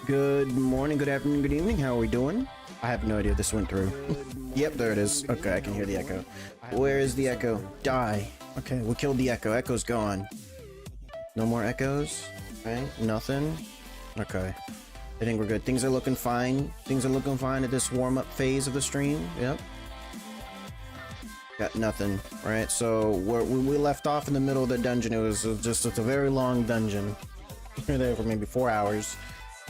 Good morning, good afternoon, good evening. How are we doing? I have no idea if this went through. Yep, there it is. Okay, I can hear the echo. Where is the echo? Die. Okay, we killed the echo. Echo's gone. No more echoes? Right? Nothing? Okay. I think we're good. Things are looking fine. Things are looking fine at this warm-up phase of the stream. Yep. Got nothing. Right, so we left off in the middle of the dungeon. It's a very long dungeon. We were there for maybe 4 hours.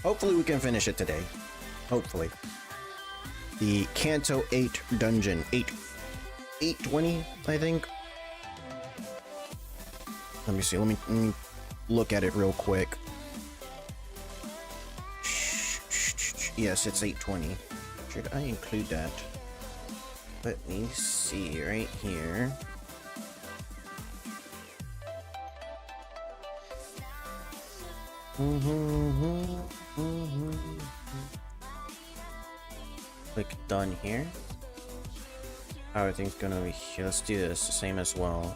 Hopefully we can finish it today. Hopefully. The Canto 8 dungeon. 820, I think. Let me see. Let me look at it real quick. Yes, it's 820. Should I include that? Let me see right here. Click done here. How are things gonna be here? Let's do this the same as well.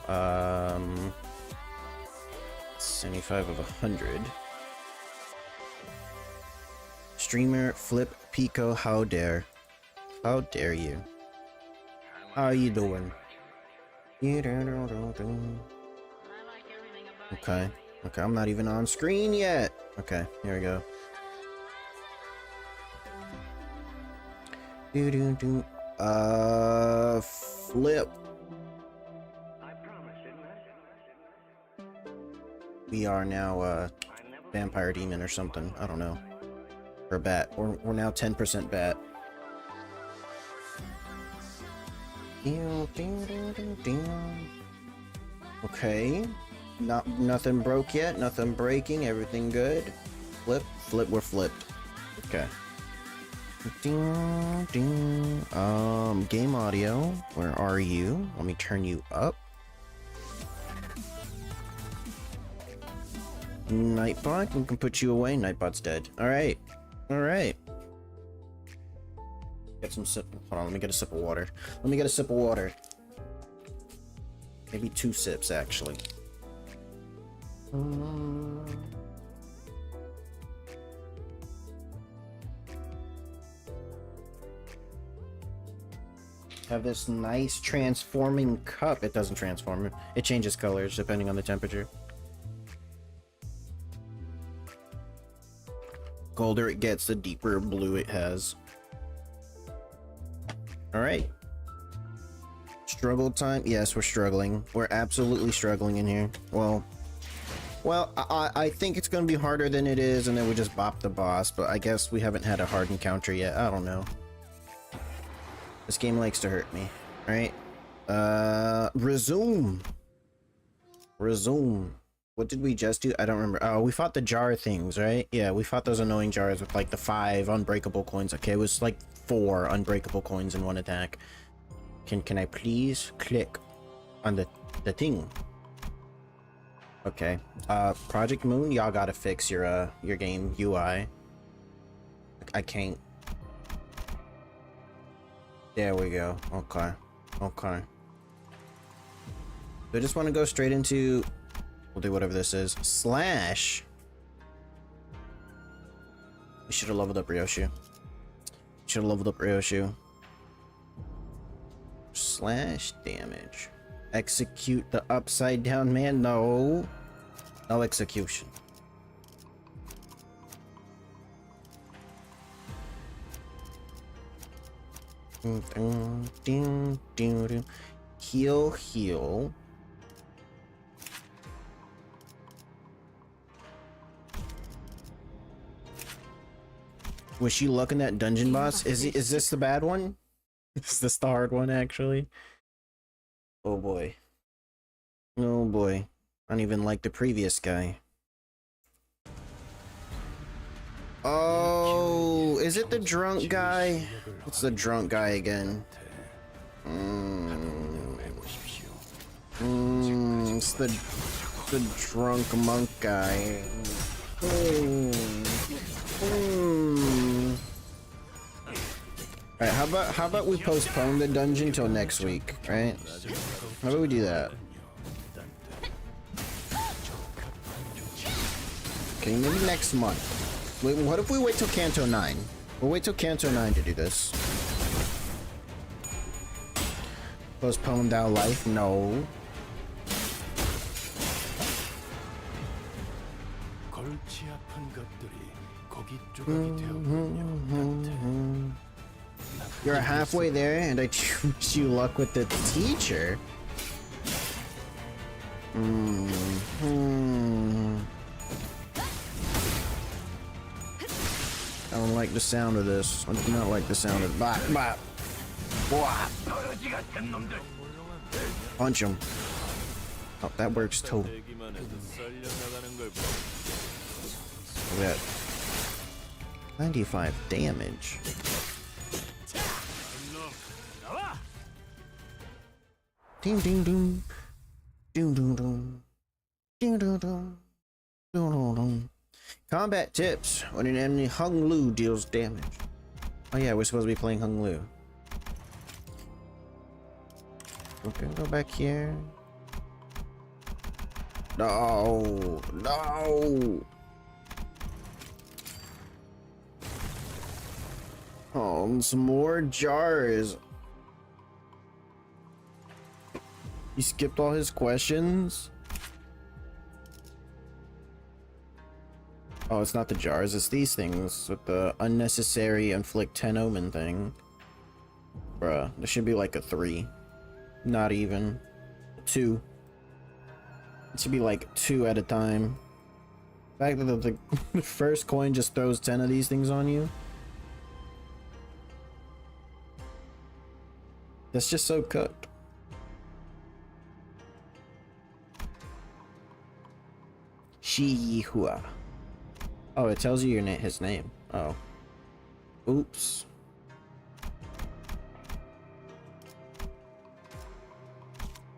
75 of 100. Streamer Flip Pico, how dare you? How are you doing? Okay. Okay, I'm not even on screen yet. Okay, here we go. Flip. We are now vampire demon or something. I don't know. Or bat. We're now 10% bat. Okay. Nothing broke yet. Nothing breaking. Everything good. Flip. We're flipped. Okay. Game audio. Where are you? Let me turn you up. Nightbot. We can put you away. Nightbot's dead. All right. Get some sip. Hold on. Let me get a sip of water. Maybe 2 sips actually. Have this nice transforming cup. It doesn't transform. It changes colors depending on the temperature. Colder it gets, the deeper blue it has. All right. Struggle time. Yes, we're struggling. We're absolutely struggling in here. Well, I think it's going to be harder than it is, and then we just bop the boss, but I guess we haven't had a hard encounter yet. I don't know. This game likes to hurt me. Alright. Resume. What did we just do? I don't remember. Oh, we fought the jar things, right? Yeah, we fought those annoying jars with like the 5 unbreakable coins. Okay, it was like 4 unbreakable coins in one attack. Can I please click on the thing? Okay. Project Moon, y'all gotta fix your game UI. I can't. There we go. Okay. I just want to go straight into. We'll do whatever this is. Slash. We should have leveled up Ryoshu. Slash damage. Execute the upside down man. No execution. Heal. Was she looking that dungeon boss? Is this the bad one? Is this the hard one actually? Oh boy. I don't even like the previous guy. Oh, is it the drunk guy? It's the drunk guy again. It's the drunk monk guy. Alright, how about we postpone the dungeon till next week, right? How about we do that? Okay, maybe next month. Wait, what if we wait till Canto 9? We'll wait till Canto 9 to do this. Postpone thou life? No. You're halfway there and I choose you luck with the teacher? I don't like the sound of this. I do not like the sound of bop, bop. Bop. Punch him. Oh, that works too. Look at that. 95 damage. Ding ding ding. Ding ding ding. Ding ding ding. Ding ding ding. Combat tips when an enemy Hung Lu deals damage. Oh yeah, we're supposed to be playing Hung Lu. Okay, go back here. No, no. Oh, some more jars. You skipped all his questions? Oh, it's not the jars, it's these things with the unnecessary inflict 10 omen thing. Bruh, there should be like a 3. Not even. 2. It should be like 2 at a time. The fact that the first coin just throws 10 of these things on you. That's just so cooked. Shihua. Oh, it tells you his name. Oh. Oops.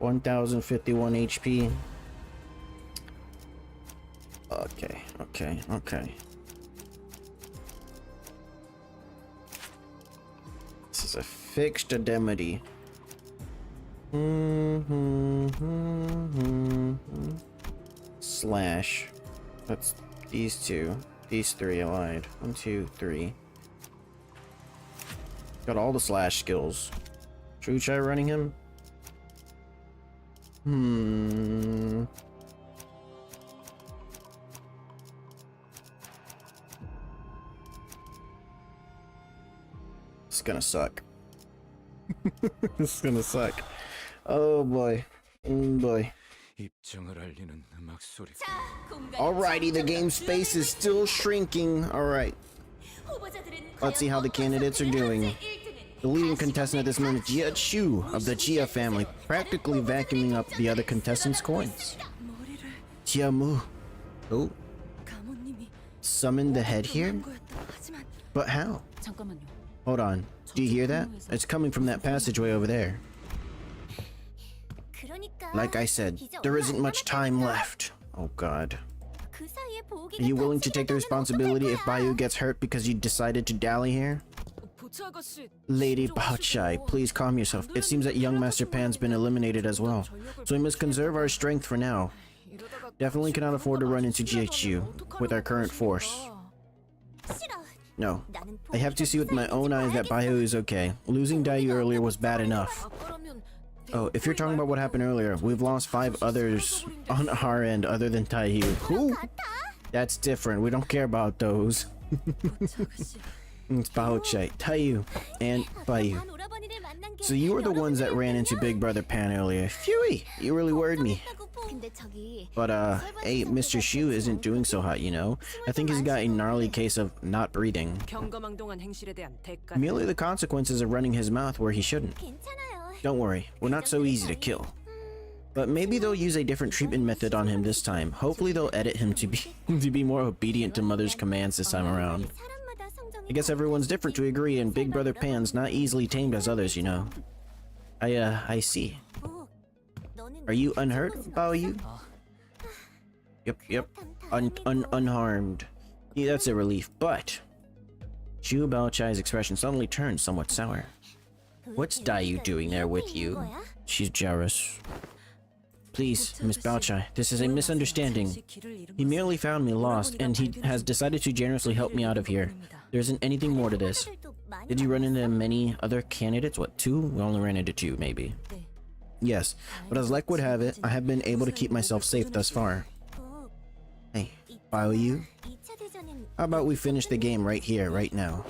$1,051 HP. Okay. This is a fixed indemnity. Slash. That's these two. These 3 allied. 1, 2, 3. Got all the slash skills. Should we try running him? It's gonna suck. This is gonna suck. Oh boy. Oh boy. Alrighty, the game space is still shrinking. Alright. Let's see how the candidates are doing. The leading contestant at this moment is Jia Chu of the Jia family, practically vacuuming up the other contestants' coins. Jia Mu. Oh. Summon the head here? But how? Hold on. Do you hear that? It's coming from that passageway over there. Like I said, there isn't much time left. Oh god. Are you willing to take the responsibility if Bayu gets hurt because you decided to dally here? Lady Baochai, please calm yourself. It seems that young Master Pan's been eliminated as well, so we must conserve our strength for now. Definitely cannot afford to run into GHU with our current force. No. I have to see with my own eyes that Bayu is okay. Losing Dayu earlier was bad enough. Oh, if you're talking about what happened earlier, we've lost 5 others on our end other than Taiyu. Who? That's different. We don't care about those. It's Baochai, Taiyu, and Bayu. So you were the ones that ran into Big Brother Pan earlier. Phewie! You really worried me. But, hey, Mr. Shu isn't doing so hot, you know? I think he's got a gnarly case of not breathing. Merely the consequences of running his mouth where he shouldn't. Don't worry, we're not so easy to kill. But maybe they'll use a different treatment method on him this time. Hopefully they'll edit him to be more obedient to Mother's commands this time around. I guess everyone's different to a degree, and Big Brother Pan's not easily tamed as others, you know. I see. Are you unhurt, Baoyu? Yep. Unharmed. Yeah, that's a relief, but... Chu Baochai's expression suddenly turned somewhat sour. What's Dayu doing there with you? She's jealous. Please, Miss Baochai, this is a misunderstanding. He merely found me lost, and he has decided to generously help me out of here. There isn't anything more to this. Did you run into many other candidates? What, 2? We only ran into 2, maybe. Yes, but as luck would have it, I have been able to keep myself safe thus far. Hey, Bao Yu? How about we finish the game right here, right now?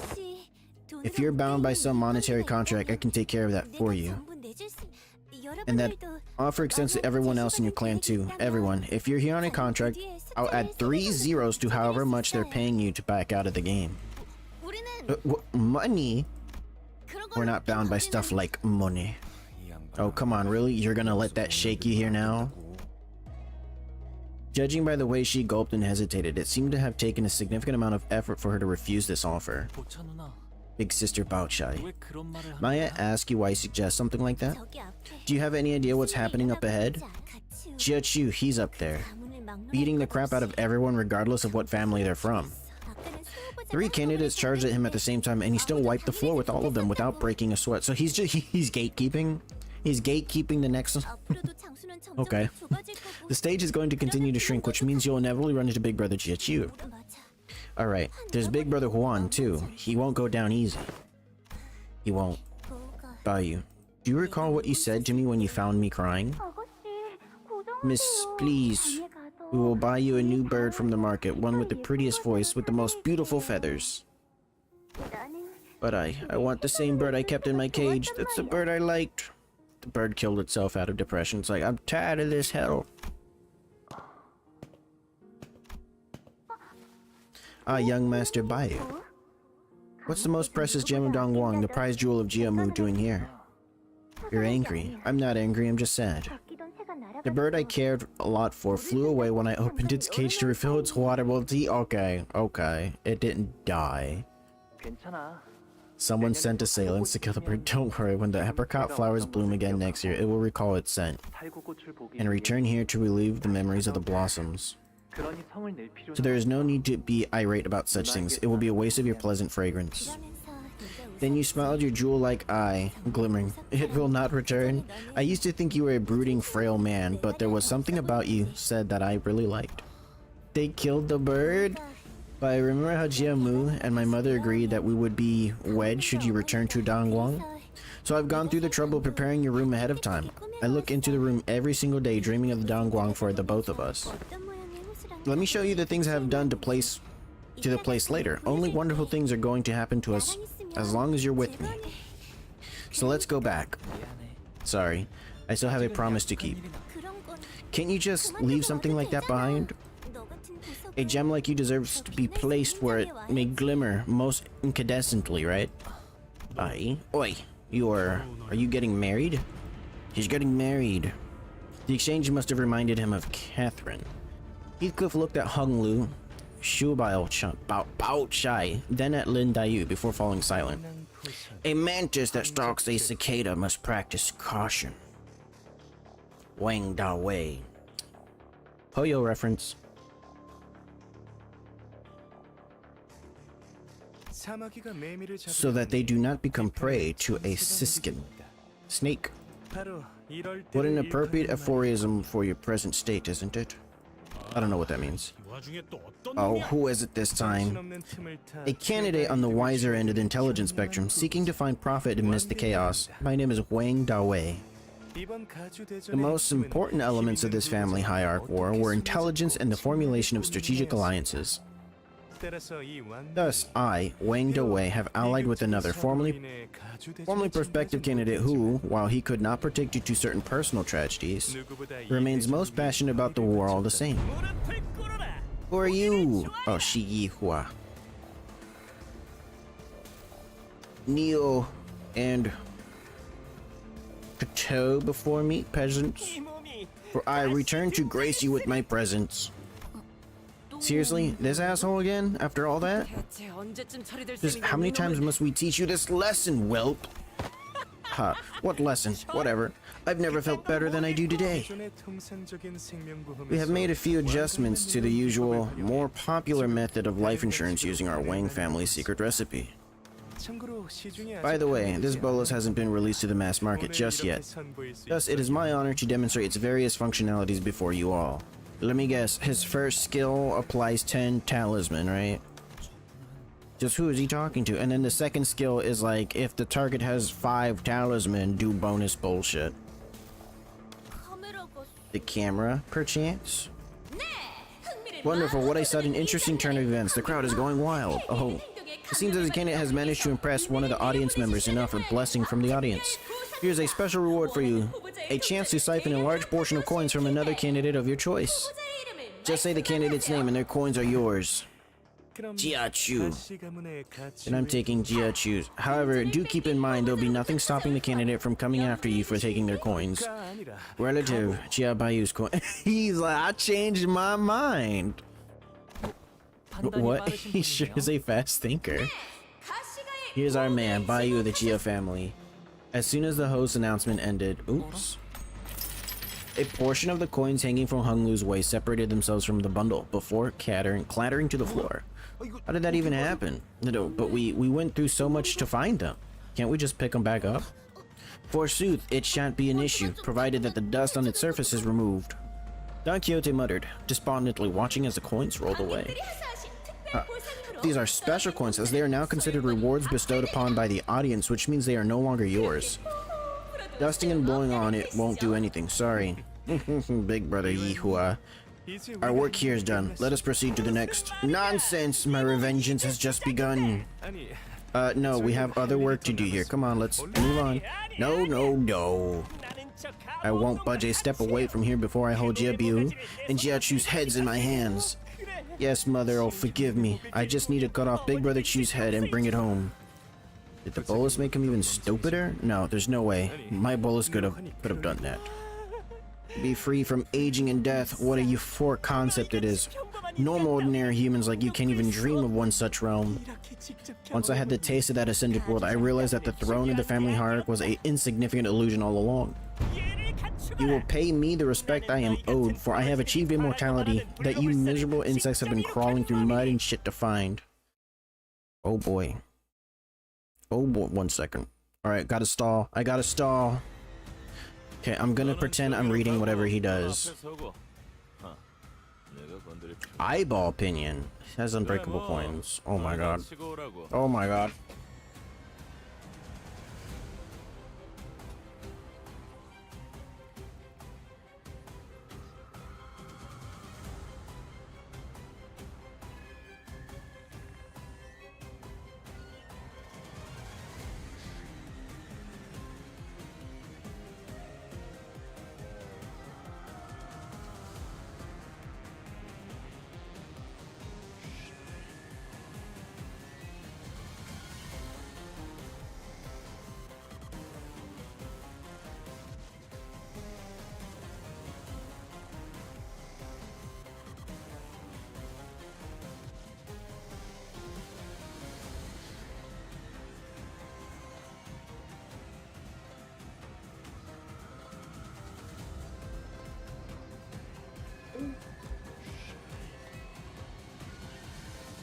If you're bound by some monetary contract, I can take care of that for you. And that offer extends to everyone else in your clan too. Everyone. If you're here on a contract, I'll add 3 zeros to however much they're paying you to back out of the game. Money? We're not bound by stuff like money. Oh, come on, really? You're gonna let that shake you here now? Judging by the way she gulped and hesitated, it seemed to have taken a significant amount of effort for her to refuse this offer. Big Sister Baochai. Might I ask you why you suggest something like that? Do you have any idea what's happening up ahead? Jiachu, he's up there, beating the crap out of everyone regardless of what family they're from. 3 candidates charged at him at the same time, and he still wiped the floor with all of them without breaking a sweat. So he's gatekeeping? He's gatekeeping the next one? Okay. The stage is going to continue to shrink, which means you'll inevitably run into Big Brother Jiachu. Alright, there's Big Brother Juan too. He won't go down easy. He won't. Bao Yu, do you recall what you said to me when you found me crying? Miss, please. We will buy you a new bird from the market, one with the prettiest voice, with the most beautiful feathers. But I want the same bird I kept in my cage. That's the bird I liked. The bird killed itself out of depression. It's like, I'm tired of this hell. Ah, young Master Bao Yu. What's the most precious gem of Dongguang, the prize jewel of Jiamu, doing here? You're angry. I'm not angry, I'm just sad. The bird I cared a lot for flew away when I opened its cage to refill its water. Well, okay. It didn't die. Someone sent assailants to kill the bird. Don't worry, when the apricot flowers bloom again next year, it will recall its scent and return here to relieve the memories of the blossoms. So there is no need to be irate about such things. It will be a waste of your pleasant fragrance. Then you smiled your jewel-like eye, glimmering. It will not return. I used to think you were a brooding, frail man, but there was something about you said that I really liked. They killed the bird? But I remember how Jiamu and my mother agreed that we would be wed should you return to Dongguang. So I've gone through the trouble of preparing your room ahead of time. I look into the room every single day dreaming of the Dongguang for the both of us. Let me show you the things I have done to the place later. Only wonderful things are going to happen to us as long as you're with me. So let's go back. Sorry, I still have a promise to keep. Can't you just leave something like that behind? A gem like you deserves to be placed where it may glimmer most incandescently, right? Aye. Oi, are you getting married? He's getting married. The exchange must have reminded him of Catherine. Heathcliff looked at Hung Lu, Shu Baochai, then at Lin Dayu before falling silent. A mantis that stalks a cicada must practice caution. Wang Da Wei. Poyo reference. So that they do not become prey to a siskin. Snake. What an appropriate aphorism for your present state, isn't it? I don't know what that means. Oh, who is it this time? A candidate on the wiser end of the intelligence spectrum, seeking to find profit amidst the chaos. My name is Wang Da Wei. The most important elements of this family hierarchy were intelligence and the formulation of strategic alliances. Thus, I, Wang Da Wei, have allied with another, formerly prospective candidate who, while he could not partake due to certain personal tragedies, remains most passionate about the war all the same. Who are you? Oh, Shi Yi Hua. Kneel and kowtow before me, peasants, for I return to grace you with my presence. Seriously? This asshole again? After all that? Just how many times must we teach you this lesson, whelp? Ha, what lesson? Whatever. I've never felt better than I do today. We have made a few adjustments to the usual, more popular method of life insurance using our Wang family secret recipe. By the way, this bolus hasn't been released to the mass market just yet. Thus, it is my honor to demonstrate its various functionalities before you all. Let me guess, his first skill applies 10 talisman, right? Just who is he talking to? And then the second skill is like, if the target has 5 talisman, do bonus bullshit. The camera, perchance? Wonderful, what a sudden interesting turn of events. The crowd is going wild. Oh, it seems as the candidate has managed to impress one of the audience members and offer blessing from the audience. Here's a special reward for you. A chance to siphon a large portion of coins from another candidate of your choice. Just say the candidate's name and their coins are yours. Jiachu. And I'm taking Jiachu's. However, do keep in mind there'll be nothing stopping the candidate from coming after you for taking their coins. Relative Jiabayu's coin. He's like, I changed my mind. What? He sure is a fast thinker. Here's our man, Bayu of the Jia family. As soon as the host's announcement ended, oops. A portion of the coins hanging from Hung Lu's waist separated themselves from the bundle before clattering to the floor. How did that even happen? No, but we went through so much to find them. Can't we just pick them back up? Forsooth, it shan't be an issue, provided that the dust on its surface is removed. Don Quixote muttered, despondently watching as the coins rolled away. These are special coins, as they are now considered rewards bestowed upon by the audience, which means they are no longer yours. Dusting and blowing on it won't do anything, sorry. Big brother Yihua. Our work here is done. Let us proceed to the next. Nonsense! My revengeance has just begun. No, we have other work to do here. Come on, let's move on. No, no, no. I won't budge a step away from here before I hold Jiabu and Jiachu's heads in my hands. Yes, mother, oh, forgive me. I just need to cut off Big Brother Chu's head and bring it home. Did the bolus make him even stupider? No, there's no way. My bolus could have done that. Be free from aging and death. What a euphoric concept it is. Normal ordinary humans like you can't even dream of one such realm. Once I had the taste of that ascended world, I realized that the throne of the family hierarch was an insignificant illusion all along. You will pay me the respect I am owed, for I have achieved immortality that you miserable insects have been crawling through mud and shit to find. Oh boy. Oh boy, 1 second. Alright, gotta stall. I gotta stall. Okay, I'm gonna pretend I'm reading whatever he does. Eyeball pinion. Has unbreakable coins. Oh my god. Oh my god.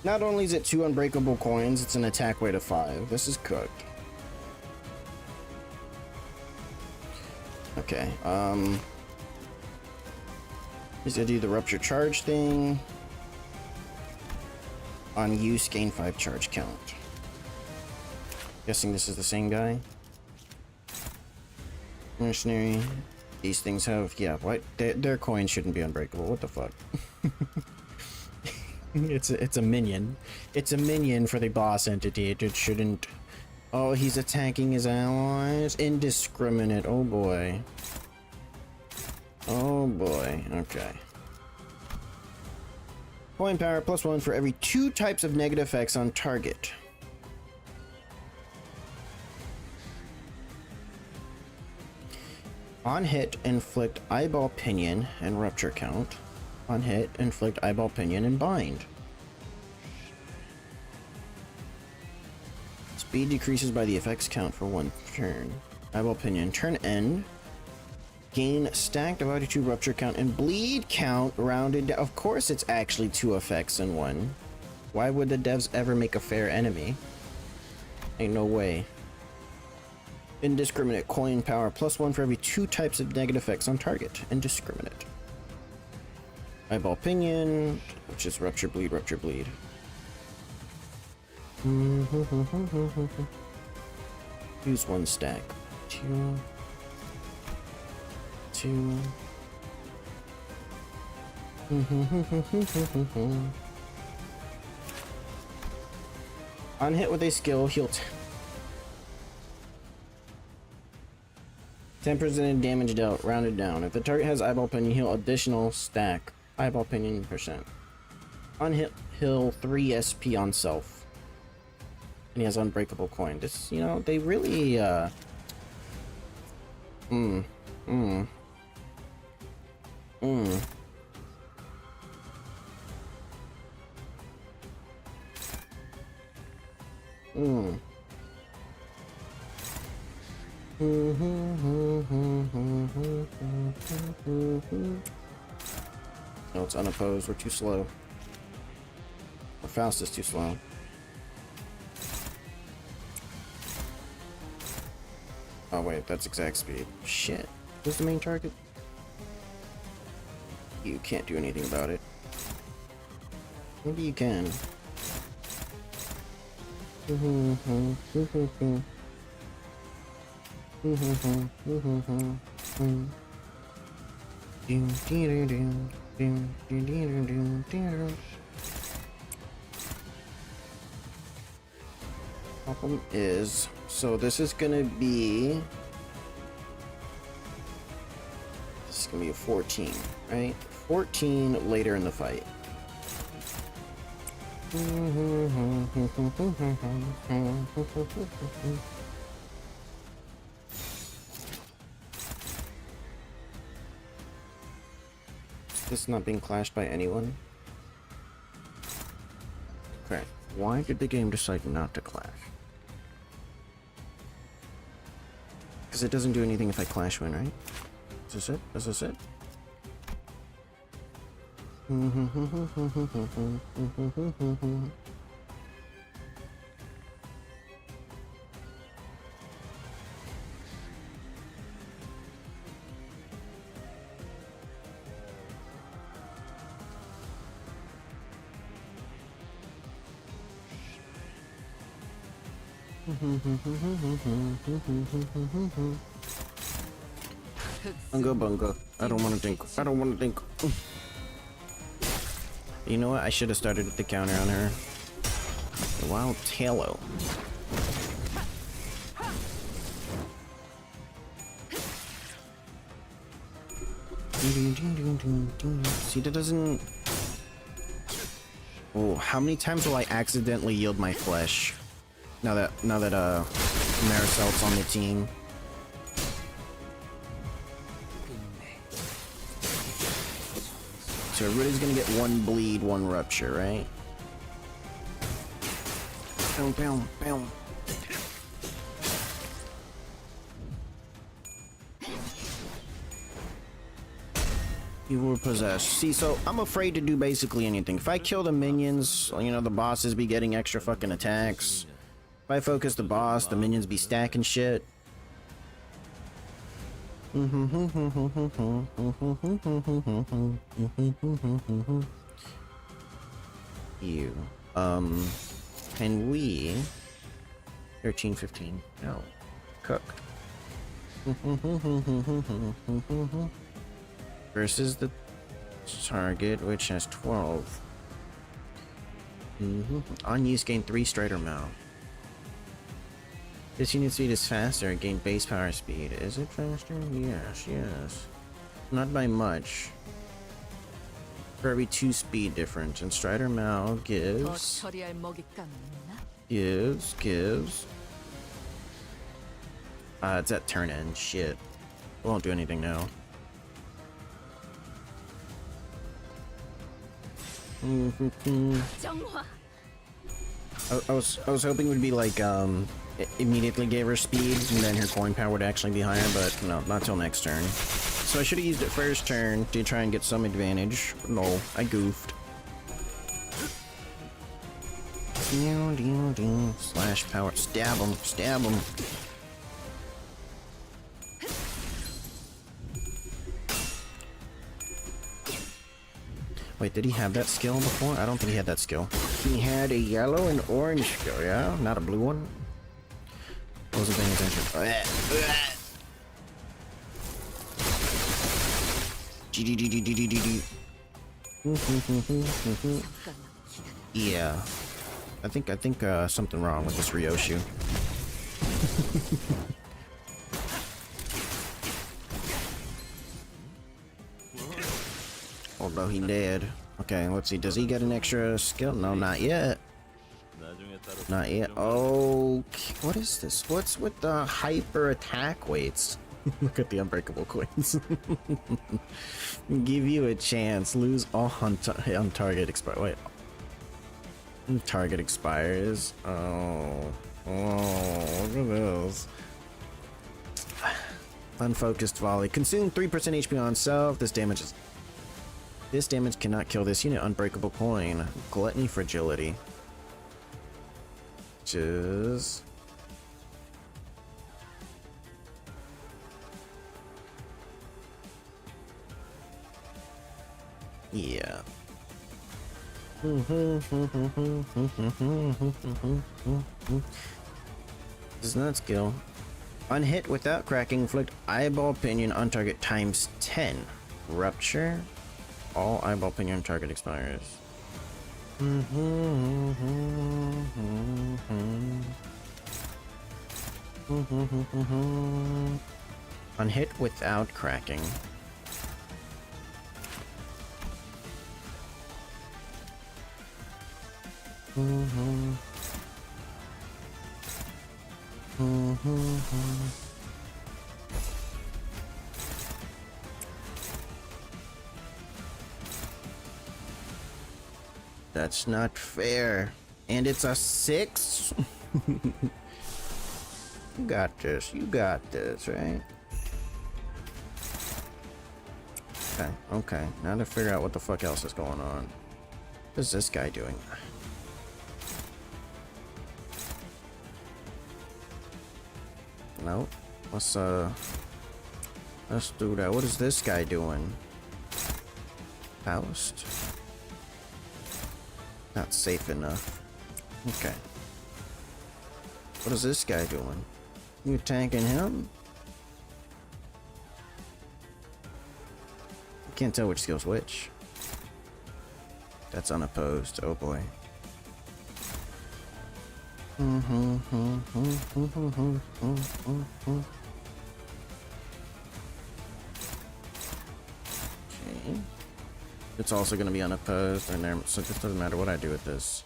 Not only is it 2 unbreakable coins, it's an attack weight of 5. This is cooked. Okay, is to do the rupture charge thing. On use, gain 5 charge count. Guessing this is the same guy. Mercenary. These things have, yeah, what? Their coins shouldn't be unbreakable. What the fuck? It's a minion. It's a minion for the boss entity. It shouldn't. Oh, he's attacking his allies. Indiscriminate. Oh boy. Oh boy. Okay. Coin power +1 for every 2 types of negative effects on target. On hit, inflict eyeball pinion and rupture count. On hit, inflict eyeball pinion and bind. Speed decreases by the effects count for 1 turn. Eyeball pinion. Turn end. Gain stacked divided 2 rupture count and bleed count rounded down. Of course it's actually 2 effects in 1. Why would the devs ever make a fair enemy? Ain't no way. Indiscriminate coin power, +1 for every 2 types of negative effects on target. Indiscriminate. Eyeball pinion, which is rupture bleed, rupture bleed. Use 1 stack. 2. 2. On hit with a skill, heal 10% damage dealt, rounded down. If the target has eyeball pinion, heal additional stack. Eyeball pinion %. On hit, heal 3 SP on self. And he has unbreakable coin. This, you know, they really, No, it's unopposed. We're too slow. Or Faust is too slow. Oh wait, that's exact speed. Shit. Who's the main target? You can't do anything about it. Maybe you can. Problem is, so this is gonna be a 14, right? 14 later in the fight. This is not being clashed by anyone. Okay, why did the game decide not to clash? Because it doesn't do anything if I clash win, right? Is this it? Is this it? Bunga bunga. I don't want to think. I don't want to think. You know what? I should have started with the counter on her. The wild Talo. See, that doesn't. Oh, how many times will I accidentally yield my flesh? Now that Maricel's on the team. So everybody's gonna get 1 bleed, 1 rupture, right? Boom, boom, boom. You were possessed. See, so I'm afraid to do basically anything. If I kill the minions, you know, the bosses be getting extra fucking attacks. If I focus the boss, the minions be stacking shit. You. Can we... 13, 15. No. Cooked. Versus the target, which has 12. Unused gain 3 strider mount. This unit speed is faster, gain base power speed. Is it faster? Yes, yes. Not by much. For every 2 speed difference. And Strider Mao gives... it's at turn end. Shit. Won't do anything now. I was hoping it would be like, it immediately gave her speed, and then her coin power would actually be higher, but no, not till next turn. So I should have used it first turn to try and get some advantage. No, I goofed. Slash power. Stab him. Stab him. Wait, did he have that skill before? I don't think he had that skill. He had a yellow and orange skill, yeah? Not a blue one? I wasn't paying attention. Yeah. I think something wrong with this Ryoshu. Although he did. Okay, let's see. Does he get an extra skill? No, not yet. Not yet. Oh, what is this? What's with the hyper attack weights? Look at the unbreakable coins. Give you a chance. Lose all on target expire. Wait. Target expires. Oh, look at this. Unfocused volley. Consume 3% HP on self. This damage cannot kill this unit. Unbreakable coin. Gluttony fragility. Just yeah. Does not skill. Unhit without cracking, inflict eyeball pinion on target times 10. Rupture. All eyeball pinion on target expires. Unhit without cracking. That's not fair. And it's a 6? You got this. You got this, right? Okay, okay. Now to figure out what the fuck else is going on. What is this guy doing? Nope. Let's do that. What is this guy doing? Faust? Not safe enough. Okay. What is this guy doing? You tanking him? I can't tell which skill's which. That's unopposed. Oh boy. Okay. It's also going to be unopposed, and there, so it just doesn't matter what I do with this.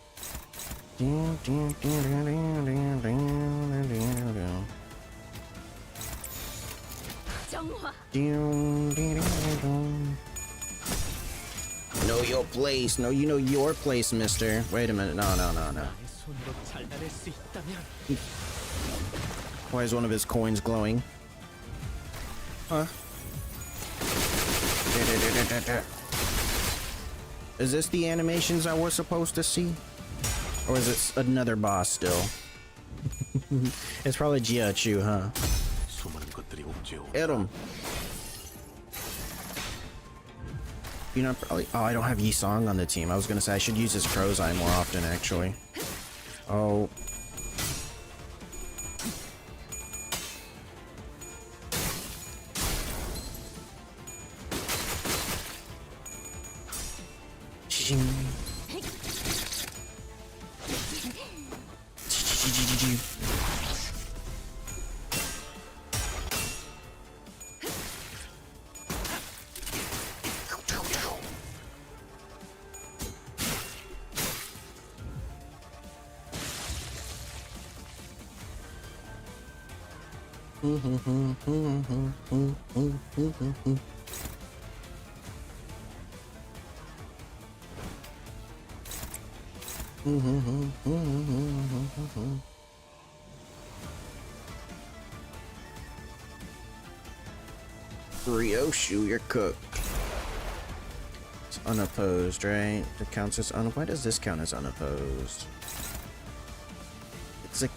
Know your place. No, you know your place, mister. Wait a minute. No, no, no, no. Why is one of his coins glowing? Huh? Is this the animations I was supposed to see? Or is it another boss still? It's probably Jiachu, huh? Hit him. You're not probably. Oh, I don't have Yisong on the team. I was gonna say I should use his Crow's Eye more often, actually. Oh. Ryoshu, you're cooked. It's unopposed, right? It counts as why does this count as unopposed? It's a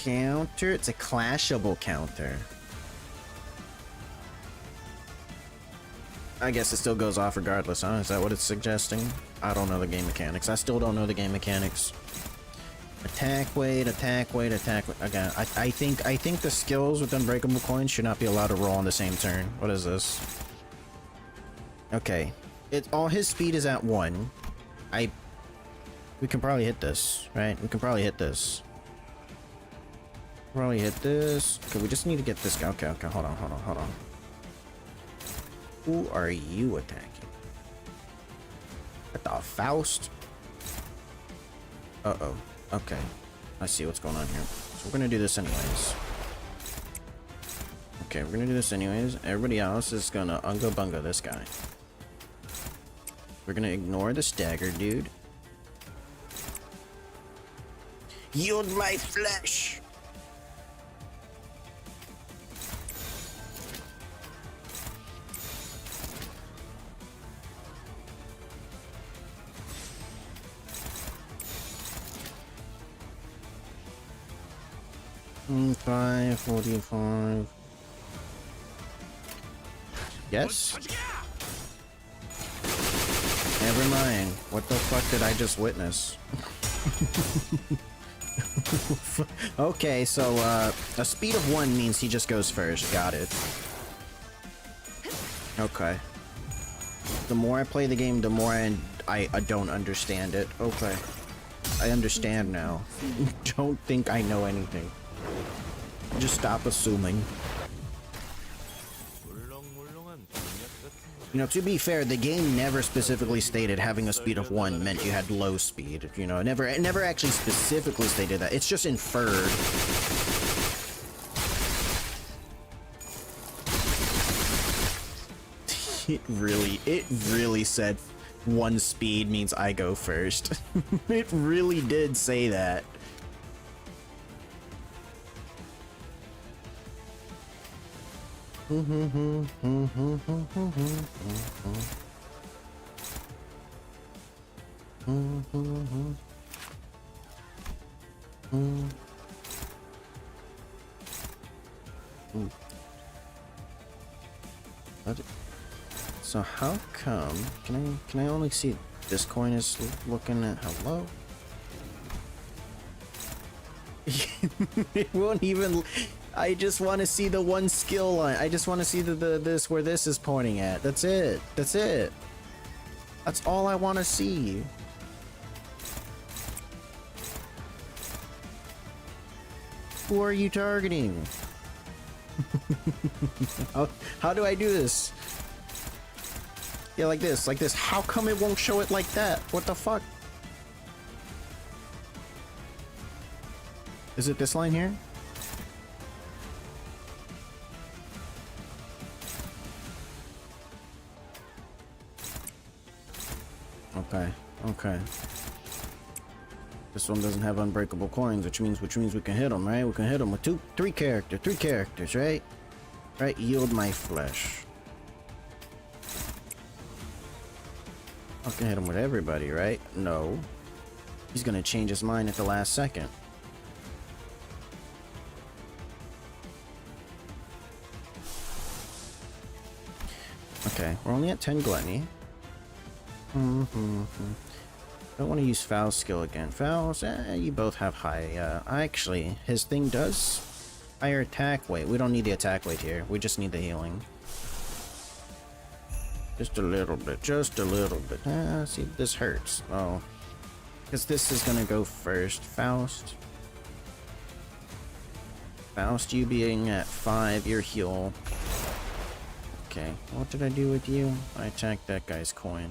counter. It's a clashable counter. I guess it still goes off regardless, huh? Is that what it's suggesting? I don't know the game mechanics. I still don't know the game mechanics. Attack weight, attack weight, attack weight. Again, I think the skills with unbreakable coins should not be allowed to roll on the same turn. What is this? Okay. All his speed is at 1. We can probably hit this, right? We can probably hit this. Probably hit this. Okay, we just need to get this guy. Okay, hold on. Who are you attacking? What the Faust? Uh-oh. Okay. I see what's going on here. So we're gonna do this anyways. Okay, we're gonna do this anyways. Everybody else is gonna unga bunga this guy. We're gonna ignore the stagger dude. Yield my flesh! Five, 45. Yes? Never mind. What the fuck did I just witness? Okay, so, a speed of 1 means he just goes first. Got it. Okay. The more I play the game, the more I don't understand it. Okay. I understand now. Don't think I know anything. Just stop assuming. You know, to be fair, the game never specifically stated having a speed of 1 meant you had low speed. You know, it never actually specifically stated that. It's just inferred. It really said 1 speed means I go first. It really did say that. So how come can I only see this coin is looking at hello? It won't even. I just want to see the 1 skill line. I just want to see this where this is pointing at. That's it. That's it. That's all I want to see. Who are you targeting? How do I do this? Yeah, like this, like this. How come it won't show it like that? What the fuck? Is it this line here? Okay. This one doesn't have unbreakable coins, which means we can hit them, right? We can hit them with three characters, right? Right? Yield my flesh. I can hit him with everybody, right? No. He's gonna change his mind at the last second. Okay, we're only at 10 gluttony. Don't want to use Foul's skill again. Foul's, you both have high, actually, his thing does higher attack weight. We don't need the attack weight here. We just need the healing. Just a little bit, see, this hurts. Oh. Because this is gonna go first. Faust, you being at 5, your heal. Okay, what did I do with you? I attacked that guy's coin.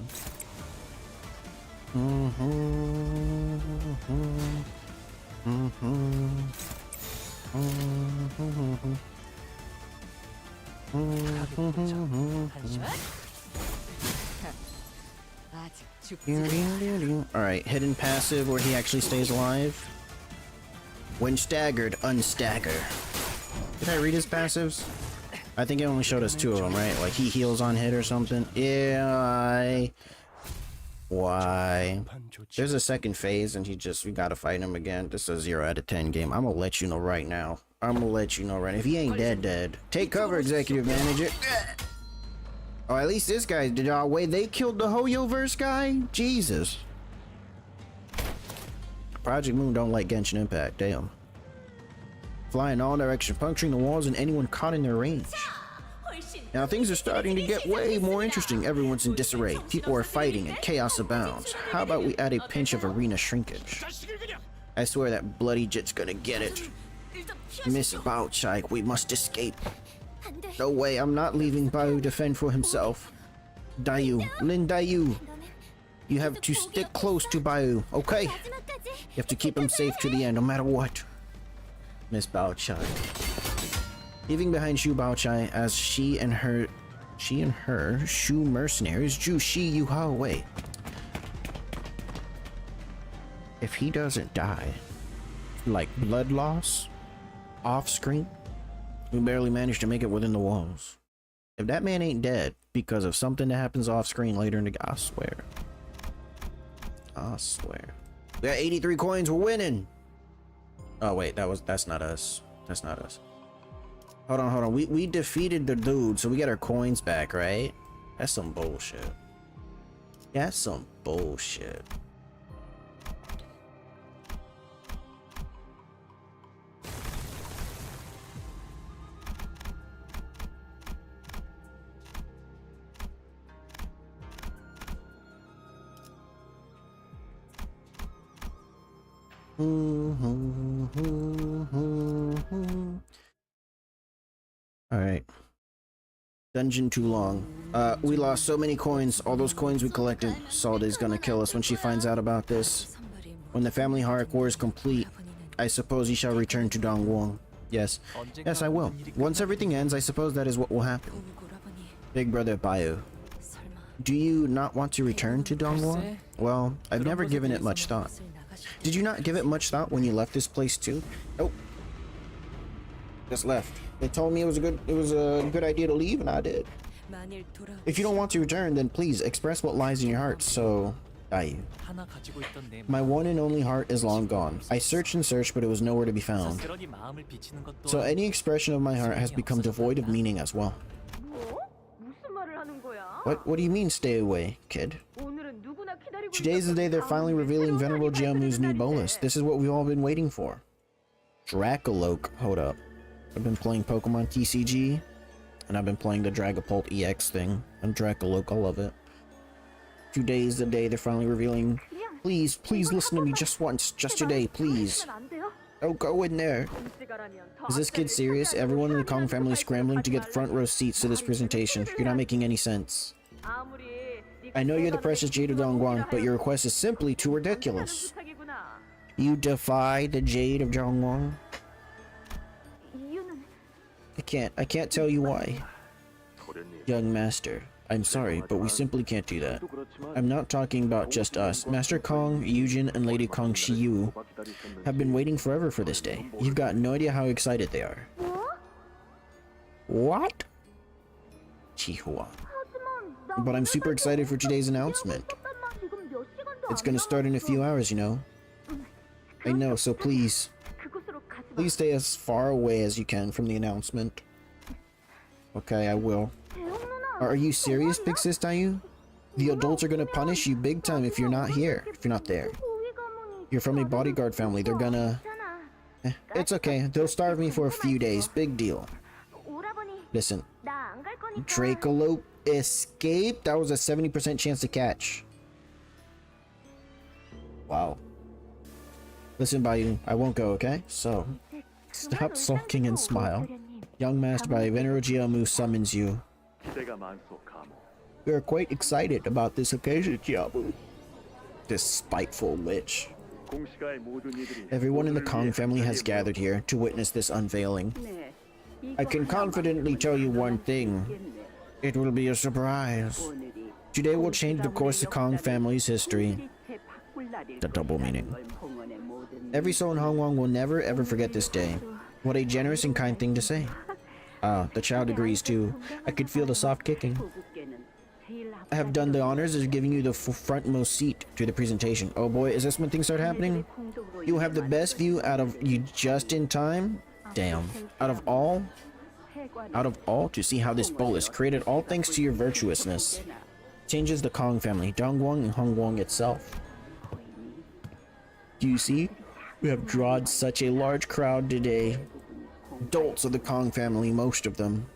Alright, hidden passive where he actually stays alive. When staggered, unstagger. Did I read his passives? I think it only showed us 2 of them, right? Like he heals on hit or something. Yeah, Why? There's a second phase and we gotta fight him again. This is a 0 out of 10 game. I'm gonna let you know right now. If he ain't dead. Take cover, executive manager. Oh, at least this guy did our way. They killed the Hoyoverse guy? Jesus. Project Moon don't like Genshin Impact. Damn. Fly in all directions, puncturing the walls and anyone caught in their range. Now things are starting to get way more interesting. Everyone's in disarray. People are fighting and chaos abounds. How about we add a pinch of arena shrinkage? I swear that bloody Jit's gonna get it. Miss Baochai, we must escape. No way, I'm not leaving Bayu to fend for himself. Dayu, Lin Dayu, you have to stick close to Bayu, okay? You have to keep him safe to the end, no matter what. Miss Baochai. Leaving behind Shu Baochai as she and her Shu mercenaries drew Shi Yuhao away. If he doesn't die, like blood loss, off screen, we barely managed to make it within the walls. If that man ain't dead because of something that happens off screen later in the game, I swear. I swear. We got 83 coins, we're winning! Oh wait, that's not us. That's not us. Hold on. We defeated the dude, so we get our coins back, right? That's some bullshit. That's some bullshit. Alright. Dungeon too long. We lost so many coins. All those coins we collected. Salda's gonna kill us when she finds out about this. When the family Harak war is complete, I suppose you shall return to Dongwon. Yes. Yes, I will. Once everything ends, I suppose that is what will happen. Big brother Bayu. Do you not want to return to Dongwon? Well, I've never given it much thought. Did you not give it much thought when you left this place too? Oh. Just left. They told me it was a good idea to leave, and I did. If you don't want to return, then please express what lies in your heart. So, Dayu. My one and only heart is long gone. I searched and searched, but it was nowhere to be found. So any expression of my heart has become devoid of meaning as well. What do you mean, stay away, kid? Today's the day they're finally revealing Venerable Jiamu's new bolus. This is what we've all been waiting for. Dracoloke. Hold up. I've been playing Pokemon TCG, and I've been playing the Dragapult EX thing, and Dracoloke, I love it. Today's the day they're finally revealing. Please listen to me just once, just today, please. Oh, go in there. Is this kid serious? Everyone in the Kong family is scrambling to get front row seats to this presentation. You're not making any sense. I know you're the precious Jade of Dongwon, but your request is simply too ridiculous. You defy the Jade of Dongwon? I can't tell you why. Young master, I'm sorry, but we simply can't do that. I'm not talking about just us. Master Kong, Yujin, and Lady Kong Shiyu have been waiting forever for this day. You've got no idea how excited they are. What? Chihua. But I'm super excited for today's announcement. It's gonna start in a few hours, you know. I know, so please stay as far away as you can from the announcement. Okay, I will. Are you serious, big sis Dayu? The adults are gonna punish you big time if you're not here, if you're not there. You're from a bodyguard family, they're gonna... it's okay, they'll starve me for a few days, big deal. Listen, Dracolope escaped? That was a 70% chance to catch. Wow. Listen, Bayu, I won't go, okay? So, stop sulking and smile. Young Master by Venerable Jiamu summons you. We are quite excited about this occasion, Jiamu. This spiteful lich. Everyone in the Kong family has gathered here to witness this unveiling. I can confidently tell you one thing. It will be a surprise. Today will change the course of Kong family's history. The double meaning. Every soul in Hongwong will never ever forget this day. What a generous and kind thing to say. Ah, the child agrees too. I could feel the soft kicking. have done the honors of giving you the frontmost seat to the presentation. Oh boy, is this when things start happening? You will have the best view out of you just in time. Damn. Out of all to see how this bolus, created all thanks to your virtuousness, changes the Kong family, Dongguang and Hongguang itself. Do you see? We have drawn such a large crowd today. Dolts of the Kong family, most of them.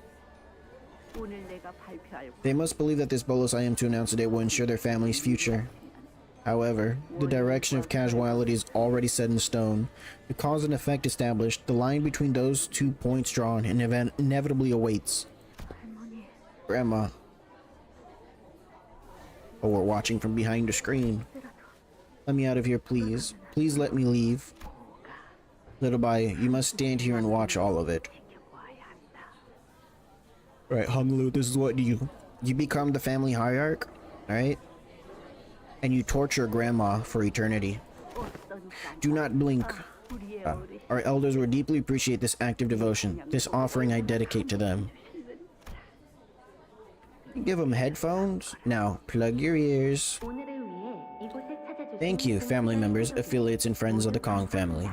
They must believe that this bolus I am to announce today will ensure their family's future. However, the direction of casuality is already set in stone. The cause and effect established, the line between those 2 points drawn, and inevitably awaits. Grandma. Oh, we're watching from behind the screen. Let me out of here, please. Please let me leave. Little Bai, you must stand here and watch all of it. Right, Honglu, this is what you become the family hierarch, alright? And you torture grandma for eternity. Do not blink. Our elders will deeply appreciate this act of devotion. This offering I dedicate to them. Give them headphones. Now, plug your ears. Thank you, family members, affiliates, and friends of the Kong family.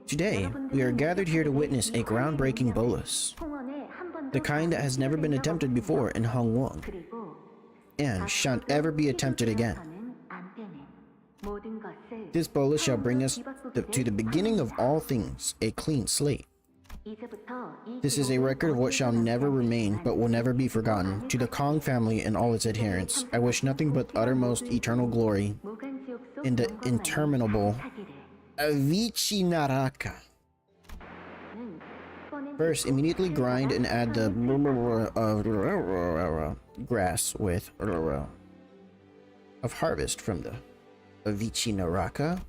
Today, we are gathered here to witness a groundbreaking bolus. The kind that has never been attempted before in Hongguang, and shan't ever be attempted again. This bolus shall bring us to the beginning of all things, a clean slate. This is a record of what shall never remain, but will never be forgotten. To the Kong family and all its adherents, I wish nothing but uttermost eternal glory in the interminable Avicii Naraka. First, immediately grind and add the grass with of harvest from the Avicii Naraka.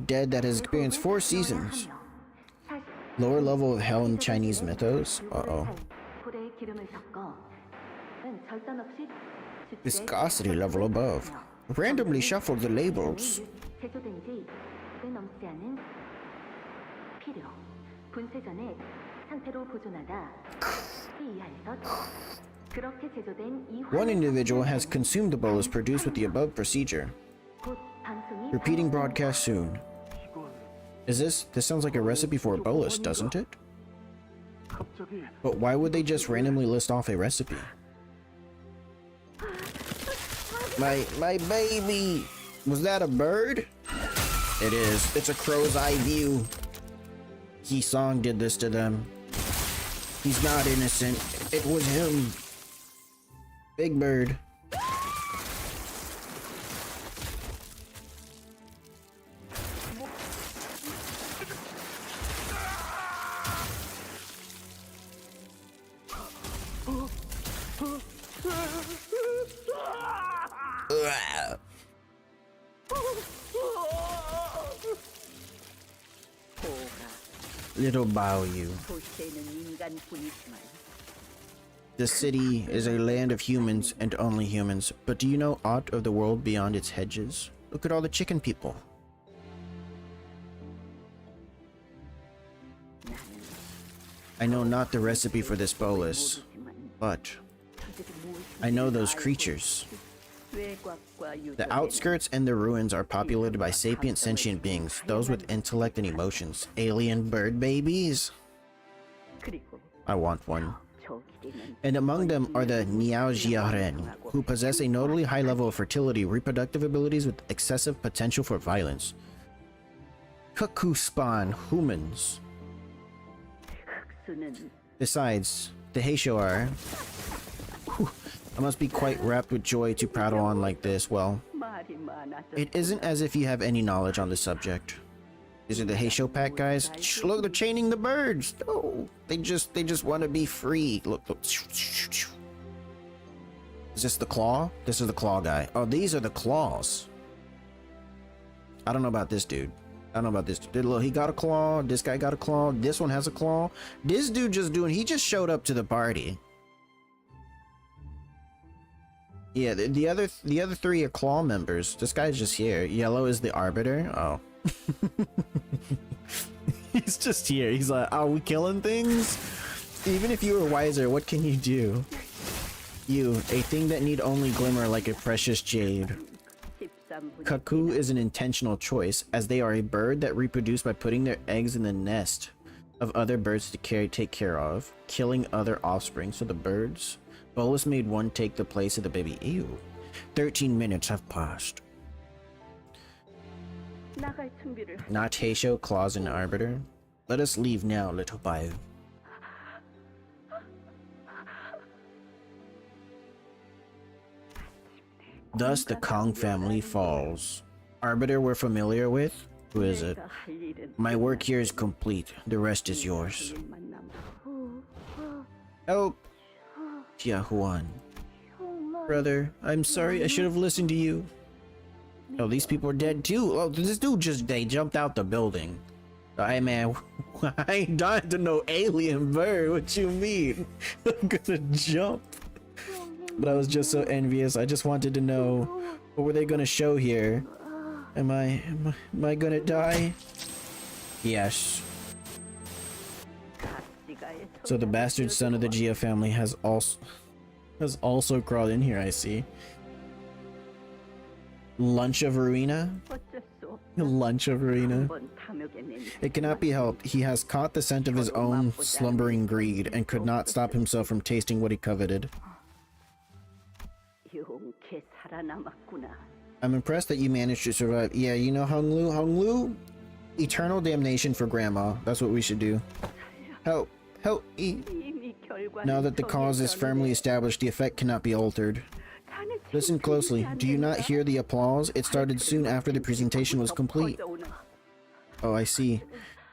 Dead that has experienced 4 seasons. Lower level of hell in Chinese mythos. Uh-oh. Viscosity level above. Randomly shuffle the labels. One individual has consumed the bolus produced with the above procedure. Repeating broadcast soon. This sounds like a recipe for a bolus, doesn't it? But why would they just randomly list off a recipe? My baby! Was that a bird? It is. It's a crow's eye view. Song did this to them. He's not innocent. It was him. Big Bird. Little Bao you. The city is a land of humans and only humans, but do you know aught of the world beyond its hedges? Look at all the chicken people. I know not the recipe for this bolus, but I know those creatures. The outskirts and the ruins are populated by sapient sentient beings, those with intellect and emotions. Alien bird babies? I want one. And among them are the Niaojiaren, who possess a notably high level of fertility, reproductive abilities with excessive potential for violence. Cuckoo spawn humans. Besides, the Heisho are... I must be quite wrapped with joy to prattle on like this. Well, it isn't as if you have any knowledge on the subject. These are the Heisho pack guys. Look, they're chaining the birds. Oh, they just want to be free. Look. Is this the claw? This is the claw guy. Oh, these are the claws. I don't know about this dude. Look, he got a claw. This guy got a claw. This one has a claw. This dude he just showed up to the party. Yeah, the other 3 are claw members. This guy's just here. Yellow is the arbiter. Oh. He's just here. He's like, are we killing things? Even if you were wiser, what can you do? You, a thing that need only glimmer like a precious jade. Cuckoo is an intentional choice, as they are a bird that reproduce by putting their eggs in the nest of other birds to take care of, killing other offspring. So the birds, Bolus made one take the place of the baby. Ew. 13 minutes have passed. Not Heisho, Claws, and Arbiter. Let us leave now, little Bayu. Thus the Kong family falls. Arbiter we're familiar with? Who is it? My work here is complete. The rest is yours. Help! Tiahuan. Brother, I'm sorry. I should have listened to you. Oh, these people are dead too. Oh, this dude they jumped out the building. Hey man, I ain't dying to no alien bird. What you mean? I'm gonna jump. But I was just so envious. I just wanted to know, what were they gonna show here? Am I gonna die? Yes. So the bastard son of the Gia family has also crawled in here, I see. Lunch of Ruina? Lunch of Ruina. It cannot be helped. He has caught the scent of his own slumbering greed and could not stop himself from tasting what he coveted. I'm impressed that you managed to survive. Yeah, you know Honglu? Eternal damnation for Grandma. That's what we should do. Help! Help me! Now that the cause is firmly established, the effect cannot be altered. Listen closely. Do you not hear the applause? It started soon after the presentation was complete. Oh, I see.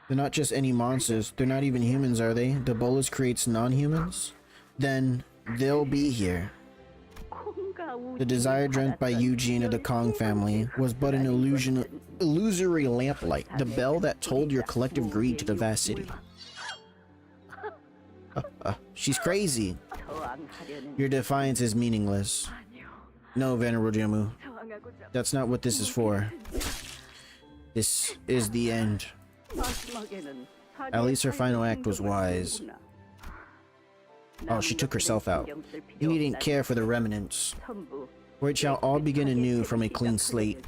They're not just any monsters. They're not even humans, are they? The bolus creates non-humans? Then they'll be here. The desire dreamt by Eugene of the Kong family was but an illusory lamplight, the bell that told your collective greed to the vast city. She's crazy. Your defiance is meaningless. No, Venerable Jamu. That's not what this is for. This is the end. At least her final act was wise. Oh, she took herself out. You needn't care for the remnants. For it shall all begin anew from a clean slate.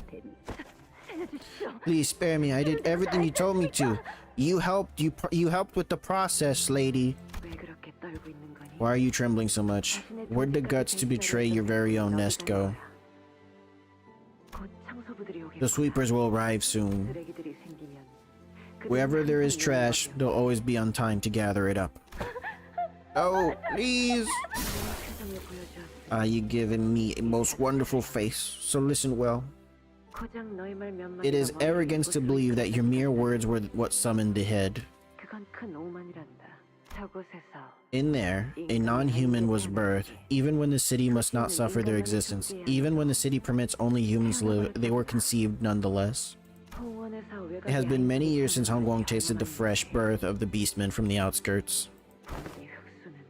Please spare me. I did everything you told me to. You helped with the process, lady. Why are you trembling so much? Where'd the guts to betray your very own nest go? The sweepers will arrive soon. Wherever there is trash, they'll always be on time to gather it up. Oh, please! You giving me a most wonderful face, so listen well. It is arrogance to believe that your mere words were what summoned the head. In there, a non-human was birthed. Even when the city must not suffer their existence, even when the city permits only humans to live, they were conceived nonetheless. It has been many years since Hongguang tasted the fresh birth of the beastmen from the outskirts.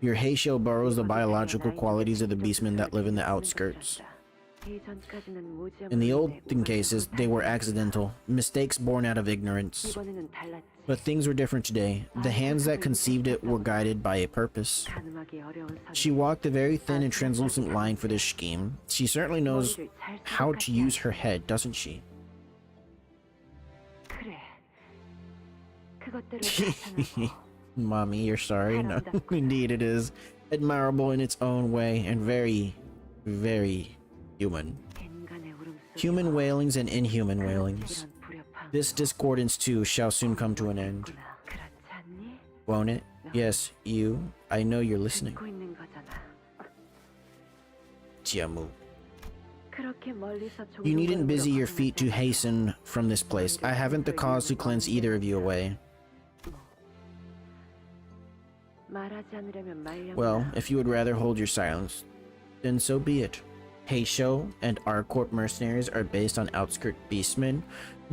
Your Heisho borrows the biological qualities of the beastmen that live in the outskirts. In the olden cases, they were accidental, mistakes born out of ignorance. But things were different today. The hands that conceived it were guided by a purpose. She walked a very thin and translucent line for this scheme. She certainly knows how to use her head, doesn't she? Mommy, you're sorry? No, indeed it is. Admirable in its own way, and very, very human. Human wailings and inhuman wailings. This discordance too shall soon come to an end. Won't it? Yes, you. I know you're listening. Jiamu. You needn't busy your feet to hasten from this place. I haven't the cause to cleanse either of you away. Well, if you would rather hold your silence, then so be it. Heisho and Arcorp mercenaries are based on outskirt beastmen.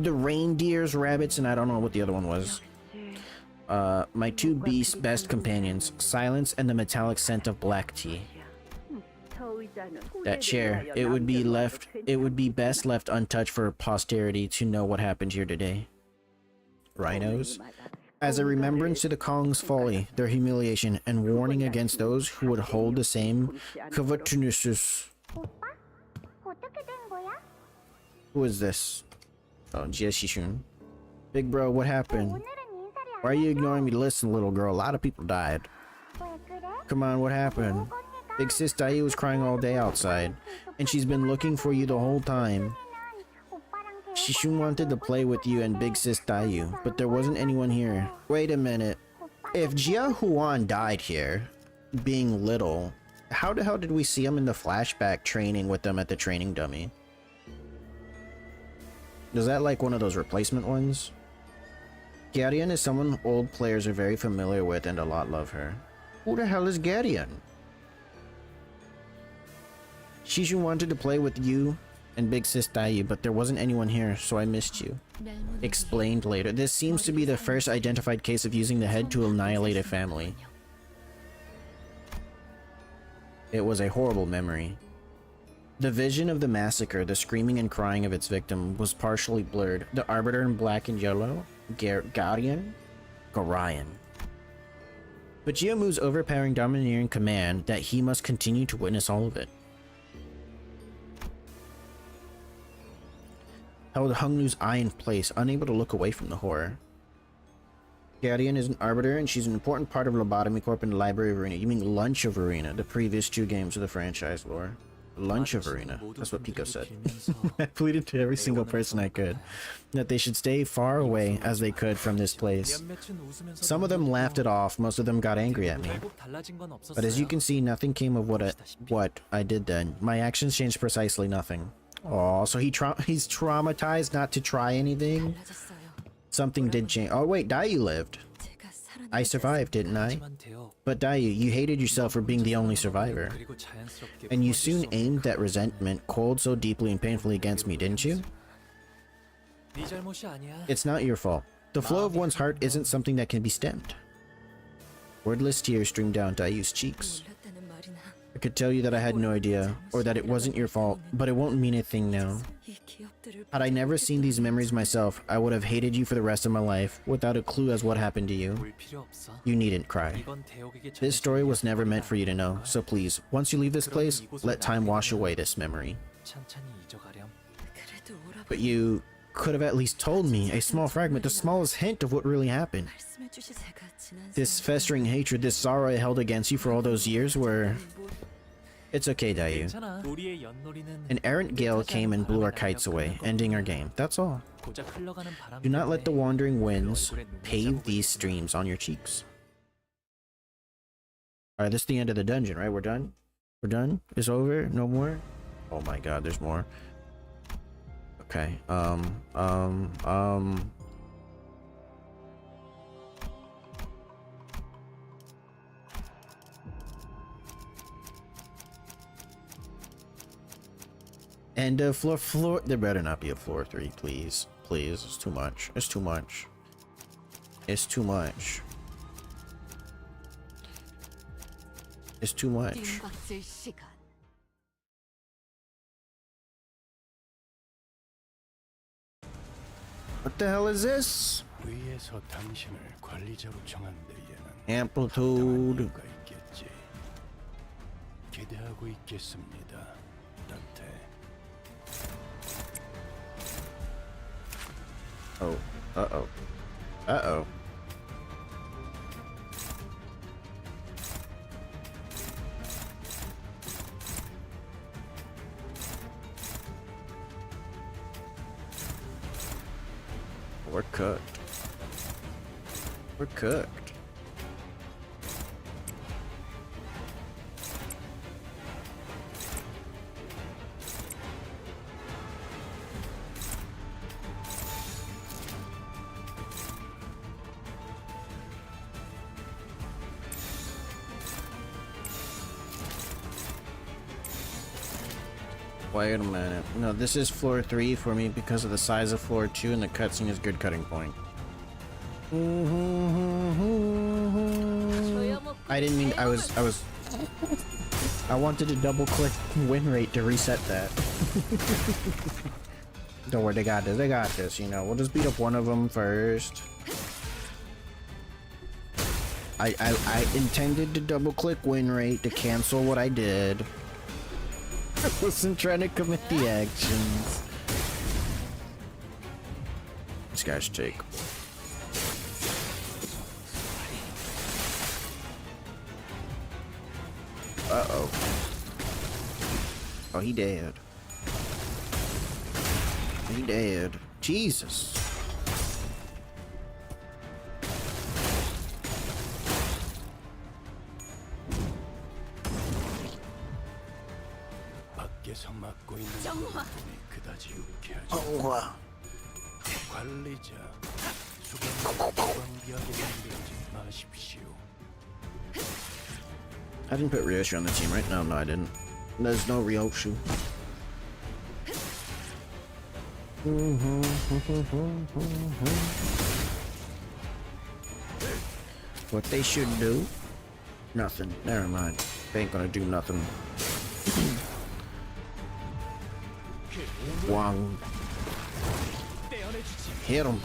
The reindeers, rabbits, and I don't know what the other one was. My two beasts' best companions, Silence and the metallic scent of black tea. That chair, it would be best left untouched for posterity to know what happened here today. Rhinos? As a remembrance to the Kong's folly, their humiliation, and warning against those who would hold the same covetousness. Who is this? Oh, Jie. Big bro, what happened? Why are you ignoring me? Listen, little girl, a lot of people died. Come on, what happened? Big sis Dai was crying all day outside, and she's been looking for you the whole time. Shishun wanted to play with you and Big Sis Dai, but there wasn't anyone here. Wait a minute. If Jia Huan died here, being little, how the hell did we see him in the flashback training with them at the training dummy? Is that like one of those replacement ones? Gadian is someone old players are very familiar with and a lot love her. Who the hell is Gadian? Shishun wanted to play with you and Big Sis Dai, but there wasn't anyone here, so I missed you. Explained later. This seems to be the first identified case of using the head to annihilate a family. It was a horrible memory. The vision of the massacre, the screaming and crying of its victim, was partially blurred. The Arbiter in black and yellow? Garian? Gorion. But Jiamu's overpowering domineering command that he must continue to witness all of it. Held Hungnu's eye in place, unable to look away from the horror. Gadian is an arbiter, and she's an important part of Lobotomy Corp and the Library of Arena. You mean Lunch of Arena, the previous 2 games of the franchise lore. Lunch of Arena. That's what Pico said. I pleaded to every single person I could that they should stay far away as they could from this place. Some of them laughed it off, most of them got angry at me. But as you can see, nothing came of what I did then. My actions changed precisely nothing. Oh, so he's traumatized not to try anything? Something did change. Oh wait, Dai lived. I survived, didn't I? But Dai, you hated yourself for being the only survivor. And you soon aimed that resentment cold so deeply and painfully against me, didn't you? It's not your fault. The flow of one's heart isn't something that can be stemmed. Wordless tears streamed down Dai's cheeks. I could tell you that I had no idea, or that it wasn't your fault, but it won't mean a thing now. Had I never seen these memories myself, I would have hated you for the rest of my life, without a clue as what happened to you. You needn't cry. This story was never meant for you to know, so please, once you leave this place, let time wash away this memory. But you could have at least told me, a small fragment, the smallest hint of what really happened. This festering hatred, this sorrow I held against you for all those years were... It's okay, Dai. An errant gale came and blew our kites away, ending our game. That's all. Do not let the wandering winds pave these streams on your cheeks. Alright, this is the end of the dungeon, right? We're done? We're done? It's over? No more? Oh my god, there's more. Okay, And floor, there better not be a floor 3, please. Please, it's too much. It's too much. It's too much. It's too much. What the hell is this? Amplitude. Oh, uh-oh. Uh-oh. We're cooked. We're cooked. Wait a minute. No, this is floor 3 for me because of the size of floor 2 and the cutscene is good cutting point. I didn't mean I wanted to double click win rate to reset that. Don't worry, they got this, you know. We'll just beat up one of them first. I intended to double click win rate to cancel what I did. I wasn't trying to commit the actions. This guy's take. Uh-oh. Oh, he dead. He dead. Jesus. Oh, wow. I didn't put Ryoshu on the team, right? No, I didn't. There's no Ryoshu. What they should do? Nothing. Never mind. They ain't gonna do nothing. Wow. Hit him.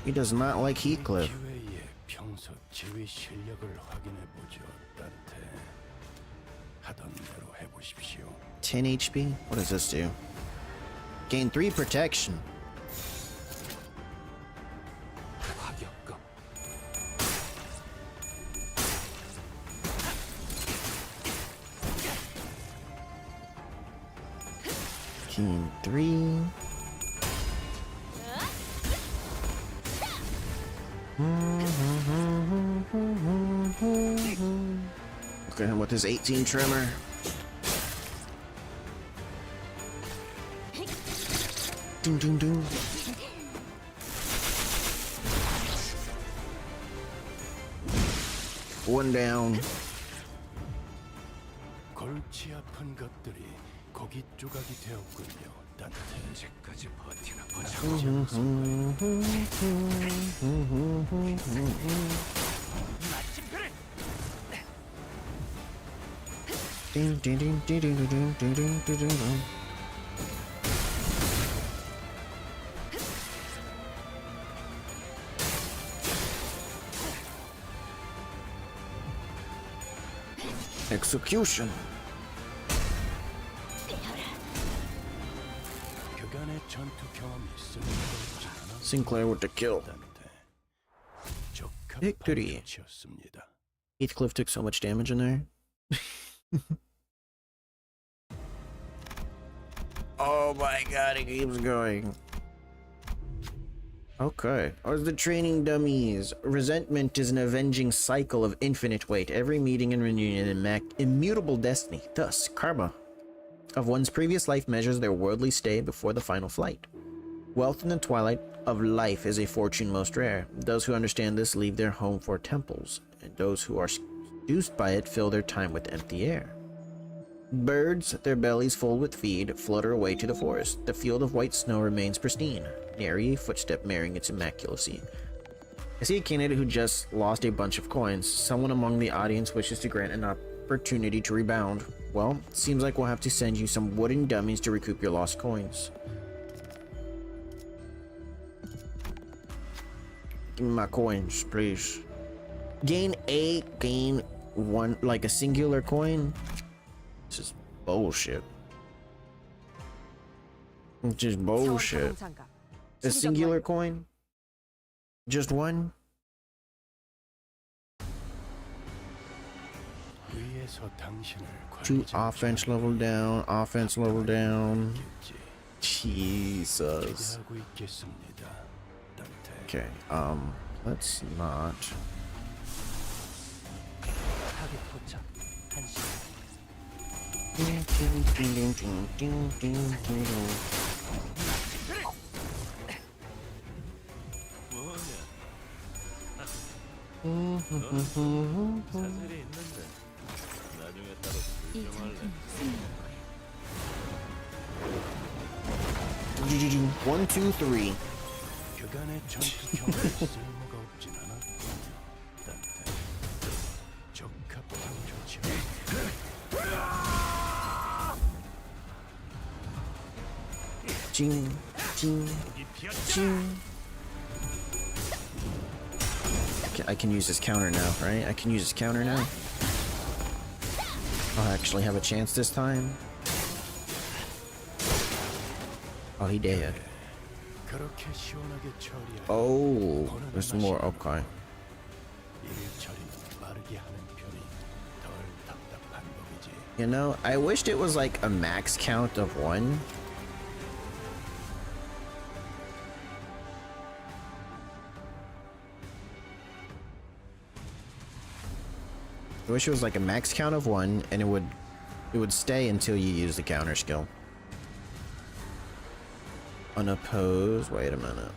He does not like Heathcliff. 10 HP? What does this do? Gain 3 protection. Gain 3. Look at him with his 18 trimmer. Doom, doom, doom. One down. 골치 아픈 것들이 고기 조각이 되었군요. 언제까지 버티나 보자. Execution. Sinclair with the kill. Victory. Heathcliff took so much damage in there. Oh my god, it keeps going. Okay. As the training dummies. Resentment is an avenging cycle of infinite weight. Every meeting and reunion in immutable destiny. Thus, karma of one's previous life measures their worldly stay before the final flight. Wealth in the twilight of life is a fortune most rare. Those who understand this leave their home for temples, and those who are seduced by it fill their time with empty air. Birds, their bellies full with feed, flutter away to the forest. The field of white snow remains pristine, nary a footstep marring its immaculacy. I see a candidate who just lost a bunch of coins. Someone among the audience wishes to grant an opportunity to rebound. Well, seems like we'll have to send you some wooden dummies to recoup your lost coins. Give me my coins, please. Gain 8, gain 1, like a singular coin? This is bullshit. It's just bullshit. A singular coin? Just one? Two offense level down, offense level down. Jesus. Okay, let's not. One, two, three. Ching, ching, ching. I can use this counter now, right? I can use this counter now. I'll actually have a chance this time. Oh, he dead. Oh, there's more. Okay. You know, I wished it was like a max count of 1. I wish it was like a max count of 1, and it would stay until you use the counter skill. Unopposed. Wait a minute.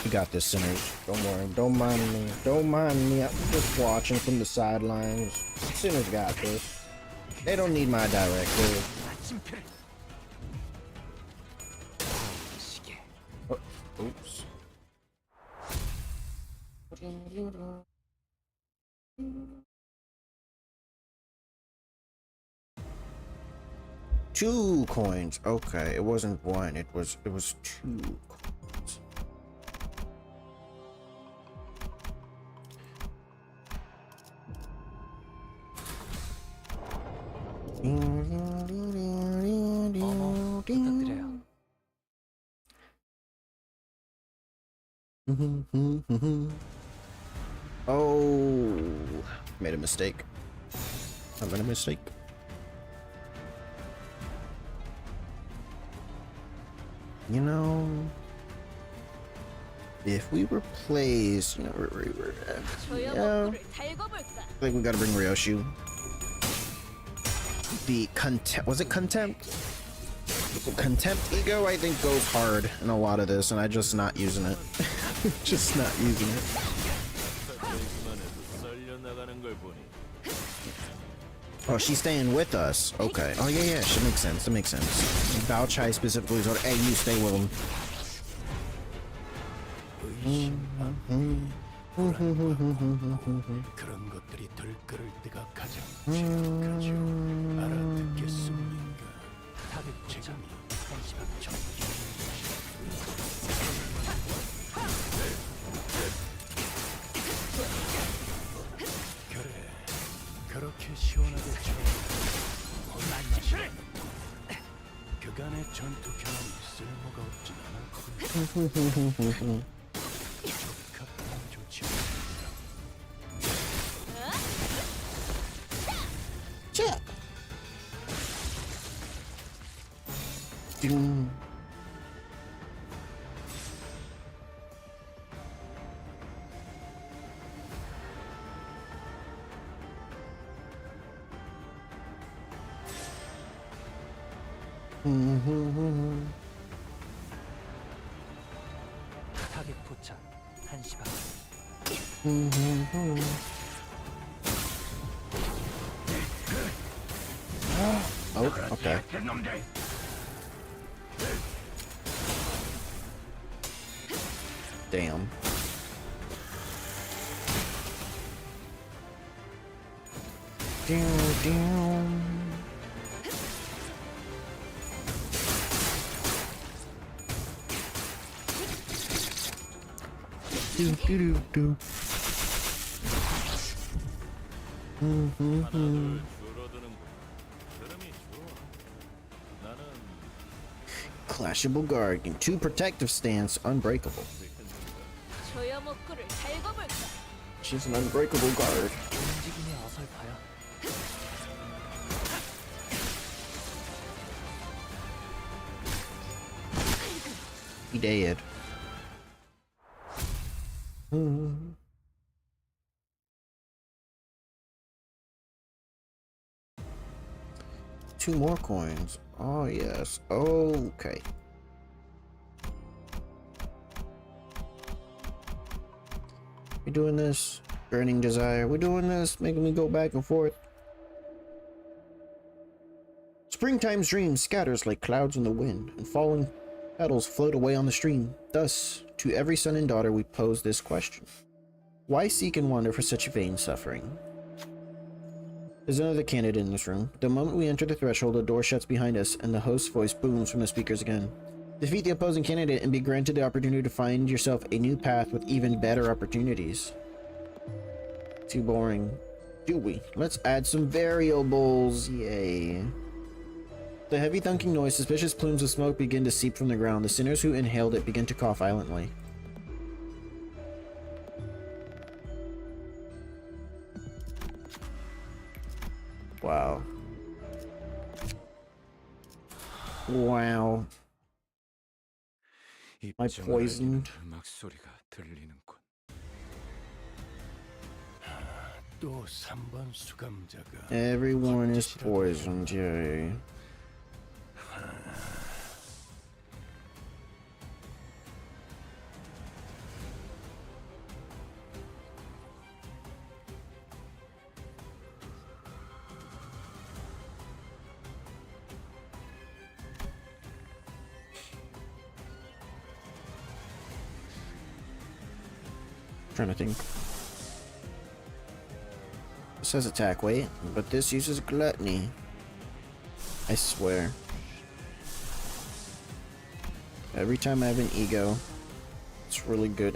You got this, Sinners. Don't worry. Don't mind me. Don't mind me. I'm just watching from the sidelines. Sinners got this. They don't need my directive. Oh, oops. Two coins. Okay, it wasn't 1. It was 2 coins. Oh, made a mistake. I made a mistake. You know, if we replace, you know, yeah, I think we gotta bring Ryoshu. The contempt, was it contempt? The contempt ego, I think, goes hard in a lot of this, and I'm just not using it. Just not using it. Oh, she's staying with us. Okay. Oh, yeah, yeah. She makes sense. That makes sense. Bao Chai specifically told, hey, you stay with him. Check. 타겟 포착 1시 반. Oh, okay. Damn. Damn. Do. Clashable Guardian, 2 protective stance, unbreakable. She's an unbreakable guard. He dead. 2 more coins. Oh, yes. Okay. We doing this? Burning desire. We doing this? Making me go back and forth. Springtime's dream scatters like clouds in the wind, and falling petals float away on the stream. Thus, to every son and daughter we pose this question. Why seek and wander for such vain suffering? There's another candidate in this room. The moment we enter the threshold, the door shuts behind us, and the host's voice booms from the speakers again. Defeat the opposing candidate and be granted the opportunity to find yourself a new path with even better opportunities. Too boring. Do we? Let's add some variables. Yay. The heavy thunking noise, suspicious plumes of smoke begin to seep from the ground. The sinners who inhaled it begin to cough violently. Wow. Wow. Am I poisoned? Everyone is poisoned, yay. Trying to think. This has attack weight, but this uses gluttony. I swear. Every time I have an ego, it's really good.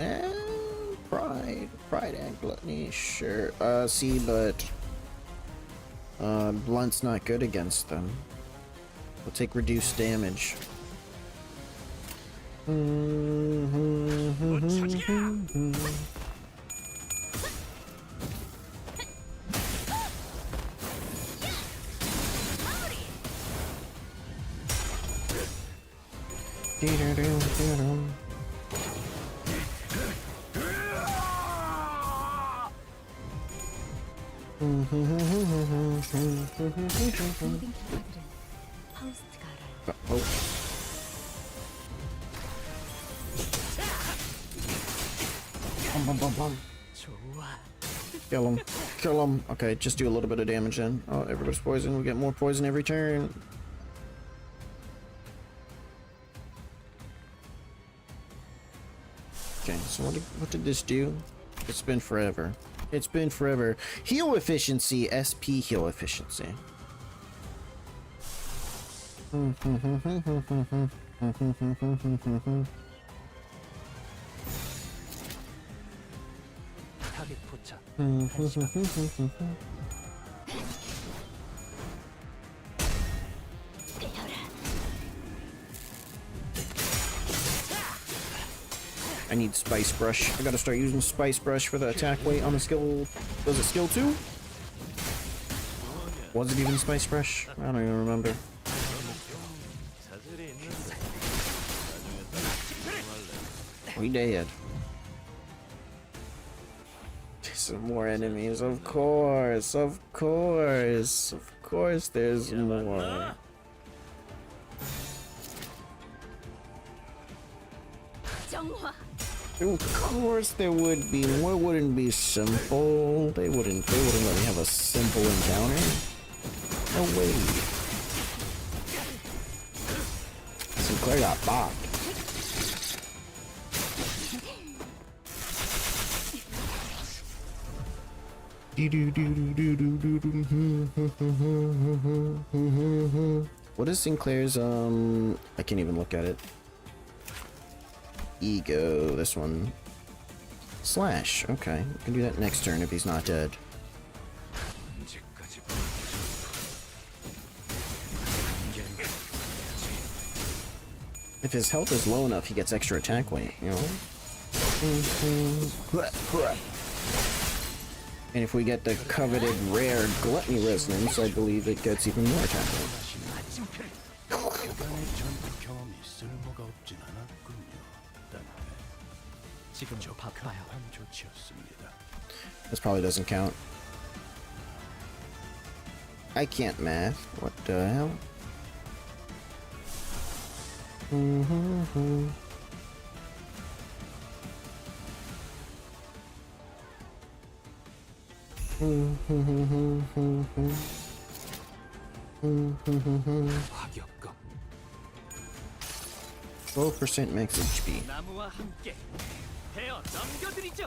Pride and gluttony, sure. See, but blunt's not good against them. We'll take reduced damage. Kill him. Kill him. Okay, just do a little bit of damage then. Oh, everybody's poisoned. We get more poison every turn. Okay, so what did this do? It's been forever. It's been forever. Heal efficiency, SP heal efficiency. 타겟 포착 1시간. I need Spice Brush. I gotta start using Spice Brush for the attack weight on the skill. Was it skill 2? Was it even Spice Brush? I don't even remember. We dead. Some more enemies, of course, of course, of course there's more. Of course there would be. What wouldn't be simple? They wouldn't let me have a simple encounter. No way. Sinclair got bopped. What is Sinclair's I can't even look at it. Ego, this one. Slash, okay. We can do that next turn if he's not dead. If his health is low enough, he gets extra attack weight, you know? And if we get the coveted rare gluttony resonance, I believe it gets even more attack weight. This probably doesn't count. I can't math. What the hell? 과격검. 12% max HP. 나무와 함께 베어 넘겨드리죠.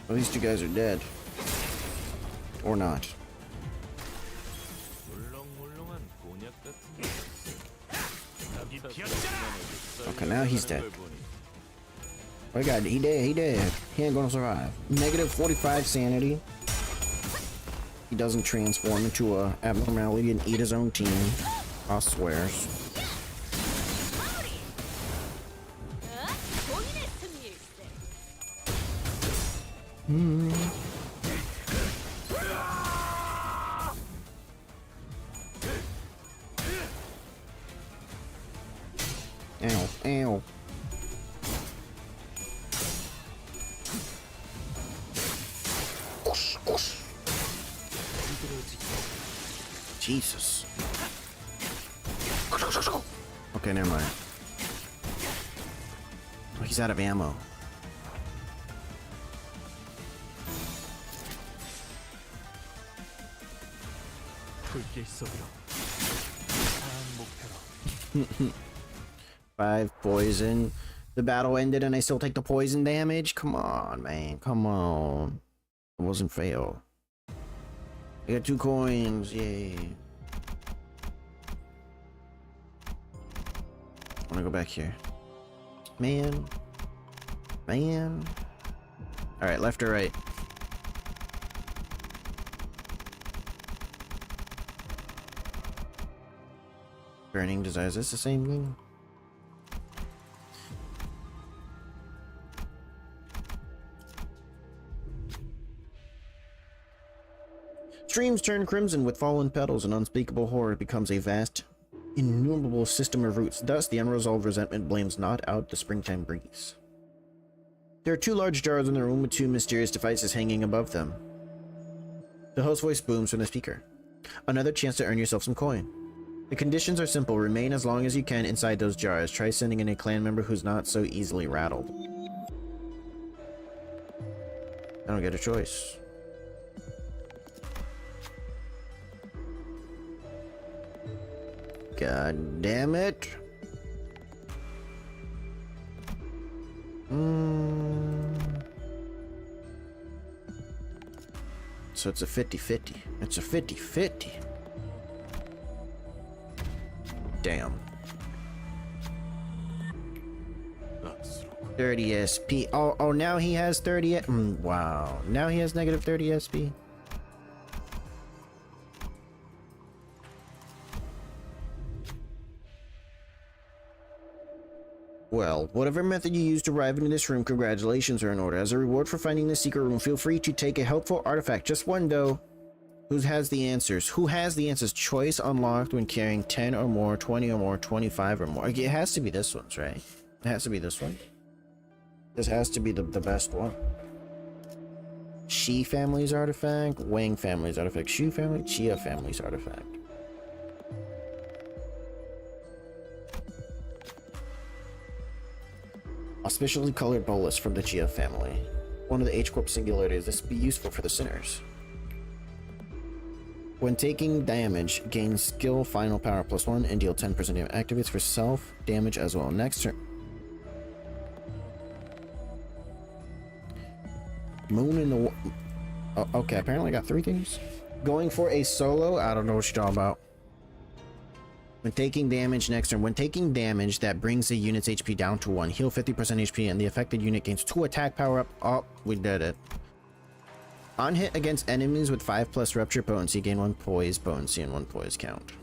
Well, these two guys are dead. Or not. 물렁물렁한 곤약 같은. Okay, now he's dead. Oh god, he dead, he dead. He ain't gonna survive. Negative 45 sanity. He doesn't transform into a abnormality and eat his own team. I swear. Ow, ow. Jesus. Okay, never mind. Oh, he's out of ammo. 불길 속으로. 다음 목표로. 5 poison. The battle ended and I still take the poison damage? Come on, man. Come on. It wasn't fail. I got 2 coins. Yay. I wanna go back here. Man. Man. Alright, left or right? Burning Desire. Is this the same thing? Streams turn crimson with fallen petals, and unspeakable horror becomes a vast, innumerable system of roots. Thus, the unresolved resentment blames not out the springtime breeze. There are 2 large jars in the room with 2 mysterious devices hanging above them. The host voice booms from the speaker. Another chance to earn yourself some coin. The conditions are simple. Remain as long as you can inside those jars. Try sending in a clan member who's not so easily rattled. I don't get a choice. God damn it. So it's a 50-50. It's a 50-50. Damn. 30 SP. Oh, now he has 30. Wow. Now he has negative 30 SP. Well, whatever method you used to arrive into this room, congratulations are in order. As a reward for finding the secret room, feel free to take a helpful artifact. Just one, though. Who has the answers? Who has the answers? Choice unlocked when carrying 10 or more, 20 or more, 25 or more. It has to be this one's, right? It has to be this one. This has to be the best one. Shi family's artifact, Wang family's artifact, Shu family, Chia family's artifact. Auspiciously colored bolus from the Chia family. One of the H-Corp singularities. This would be useful for the sinners. When taking damage, gain skill final power +1 and deal 10% damage. Activates for self damage as well. Next turn. Moon in the... Oh, okay, apparently I got 3 things. Going for a solo? I don't know what you're talking about. When taking damage next turn. When taking damage, that brings the unit's HP down to 1. Heal 50% HP, and the affected unit gains 2 attack power up. Oh, we did it. On hit against enemies with 5+ rupture potency, gain 1 poise potency and 1 poise count.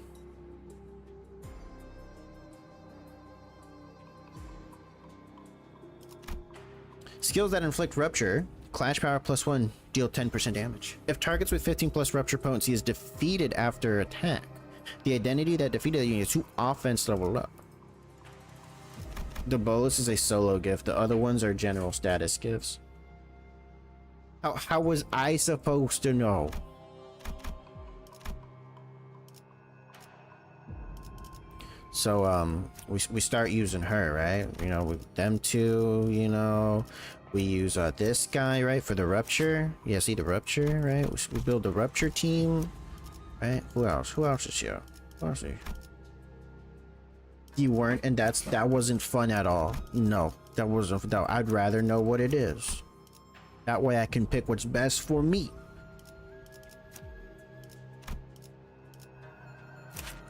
Skills that inflict rupture. Clash power +1, deal 10% damage. If targets with 15+ rupture potency is defeated after attack, the identity that defeated the unit is 2 offense leveled up. The bolus is a solo gift. The other ones are general status gifts. How was I supposed to know? So we start using her, right? You know, with them two, you know, we use this guy, right, for the rupture. Yeah, see the rupture, right? We build the rupture team, right? Who else? Who else is here? Who else is here? You weren't, and that wasn't fun at all. No, that wasn't. No, I'd rather know what it is. That way I can pick what's best for me.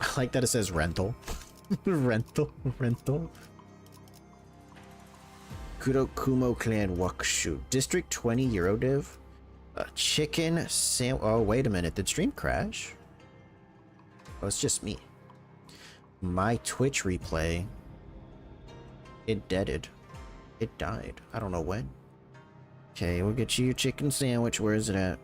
I like that it says rental. rental. Kurokumo Clan Wakushu. District 20 Eurodiv. Chicken Sam. Oh, wait a minute. Did stream crash? Oh, it's just me. My Twitch replay. It deaded. It died. I don't know when. Okay, we'll get you your chicken sandwich. Where is it at?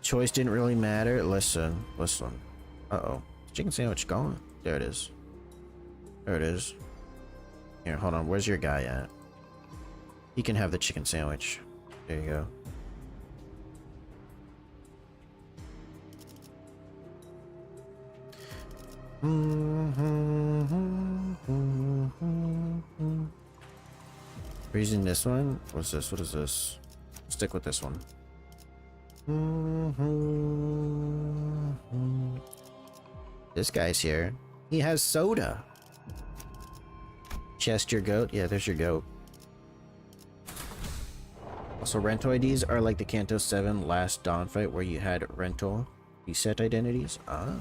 Choice didn't really matter. Listen. Uh-oh. Chicken sandwich gone. There it is. There it is. Here, hold on. Where's your guy at? He can have the chicken sandwich. There you go. We're using this one. What's this? What is this? Stick with this one. This guy's here. He has soda. Chest your goat. Yeah, there's your goat. Also, rental IDs are like the Canto 7 last Dawn fight where you had rental reset identities. Ah.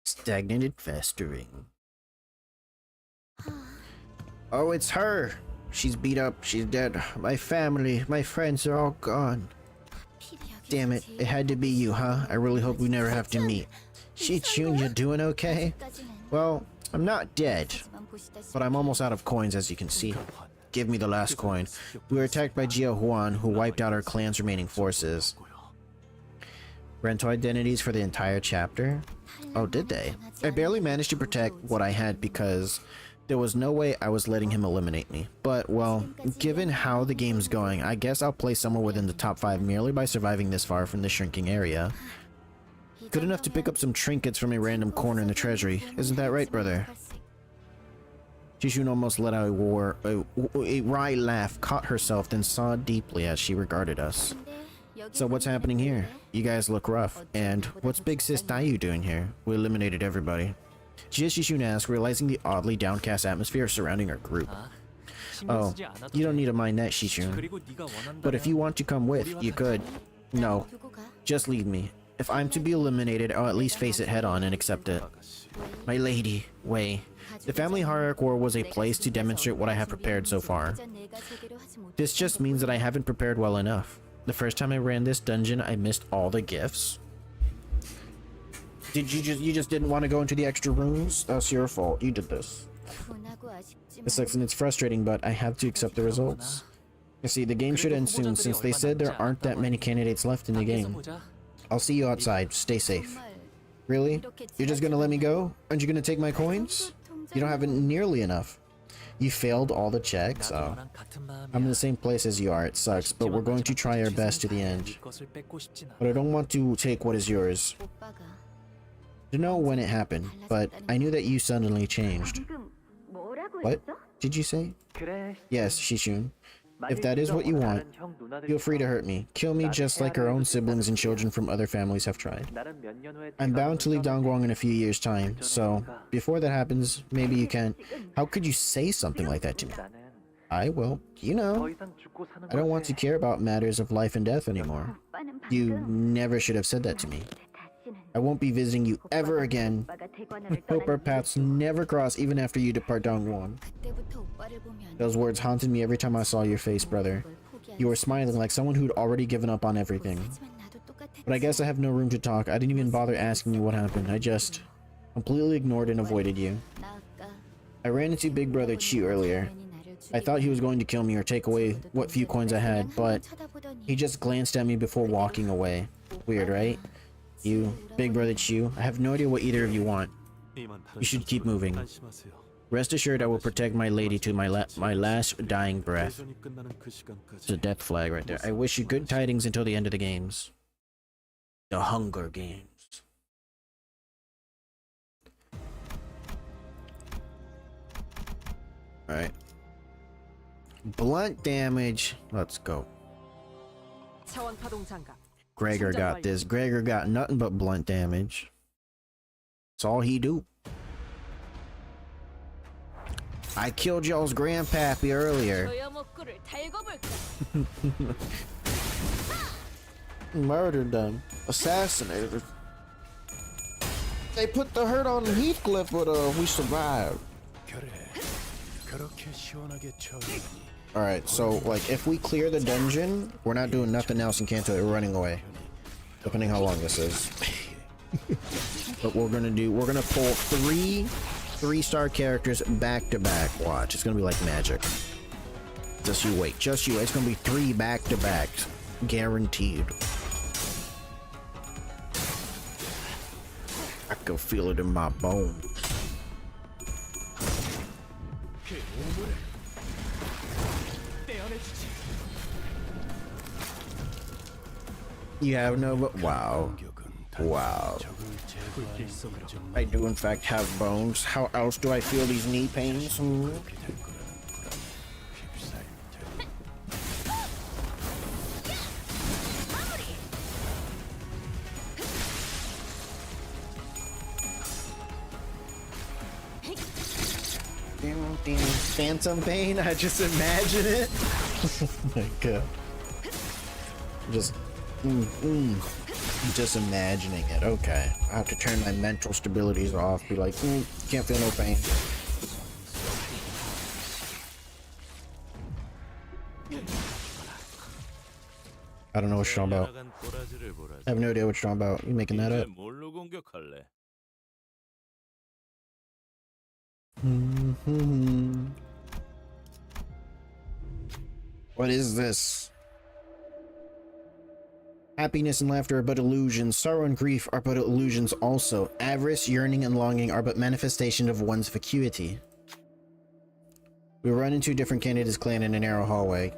Stagnated festering. Oh, it's her. She's beat up. She's dead. My family, my friends are all gone. Damn it. It had to be you, huh? I really hope we never have to meet. Shichun, you doing okay? Well, I'm not dead, but I'm almost out of coins, as you can see. Give me the last coin. We were attacked by Jia Huan, who wiped out our clan's remaining forces. Rental identities for the entire chapter? Oh, did they? I barely managed to protect what I had because there was no way I was letting him eliminate me. But, well, given how the game's going, I guess I'll play somewhere within the top 5 merely by surviving this far from the shrinking area. Good enough to pick up some trinkets from a random corner in the treasury. Isn't that right, brother? Jishun almost let out a wry laugh, caught herself, then saw deeply as she regarded us. So what's happening here? You guys look rough. And what's Big Sis Dayu doing here? We eliminated everybody. Jishun asked, realizing the oddly downcast atmosphere surrounding our group. Oh, you don't need to mind that, Shishun. But if you want to come with, you could. No, just leave me. If I'm to be eliminated, I'll at least face it head on and accept it. My lady, Wei. The family hierarch war was a place to demonstrate what I have prepared so far. This just means that I haven't prepared well enough. The first time I ran this dungeon, I missed all the gifts. Did you just didn't want to go into the extra rooms? That's your fault. You did this. It sucks and it's frustrating, but I have to accept the results. You see, the game should end soon since they said there aren't that many candidates left in the game. I'll see you outside. Stay safe. Really? You're just gonna let me go? Aren't you gonna take my coins? You don't have nearly enough. You failed all the checks? Oh. I'm in the same place as you are. It sucks, but we're going to try our best to the end. But I don't want to take what is yours. I don't know when it happened, but I knew that you suddenly changed. What did you say? Yes, Shishun. If that is what you want, feel free to hurt me. Kill me just like our own siblings and children from other families have tried. I'm bound to leave Dongguang in a few years' time, so before that happens, maybe you can. How could you say something like that to me? I will, you know. I don't want to care about matters of life and death anymore. You never should have said that to me. I won't be visiting you ever again. I hope our paths never cross even after you depart Dongguang. Those words haunted me every time I saw your face, brother. You were smiling like someone who'd already given up on everything. But I guess I have no room to talk. I didn't even bother asking you what happened. I just completely ignored and avoided you. I ran into Big Brother Chu earlier. I thought he was going to kill me or take away what few coins I had, but he just glanced at me before walking away. Weird, right? You, Big Brother Chu, I have no idea what either of you want. You should keep moving. Rest assured, I will protect my lady to my last dying breath. 대전이 끝나는 그 시간까지 It's a death flag right there. I wish you good tidings until the end of the games. The Hunger Games. Alright. Blunt damage. Let's go. 차원 파동 장갑. Gregor got this. Gregor got nothing but blunt damage. That's all he do. I killed y'all's grandpappy earlier. 소여목구를 달궈볼까? Murdered them. Assassinated her. They put the hurt on Heathcliff, but we survived. Alright, so like if we clear the dungeon, we're not doing nothing else in Canto, we're running away. Depending how long this is. But we're gonna pull three-star characters back to back. Watch, it's gonna be like magic. Just you wait, just you wait. It's gonna be 3 back to back. Guaranteed. I can feel it in my bones. You have no, but wow. Wow. I do in fact have bones. How else do I feel these knee pains? Phantom pain? I just imagine it. Oh my god. Just imagining it. Okay. I have to turn my mental stabilities off. Be like, can't feel no pain. I don't know what you're talking about. I have no idea what you're talking about. You making that up? 뭘로 공격할래? What is this? Happiness and laughter are but illusions. Sorrow and grief are but illusions also. Avarice, yearning, and longing are but manifestation of one's vacuity. We run into a different candidate's clan in a narrow hallway.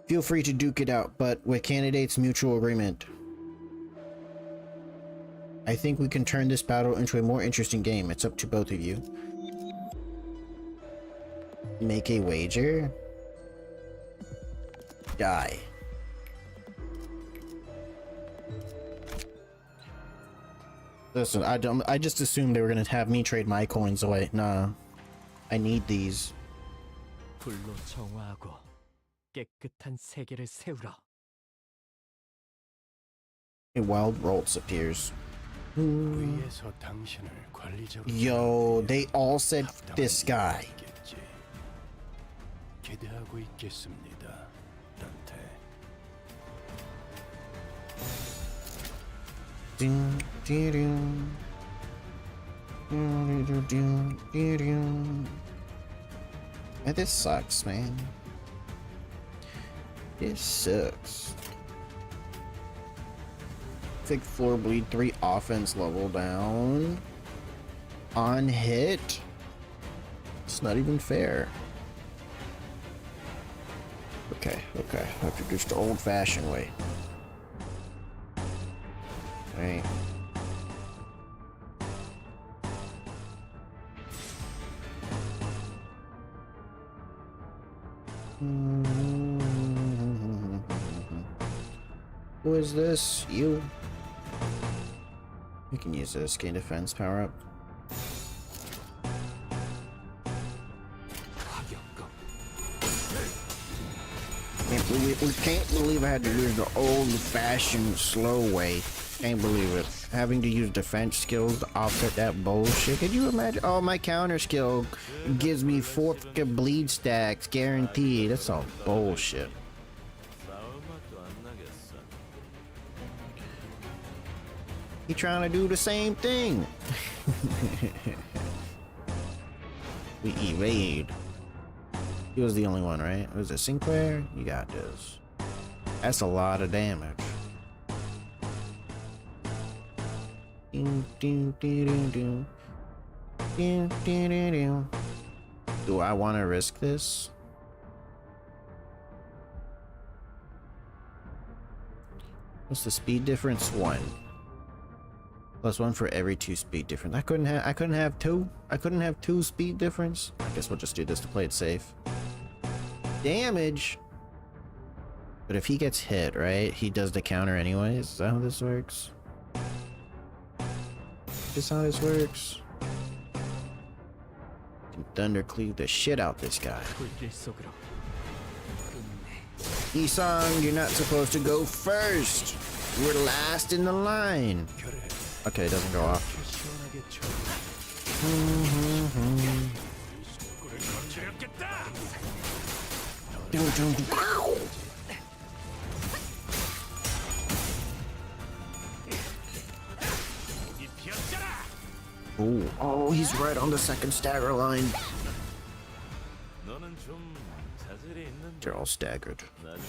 Feel free to duke it out, but with candidates' mutual agreement. I think we can turn this battle into a more interesting game. It's up to both of you. Make a wager. Die. Listen, I just assumed they were gonna have me trade my coins away. Nah. I need these. 불로 정화하고 깨끗한 세계를 세우라. A wild Roltz appears. Yo, they all said this guy. Man, this sucks, man. This sucks. Thick floor bleed 3 offense level down. On hit. It's not even fair. Okay. I have to do it the old fashioned way. Right. Who is this? You? We can use this gain defense power up. We can't believe I had to use the old-fashioned slow way. Can't believe it. Having to use defense skills to offset that bullshit. Could you imagine? Oh, my counter skill gives me 4 fucking bleed stacks guaranteed. That's all bullshit. He trying to do the same thing. We evade. He was the only one, right? Was it Sinclair? You got this. That's a lot of damage. Do I want to risk this? What's the speed difference? 1. Plus 1 for every 2 speed difference. I couldn't have 2. I couldn't have 2 speed difference. I guess we'll just do this to play it safe. Damage. But if he gets hit, right? He does the counter anyways. Is that how this works? Is this how this works? Can thunder cleave the shit out this guy. Isang, you're not supposed to go first. We're last in the line. Okay, it doesn't go off. Ooh. Oh, he's right on the second stagger line. They're all staggered.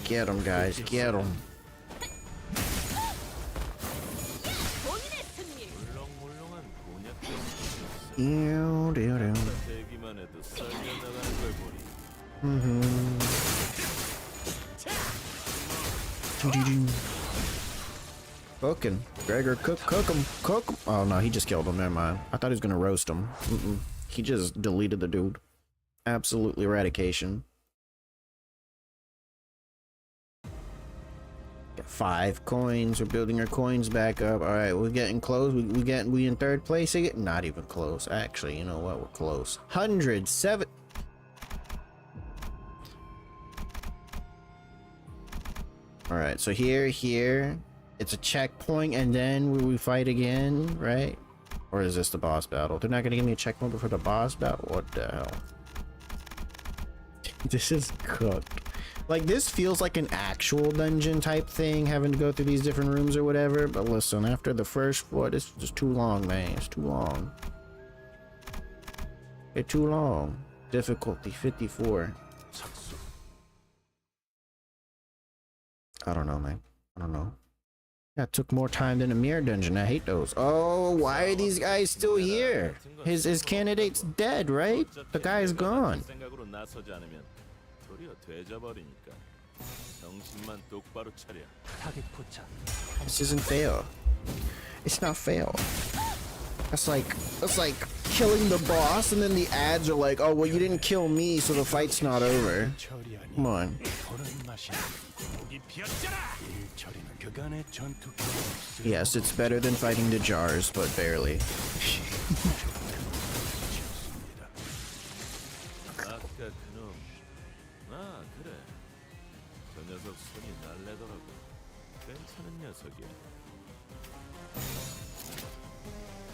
Get him, guys. Get him. Cooking. Gregor, cook him. Cook him. Oh no, he just killed him. Never mind. I thought he was gonna roast him. He just deleted the dude. Absolute eradication. Got 5 coins. We're building our coins back up. All right, we're getting close. We in 3rd place again? Not even close. Actually, you know what? We're close. 107. All right, so here, it's a checkpoint, and then we fight again, right? Or is this the boss battle? They're not gonna give me a checkpoint before the boss battle? What the hell? This is cooked. Like, this feels like an actual dungeon type thing, having to go through these different rooms or whatever. But listen, after the first foot, it's just too long, man. It's too long. It's too long. Difficulty 54. I don't know, man. I don't know. That took more time than a mirror dungeon. I hate those. Oh, why are these guys still here? His candidate's dead, right? The guy's gone. This isn't fair. It's not fair. That's like killing the boss, and then the ads are like, oh well, you didn't kill me, so the fight's not over. Come on. Yes, it's better than fighting the jars, but barely.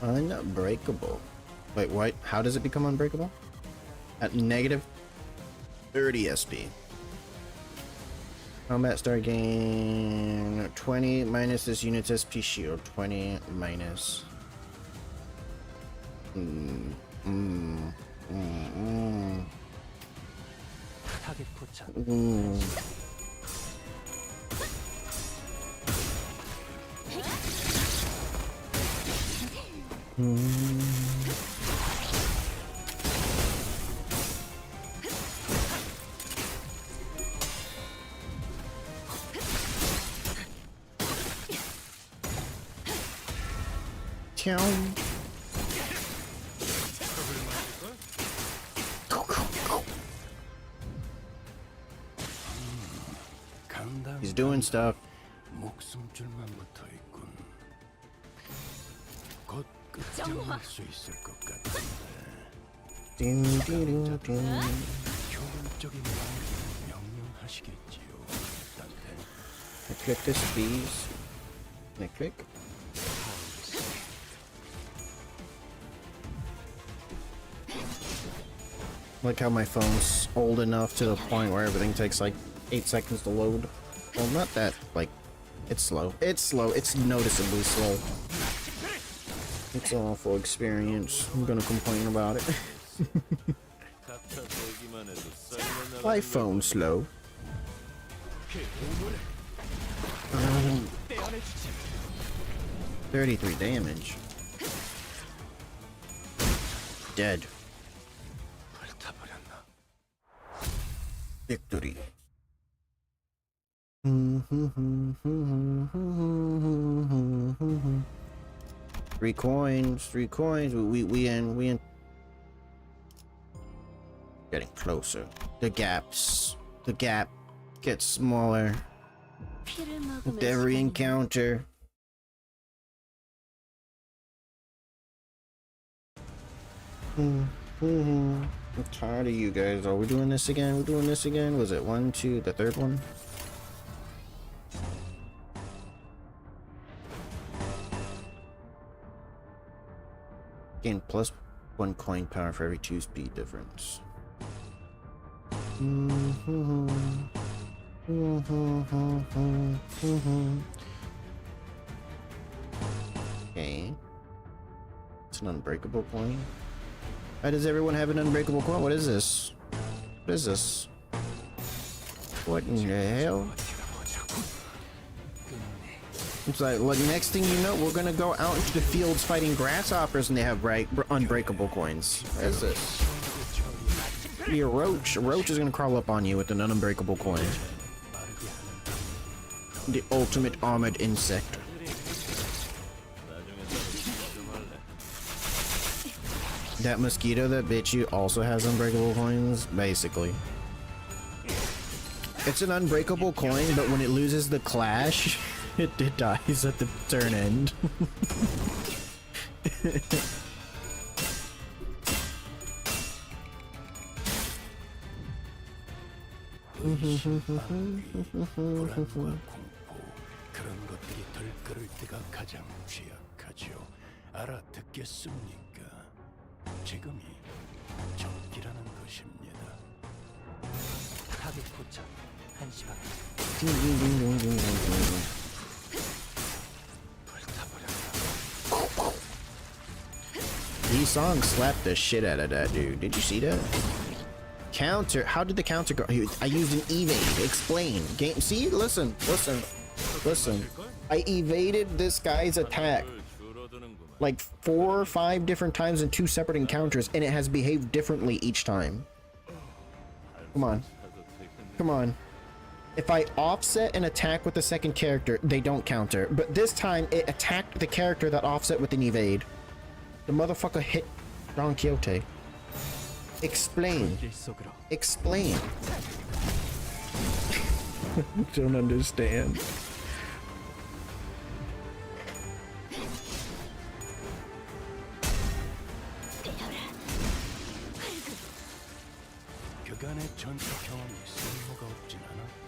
Unbreakable. Wait, what? How does it become unbreakable? At negative 30 SP. Combat start gain 20 minus this unit's SP shield. 20 minus. He's doing stuff. I click this, please. Can I click? Like how my phone's old enough to the point where everything takes like 8 seconds to load. Well, not that, like, it's slow. It's slow. It's noticeably slow. It's an awful experience. I'm gonna complain about it. My phone's slow. 33 damage. dead. Victory. 3 coins, 3 coins. We in. Getting closer. The gap gets smaller with every encounter. I'm tired of you guys. Are we doing this again? We're doing this again? Was it 1, 2, the third one? Gain plus 1 coin power for every 2 speed difference. Okay. It's an unbreakable coin. Why does everyone have an unbreakable coin? What is this? What is this? What in the hell? It's like next thing you know, we're gonna go out into the fields fighting grasshoppers and they have unbreakable coins. What is this? Be a roach. A roach is gonna crawl up on you with an unbreakable coin. The ultimate armored insect. That mosquito that bit you also has unbreakable coins, basically. It's an unbreakable coin, but when it loses the clash, it dies at the turn end. 그런 것들이 덜끓을 때가 가장 취약하죠. 알아듣겠습니까? 지금이 적기라는 것입니다. 타겟 포착 1시 반. These songs slapped the shit out of that dude. Did you see that? Counter. How did the counter go? I used an evade. Explain. Game. See? Listen. I evaded this guy's attack like 4 or 5 different times in 2 separate encounters, and it has behaved differently each time. Come on. Come on. If I offset an attack with the second character, they don't counter. But this time, it attacked the character that offset with an evade. The motherfucker hit Don Quixote. Explain. Explain. Don't understand. 그간의 전투 경험이 쓸모가 없진 않았군.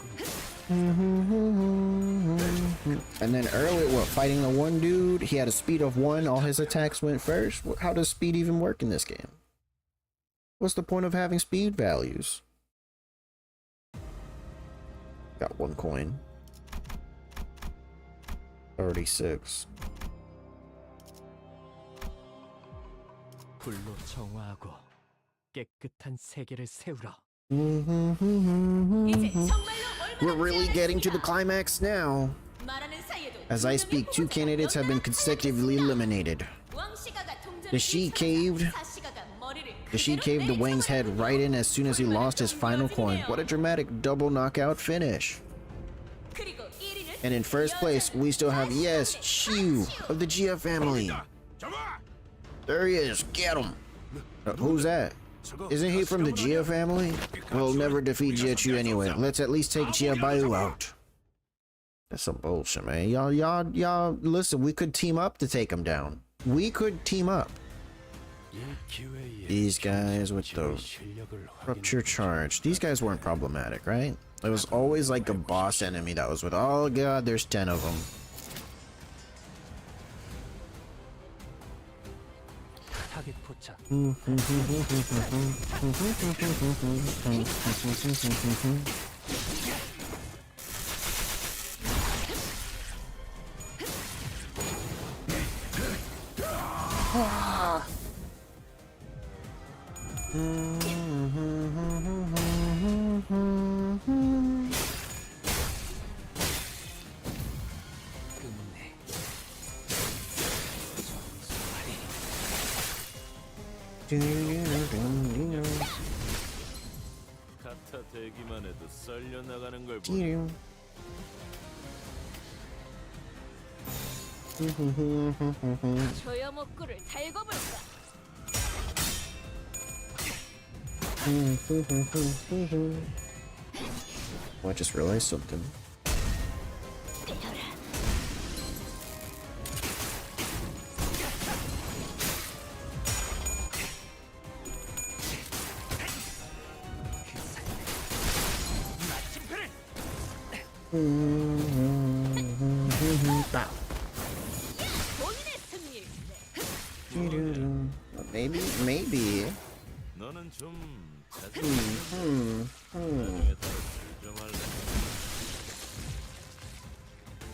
And then earlier, what, fighting the one dude, he had a speed of 1, all his attacks went first? How does speed even work in this game? What's the point of having speed values? Got 1 coin. 36. 불로 정화하고 깨끗한 세계를 세우라. We're really getting to the climax now. As I speak, 2 candidates have been consecutively eliminated. The she caved the Wang's head right in as soon as he lost his final coin. What a dramatic double knockout finish. And in first place, we still have, yes, Chiu of the Gia family. There he is. Get him. Who's that? Isn't he from the Gia family? We'll never defeat Gia Chu anyway. Let's at least take Gia Bayu out. That's some bullshit, man. Y'all, listen, we could team up to take him down. We could team up. These guys with the rupture charge. These guys weren't problematic, right? It was always like a boss enemy that was with, oh god, there's 10 of them. 타겟 포착. 같아 대기만 해도 썰려 나가는 걸 조여먹구를 달궈볼까? Oh, I just realized something. 본인의 승리일세. Maybe. 너는 좀 What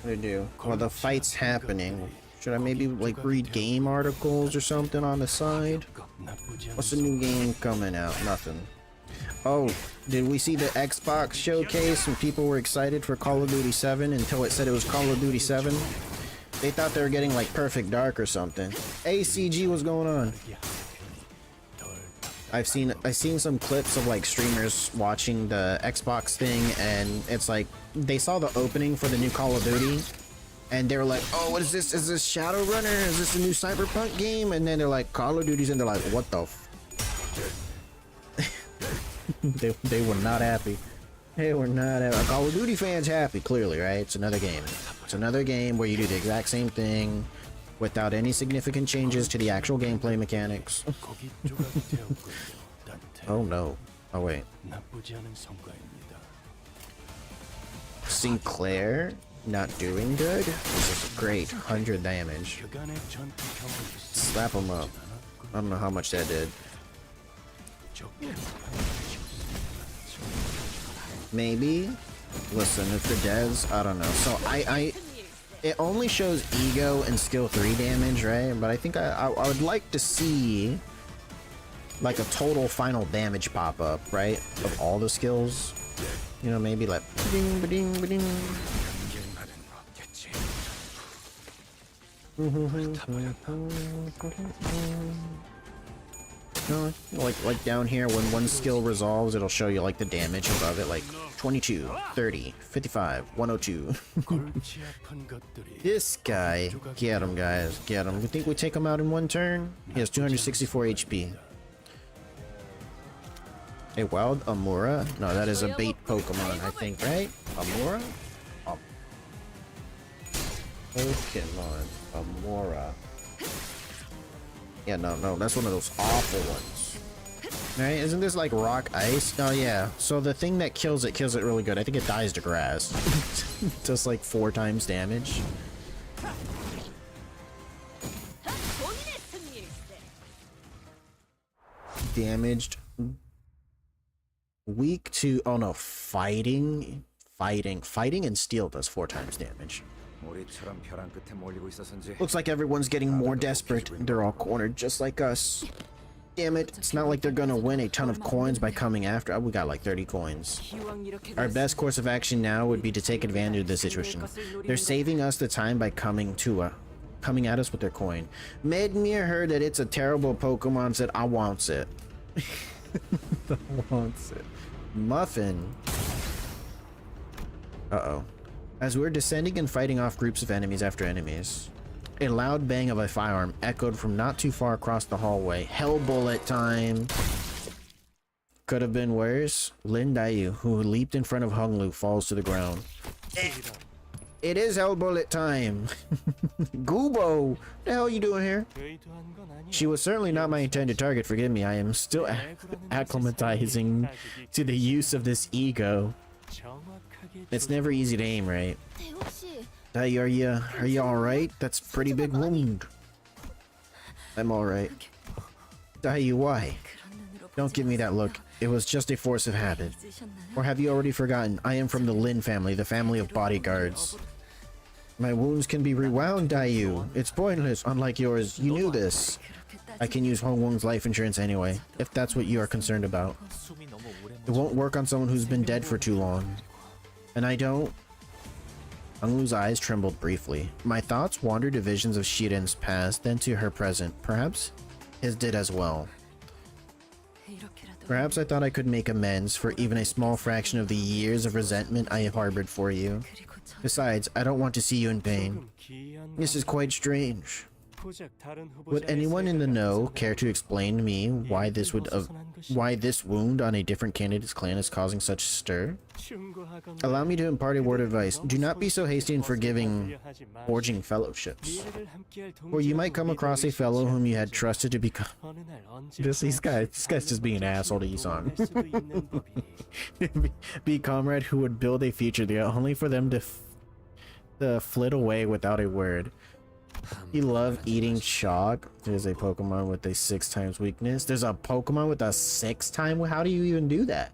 do I do? While the fight's happening, should I maybe like read game articles or something on the side? What's the new game coming out? Nothing. Oh, did we see the Xbox showcase and people were excited for Call of Duty 7 until it said it was Call of Duty 7? They thought they were getting like Perfect Dark or something. ACG, what's going on? I've seen some clips of like streamers watching the Xbox thing, and it's like they saw the opening for the new Call of Duty and they were like, oh, what is this? Is this Shadowrunner? Is this a new Cyberpunk game? And then they're like, Call of Duty's, and they're like, what the f they were not happy. They were not happy. Call of Duty fans happy, clearly, right? It's another game. It's another game where you do the exact same thing without any significant changes to the actual gameplay mechanics. Oh no. Oh wait. Sinclair not doing good? This is great. 100 damage. Slap him up. I don't know how much that did. Maybe? Listen, if the Dez, I don't know. So it only shows ego and skill 3 damage, right? But I think I would like to see like a total final damage pop up, right? Of all the skills. You know, maybe like ba-ding, ba-ding, ba-ding. No, like down here when one skill resolves, it'll show you like the damage above it, like 22, 30, 55, 102. This guy, get him guys, get him. You think we take him out in one turn? He has 264 HP. A wild Amura? No, that is a bait Pokemon, I think, right? Amura? Pokemon Amura. Yeah, no, that's one of those awful ones. Right? Isn't this like rock ice? Oh yeah. So the thing that kills it really good. I think it dies to grass. Just like 4 times damage. Damaged. Weak to, oh no, fighting and steel does 4 times damage. Looks like everyone's getting more desperate. They're all cornered just like us. Damn it, it's not like they're gonna win a ton of coins by coming after. Oh, we got like 30 coins. Our best course of action now would be to take advantage of the situation. They're saving us the time by coming at us with their coin. Medmir heard that it's a terrible Pokemon, said I wants it. I wants it. Muffin. Uh-oh. As we were descending and fighting off groups of enemies after enemies, a loud bang of a firearm echoed from not too far across the hallway. Hell bullet time! Could have been worse. Lin Dayu, who leaped in front of Hunglu, falls to the ground. It is hell bullet time! Goobo! What the hell are you doing here? She was certainly not my intended target, forgive me. I am still acclimatizing to the use of this ego. It's never easy to aim, right? Hey, are you alright? That's a pretty big wound. I'm alright. Dayu, why? Don't give me that look. It was just a force of habit. Or have you already forgotten? I am from the Lin family, the family of bodyguards. My wounds can be rewound, Dayu. It's pointless, unlike yours. You knew this. I can use Hongwong's life insurance anyway, if that's what you are concerned about. It won't work on someone who's been dead for too long. And I don't... Honglu's eyes trembled briefly. My thoughts wandered to visions of Shiren's past, then to her present. Perhaps his did as well. Perhaps I thought I could make amends for even a small fraction of the years of resentment I have harbored for you. Besides, I don't want to see you in pain. This is quite strange. Would anyone in the know care to explain to me why this wound on a different candidate's clan is causing such stir? Allow me to impart a word of advice. Do not be so hasty in forging fellowships. Or you might come across a fellow whom you had trusted to become... This guy's just being an asshole to Isong. Be comrade who would build a future there only for them to flit away without a word. You love eating chalk. There's a Pokemon with a 6 times weakness. There's a Pokemon with a 6 time. How do you even do that?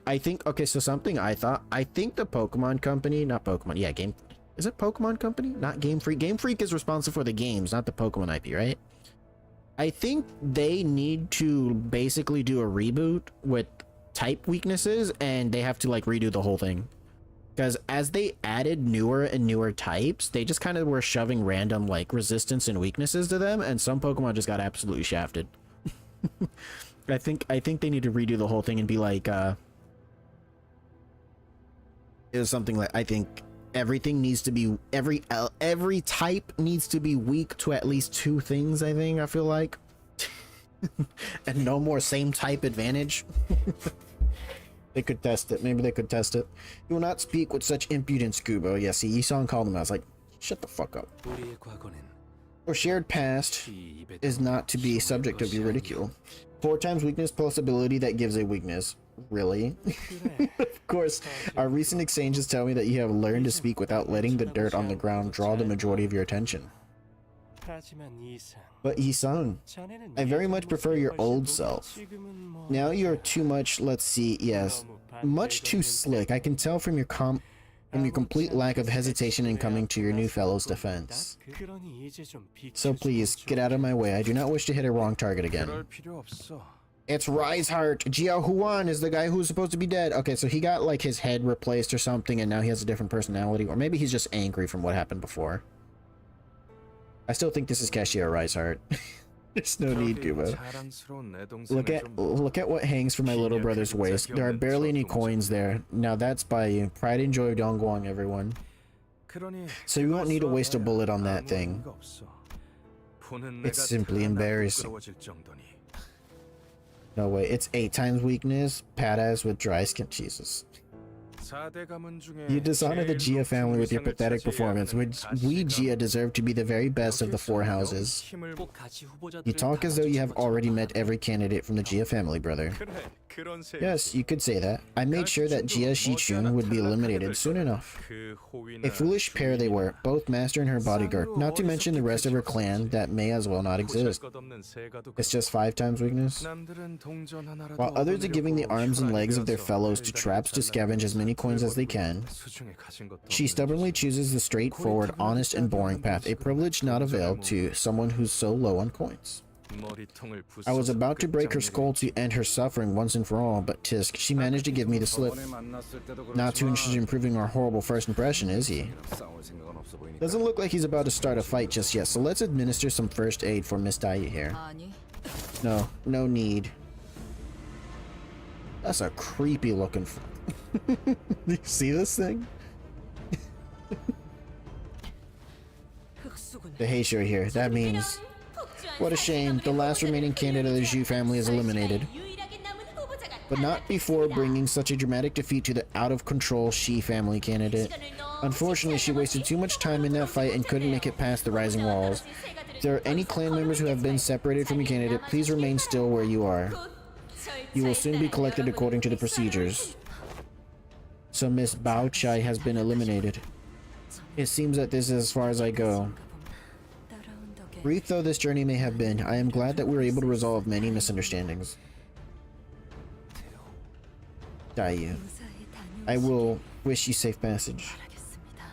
I think, okay, so something I think the Pokemon company, not Pokemon, yeah, is it Pokemon company? Not Game Freak. Game Freak is responsible for the games, not the Pokemon IP, right? I think they need to basically do a reboot with type weaknesses, and they have to like redo the whole thing. Because as they added newer and newer types, they just kind of were shoving random like resistance and weaknesses to them, and some Pokemon just got absolutely shafted. I think they need to redo the whole thing and be like, it was something like, I think everything needs to be, every type needs to be weak to at least 2 things, I feel like. And no more same type advantage. They could test it. Maybe they could test it. You will not speak with such impudence, Kubo. Yeah, see, Isong called him out. I was like, shut the fuck up. Our shared past is not to be subject of your ridicule. 4 times weakness plus ability that gives a weakness. Really? Of course, our recent exchanges tell me that you have learned to speak without letting the dirt on the ground draw the majority of your attention. But Isong, I very much prefer your old self. Now you're too much, let's see, yes, much too slick. I can tell from your complete lack of hesitation in coming to your new fellow's defense. So please, get out of my way. I do not wish to hit a wrong target again. It's Riseheart. Jiao Huan is the guy who's supposed to be dead. Okay, so he got like his head replaced or something, and now he has a different personality. Or maybe he's just angry from what happened before. I still think this is Cashier Riseheart. There's no need, Kubo. Look at what hangs from my little brother's waist. There are barely any coins there. Now that's by you. Pride and joy of Dongguang, everyone. So you won't need to waste a bullet on that thing. It's simply embarrassing. No way. It's 8 times weakness. Badass with dry skin. Jesus. You dishonor the Jia family with your pathetic performance. We Jia deserve to be the very best of the 4 houses. You talk as though you have already met every candidate from the Jia family, brother. Yes, you could say that. I made sure that Jia Shichun would be eliminated soon enough. A foolish pair they were, both master and her bodyguard, not to mention the rest of her clan that may as well not exist. It's just 5 times weakness? While others are giving the arms and legs of their fellows to traps to scavenge as many coins as they can, she stubbornly chooses the straightforward, honest, and boring path, a privilege not availed to someone who's so low on coins. I was about to break her skull to end her suffering once and for all, but tisk, she managed to give me the slip. Not too interested in improving our horrible first impression, is he? Doesn't look like he's about to start a fight just yet, so let's administer some first aid for Miss Daya here. No need. That's a creepy looking Do you see this thing? The Heisho here. That means... What a shame. The last remaining candidate of the Zhu family is eliminated. But not before bringing such a dramatic defeat to the out-of-control Shi family candidate. Unfortunately, she wasted too much time in that fight and couldn't make it past the rising walls. If there are any clan members who have been separated from your candidate, please remain still where you are. You will soon be collected according to the procedures. So Miss Bao Chai has been eliminated. It seems that this is as far as I go. Brief though this journey may have been, I am glad that we were able to resolve many misunderstandings. Dayu. I will wish you safe passage.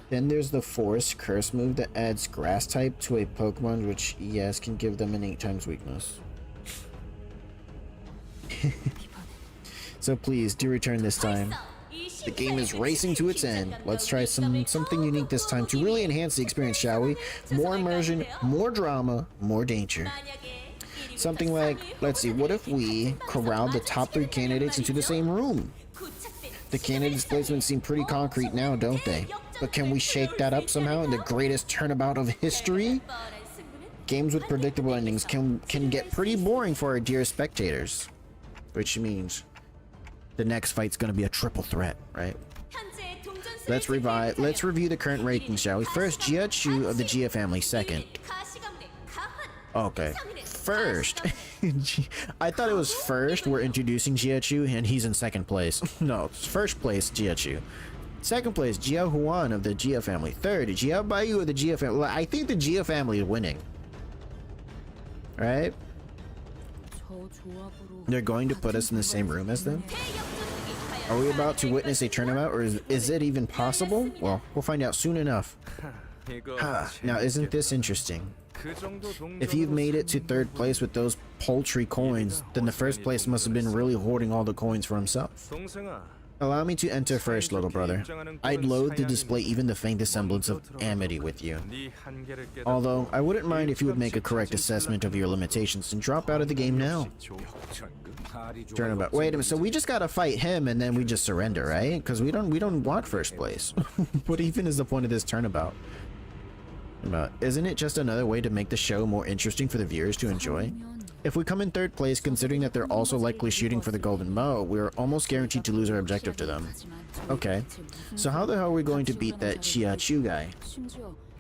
Then there's the Forest Curse move that adds Grass type to a Pokemon, which, yes, can give them an 8 times weakness. So please, do return this time. The game is racing to its end. Let's try something unique this time to really enhance the experience, shall we? More immersion, more drama, more danger. Something like, let's see, what if we corralled the top 3 candidates into the same room? The candidates' placements seem pretty concrete now, don't they? But can we shake that up somehow in the greatest turnabout of history? Games with predictable endings can get pretty boring for our dear spectators. Which means the next fight's gonna be a triple threat, right? Let's review the current rankings, shall we? First, Jia Chu of the Jia family. Second. Okay. First. I thought it was first we're introducing Jia Chu and he's in second place. No, first place, Jia Chu. Second place, Jia Huan of the Jia family. Third, Jia Baiyu of the Jia family. I think the Jia family is winning. Right? They're going to put us in the same room as them? Are we about to witness a turnabout, or is it even possible? Well, we'll find out soon enough. Now isn't this interesting? If you've made it to third place with those paltry coins, then the first place must have been really hoarding all the coins for himself. Allow me to enter first, little brother. I'd loathe to display even the faintest semblance of amity with you. Although, I wouldn't mind if you would make a correct assessment of your limitations and drop out of the game now. Turnabout. Wait a minute, so we just gotta fight him and then we just surrender, right? Because we don't want first place. What even is the point of this turnabout? Isn't it just another way to make the show more interesting for the viewers to enjoy? If we come in third place, considering that they're also likely shooting for the golden bow, we're almost guaranteed to lose our objective to them. Okay, so how the hell are we going to beat that Jia Chu guy?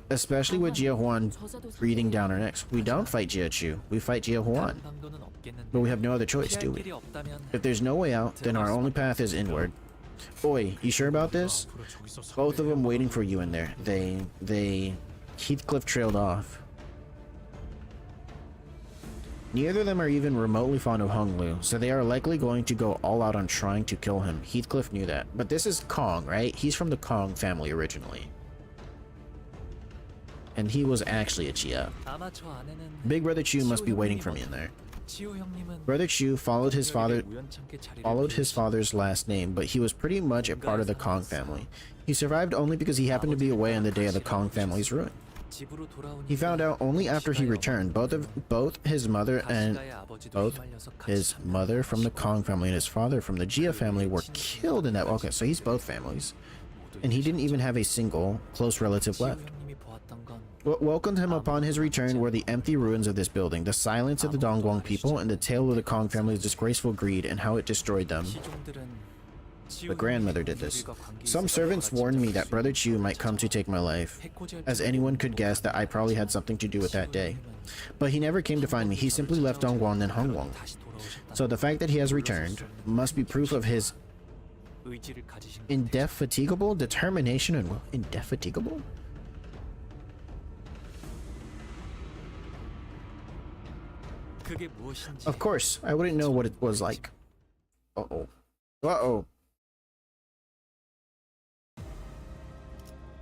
Especially with Jia Huan breathing down our necks. We don't fight Jia Chu, we fight Jia Huan. But we have no other choice, do we? If there's no way out, then our only path is inward. Oi, you sure about this? Both of them waiting for you in there. Heathcliff trailed off. Neither of them are even remotely fond of Hung Lu, so they are likely going to go all out on trying to kill him. Heathcliff knew that. But this is Kong, right? He's from the Kong family originally. And he was actually a Jia. Big Brother Chu must be waiting for me in there. Brother Chu followed his father's last name, but he was pretty much a part of the Kong family. He survived only because he happened to be away on the day of the Kong family's ruin. He found out only after he returned. Both his mother from the Kong family and his father from the Jia family were killed in that. Okay, so he's both families, and he didn't even have a single close relative left. What welcomed him upon his return were the empty ruins of this building, the silence of the Dongguang people, and the tale of the Kong family's disgraceful greed and how it destroyed them. The grandmother did this. Some servants warned me that Brother Chu might come to take my life, as anyone could guess that I probably had something to do with that day. But he never came to find me. He simply left Dongguan and Hongguang. So the fact that he has returned must be proof of his indefatigable determination and will. Indefatigable? Of course, I wouldn't know what it was like. Uh-oh. Uh-oh.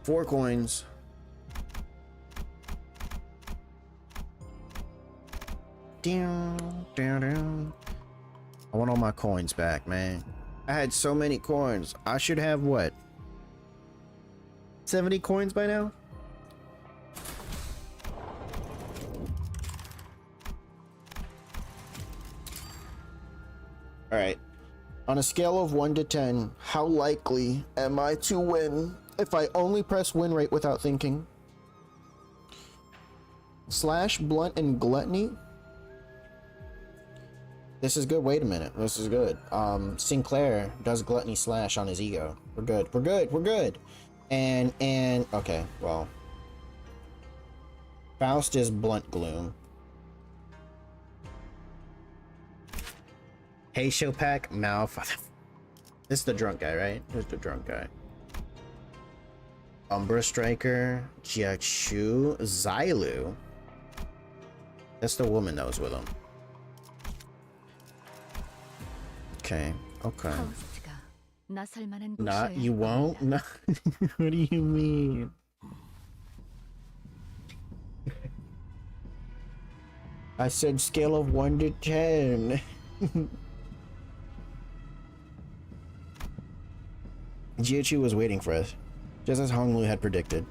4 coins. Down, down, down. I want all my coins back, man. I had so many coins. I should have what? 70 coins by now? Alright. On a scale of 1 to 10, how likely am I to win if I only press win rate without thinking? Slash, blunt, and gluttony? This is good. Wait a minute. This is good. Sinclair does gluttony slash on his ego. We're good. We're good. We're good. And, okay, well. Faust is blunt gloom. Hey, Shopak, mouth. This is the drunk guy, right? Here's the drunk guy. Umbra Striker, Jiachu, Xilu. That's the woman that was with him. Okay, okay. Not, you won't? No. What do you mean? I said scale of 1 to 10. Jiachu was waiting for us, just as Honglu had predicted.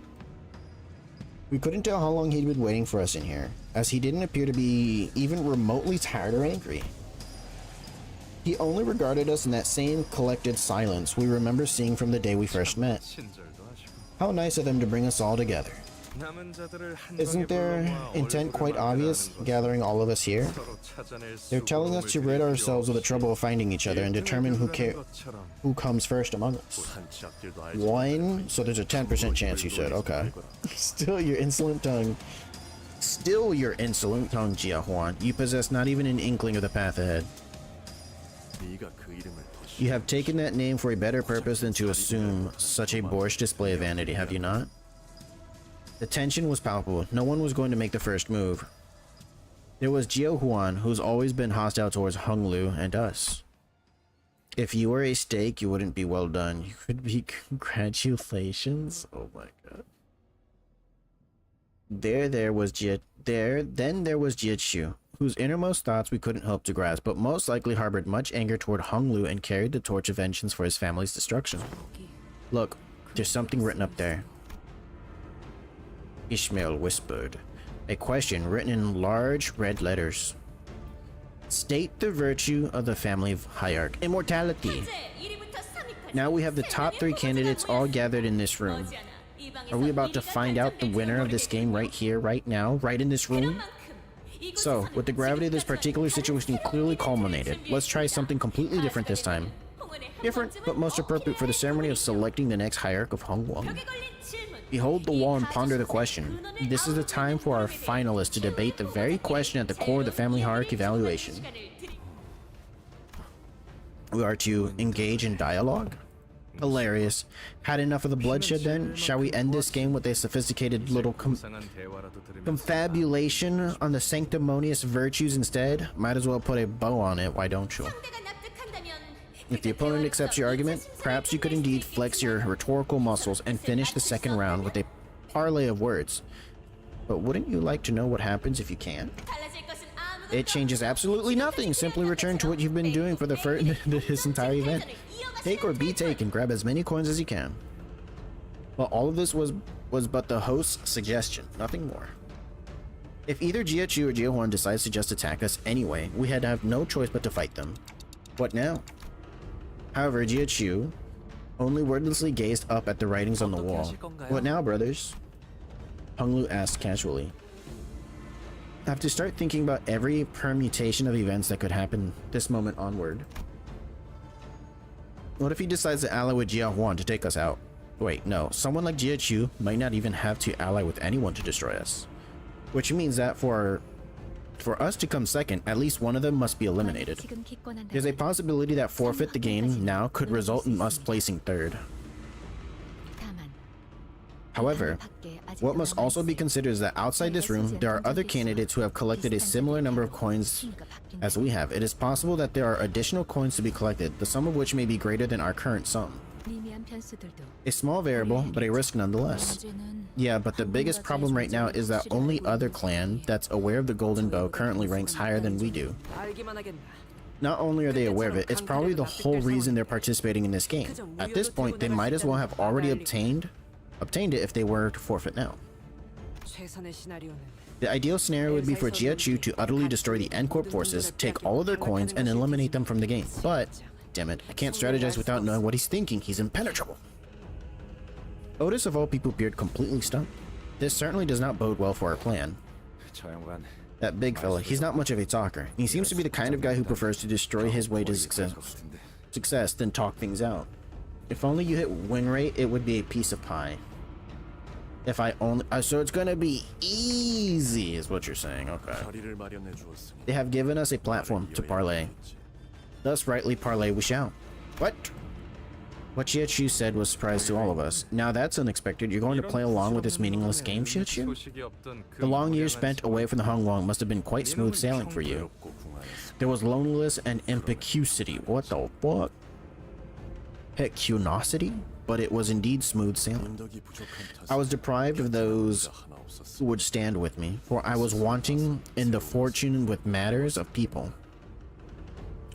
We couldn't tell how long he'd been waiting for us in here, as he didn't appear to be even remotely tired or angry. He only regarded us in that same collected silence we remember seeing from the day we first met. How nice of them to bring us all together. Isn't their intent quite obvious, gathering all of us here? They're telling us to rid ourselves of the trouble of finding each other and determine who comes first among us. 1, so there's a 10% chance, you said. Okay. Still your insolent tongue, Jia Huan. You possess not even an inkling of the path ahead. You have taken that name for a better purpose than to assume such a boorish display of vanity, have you not? The tension was palpable. No one was going to make the first move. There was Jia Huan, who's always been hostile towards Hung Lu and us. If you were a steak, you wouldn't be well done. You could be congratulations. Oh my god. Then there was Jia Chu, whose innermost thoughts we couldn't hope to grasp, but most likely harbored much anger toward Hung Lu and carried the torch of vengeance for his family's destruction. Look, there's something written up there. Ishmael whispered. A question written in large red letters. State the virtue of the family of Hierarch. Immortality. Now we have the top 3 candidates all gathered in this room. Are we about to find out the winner of this game right here, right now, right in this room? So, with the gravity of this particular situation clearly culminated, let's try something completely different this time. Different, but most appropriate for the ceremony of selecting the next Hierarch of Hung Wang. Behold the wall and ponder the question. This is the time for our finalists to debate the very question at the core of the family hierarchy evaluation. We are to engage in dialogue? Hilarious. Had enough of the bloodshed then? Shall we end this game with a sophisticated little confabulation on the sanctimonious virtues instead? Might as well put a bow on it, why don't you? If the opponent accepts your argument, perhaps you could indeed flex your rhetorical muscles and finish the second round with a parlay of words. But wouldn't you like to know what happens if you can't? It changes absolutely nothing. Simply return to what you've been doing for this entire event. Take or be taken, grab as many coins as you can. Well, all of this was but the host's suggestion, nothing more. If either Jia Chu or Jia Huan decides to just attack us anyway, we had to have no choice but to fight them. What now? However, Jia Chu only wordlessly gazed up at the writings on the wall. What now, brothers? Hung Lu asked casually. I have to start thinking about every permutation of events that could happen this moment onward. What if he decides to ally with Jia Huan to take us out? Wait, no. Someone like Jia Chu might not even have to ally with anyone to destroy us. Which means that for us to come second, at least one of them must be eliminated. There's a possibility that forfeit the game now could result in us placing third. However, what must also be considered is that outside this room, there are other candidates who have collected a similar number of coins as we have. It is possible that there are additional coins to be collected, the sum of which may be greater than our current sum. A small variable, but a risk nonetheless. Yeah, but the biggest problem right now is that only other clan that's aware of the golden bow currently ranks higher than we do. Not only are they aware of it, it's probably the whole reason they're participating in this game. At this point, they might as well have already obtained it if they were to forfeit now. The ideal scenario would be for Jia Chu to utterly destroy the N-Corp forces, take all of their coins, and eliminate them from the game. But, damn it, I can't strategize without knowing what he's thinking. He's impenetrable. Otis of all people appeared completely stunned. This certainly does not bode well for our plan. That big fella, he's not much of a talker. He seems to be the kind of guy who prefers to destroy his way to success than talk things out. If only you hit win rate, it would be a piece of pie. If I only... so it's gonna be easy, is what you're saying. Okay. They have given us a platform to parlay. Thus rightly parlay we shall. What? What Jia Chu said was a surprise to all of us. Now that's unexpected. You're going to play along with this meaningless game, Jia Chu? The long years spent away from the Hung Wang must have been quite smooth sailing for you. There was loneliness and impecusity. What the fuck? Pecunosity? But it was indeed smooth sailing. I was deprived of those who would stand with me, for I was wanting in the fortune with matters of people.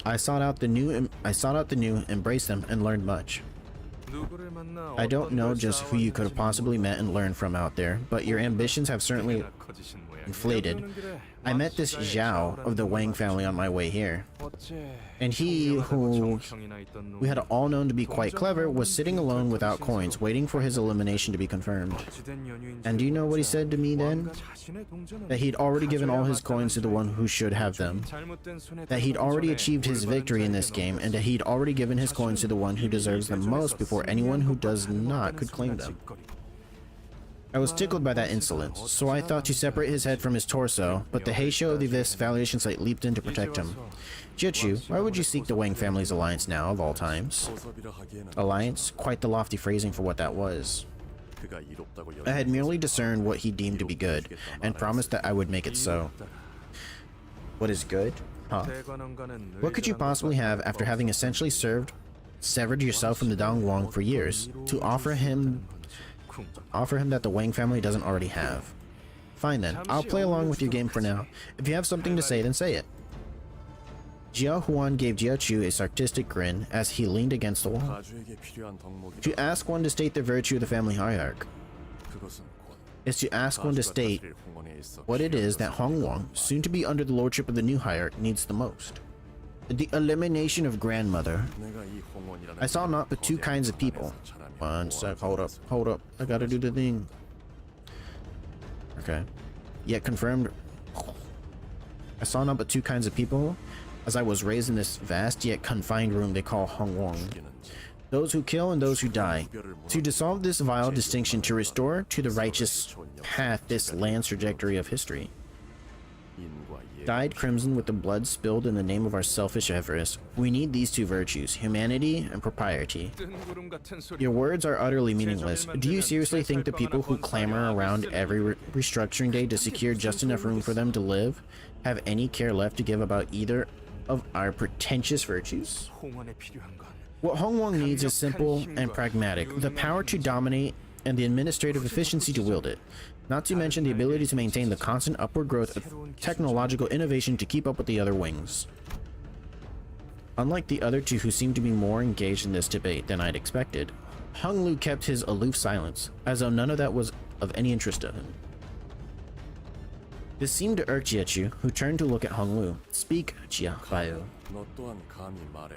I sought out the new, embraced them, and learned much. I don't know just who you could have possibly met and learned from out there, but your ambitions have certainly inflated. I met this Zhao of the Wang family on my way here, and he, who we had all known to be quite clever, was sitting alone without coins, waiting for his elimination to be confirmed. And do you know what he said to me then? That he'd already given all his coins to the one who should have them. That he'd already achieved his victory in this game, and that he'd already given his coins to the one who deserves them most before anyone who does not could claim them. I was tickled by that insolence, so I thought to separate his head from his torso, but the Heisho of this validation site leaped in to protect him. Jiachu, why would you seek the Wang family's alliance now, of all times? Alliance? Quite the lofty phrasing for what that was. I had merely discerned what he deemed to be good, and promised that I would make it so. What is good? Huh? What could you possibly have after having essentially severed yourself from the Dongguang for years, to offer him that the Wang family doesn't already have? Fine then, I'll play along with your game for now. If you have something to say, then say it. Jia Huan gave Jiachu a sarcastic grin as he leaned against the wall. To ask one to state the virtue of the family hierarch is to ask one to state what it is that Hongwang, soon to be under the lordship of the new hierarch, needs the most. The elimination of grandmother. I saw not but two kinds of people. One sec, hold up, I gotta do the thing. Okay. Yet confirmed. I saw not but two kinds of people, as I was raised in this vast yet confined room they call Hongwang. Those who kill and those who die. To dissolve this vile distinction, to restore to the righteous path this land's trajectory of history. Dyed crimson with the blood spilled in the name of our selfish avarice, we need these two virtues, humanity and propriety. Your words are utterly meaningless. Do you seriously think the people who clamor around every restructuring day to secure just enough room for them to live have any care left to give about either of our pretentious virtues? What Hongwang needs is simple and pragmatic, the power to dominate and the administrative efficiency to wield it. Not to mention the ability to maintain the constant upward growth of technological innovation to keep up with the other wings. Unlike the other two who seemed to be more engaged in this debate than I'd expected, Hung Lu kept his aloof silence, as though none of that was of any interest to him. This seemed to irk Jiachu, who turned to look at Hung Lu. Speak, Jiabayo.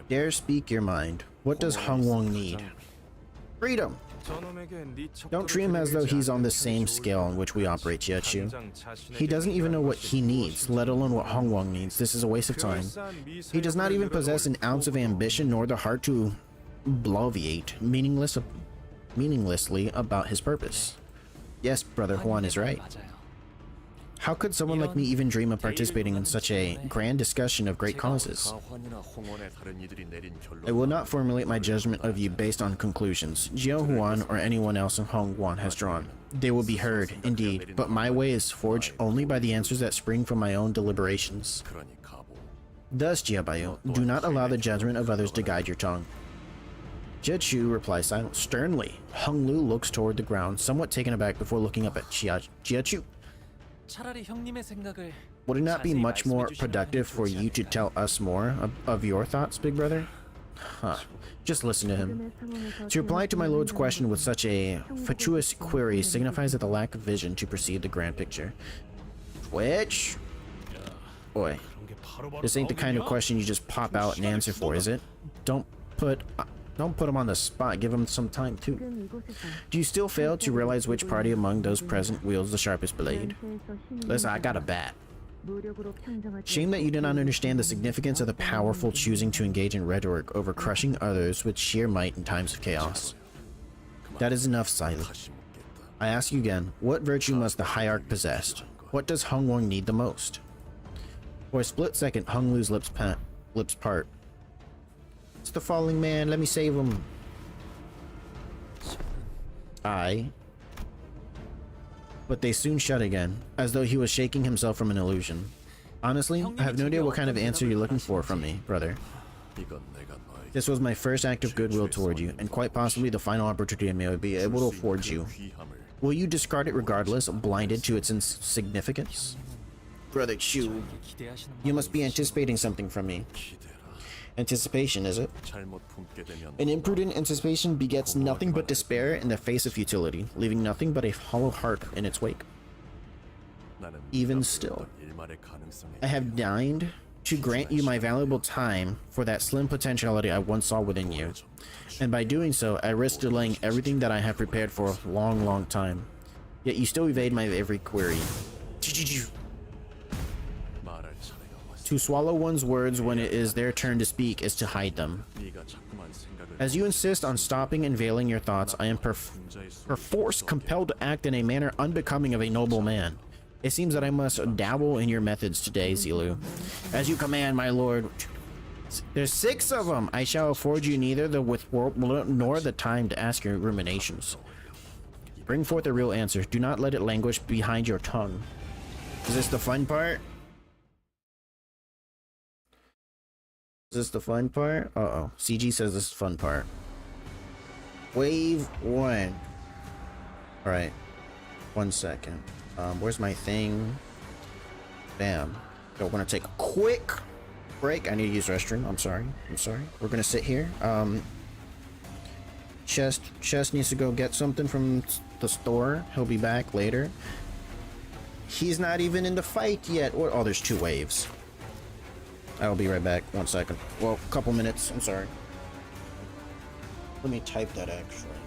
Dare speak your mind. What does Hongwang need? Freedom! Don't treat him as though he's on the same scale on which we operate, Jiachu. He doesn't even know what he needs, let alone what Hongwang needs. This is a waste of time. He does not even possess an ounce of ambition nor the heart to bloviate meaninglessly about his purpose. Yes, Brother Juan is right. How could someone like me even dream of participating in such a grand discussion of great causes? I will not formulate my judgment of you based on conclusions Jiao Huan or anyone else in Hongguan has drawn. They will be heard, indeed, but my way is forged only by the answers that spring from my own deliberations. Thus, Jiabayo, do not allow the judgment of others to guide your tongue. Jiachu replies sternly. Hung Lu looks toward the ground, somewhat taken aback before looking up at Jiachu. Would it not be much more productive for you to tell us more of your thoughts, big brother? Huh. Just listen to him. To reply to my lord's question with such a fatuous query signifies that the lack of vision to perceive the grand picture. Which? Boy, this ain't the kind of question you just pop out and answer for, is it? Don't put him on the spot, give him some time too. Do you still fail to realize which party among those present wields the sharpest blade? Listen, I got a bat. Shame that you do not understand the significance of the powerful choosing to engage in rhetoric over crushing others with sheer might in times of chaos. That is enough, Silent. I ask you again, what virtue must the hierarch possess? What does Hongwang need the most? For a split second, Hung Lu's lips part. It's the falling man, let me save him. But they soon shut again, as though he was shaking himself from an illusion. Honestly, I have no idea what kind of answer you're looking for from me, brother. This was my first act of goodwill toward you, and quite possibly the final opportunity I may be able to afford you. Will you discard it regardless, blinded to its insignificance? Brother Chu, you must be anticipating something from me. Anticipation, is it? 잘못 품게 되면 An imprudent anticipation begets nothing but despair in the face of futility, leaving nothing but a hollow heart in its wake. 나는 Even 네가 still, 보였던 일말의 가능성에 I have deigned to grant you my valuable time for that slim potentiality I once saw within you. And by doing so, I risk delaying everything that I have prepared for a long, long time. Yet you still evade my every query. 말할 차례가 왔어. To swallow one's words when it is their turn to speak is to hide them. 네가 자꾸만 생각을 As you insist on stopping and veiling your thoughts, I am perforce compelled to act in a manner unbecoming of a noble man. It seems that I must dabble in your methods today, Zilu. As you command, my lord. There's 6 of them. I shall afford you neither the withhold nor the time to ask your ruminations. Bring forth a real answer. Do not let it languish behind your tongue. Is this the fun part? Is this the fun part? Uh-oh. CG says this is the fun part. Wave 1. Alright. 1 second. Where's my thing? Bam. So we're gonna take a quick break. I need to use the restroom. I'm sorry. We're gonna sit here. Chest needs to go get something from the store. He'll be back later. He's not even in the fight yet. Oh, there's 2 waves. I'll be right back. 1 second. Well, a couple minutes. I'm sorry. Let me type that actually.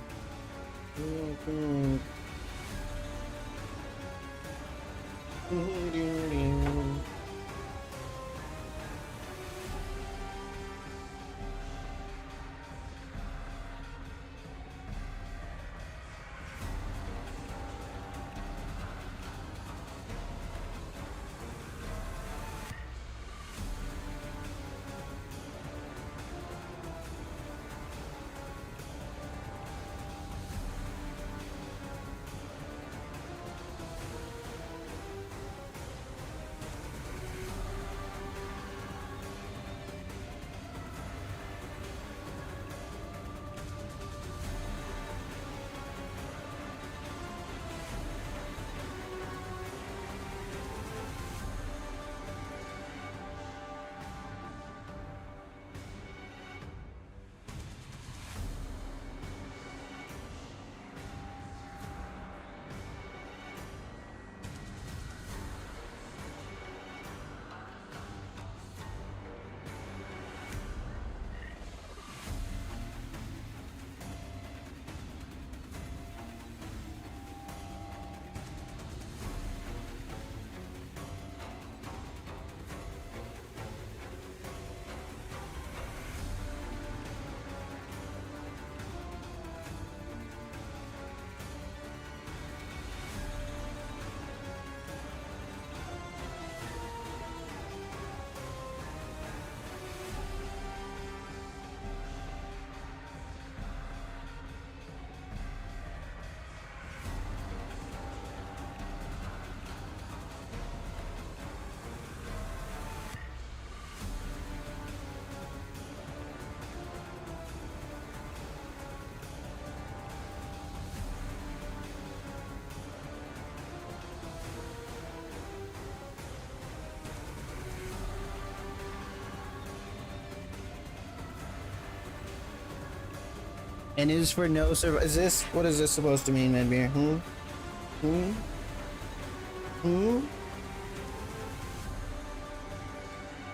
And is for no survival. Is this, what is this supposed to mean, Medbeer?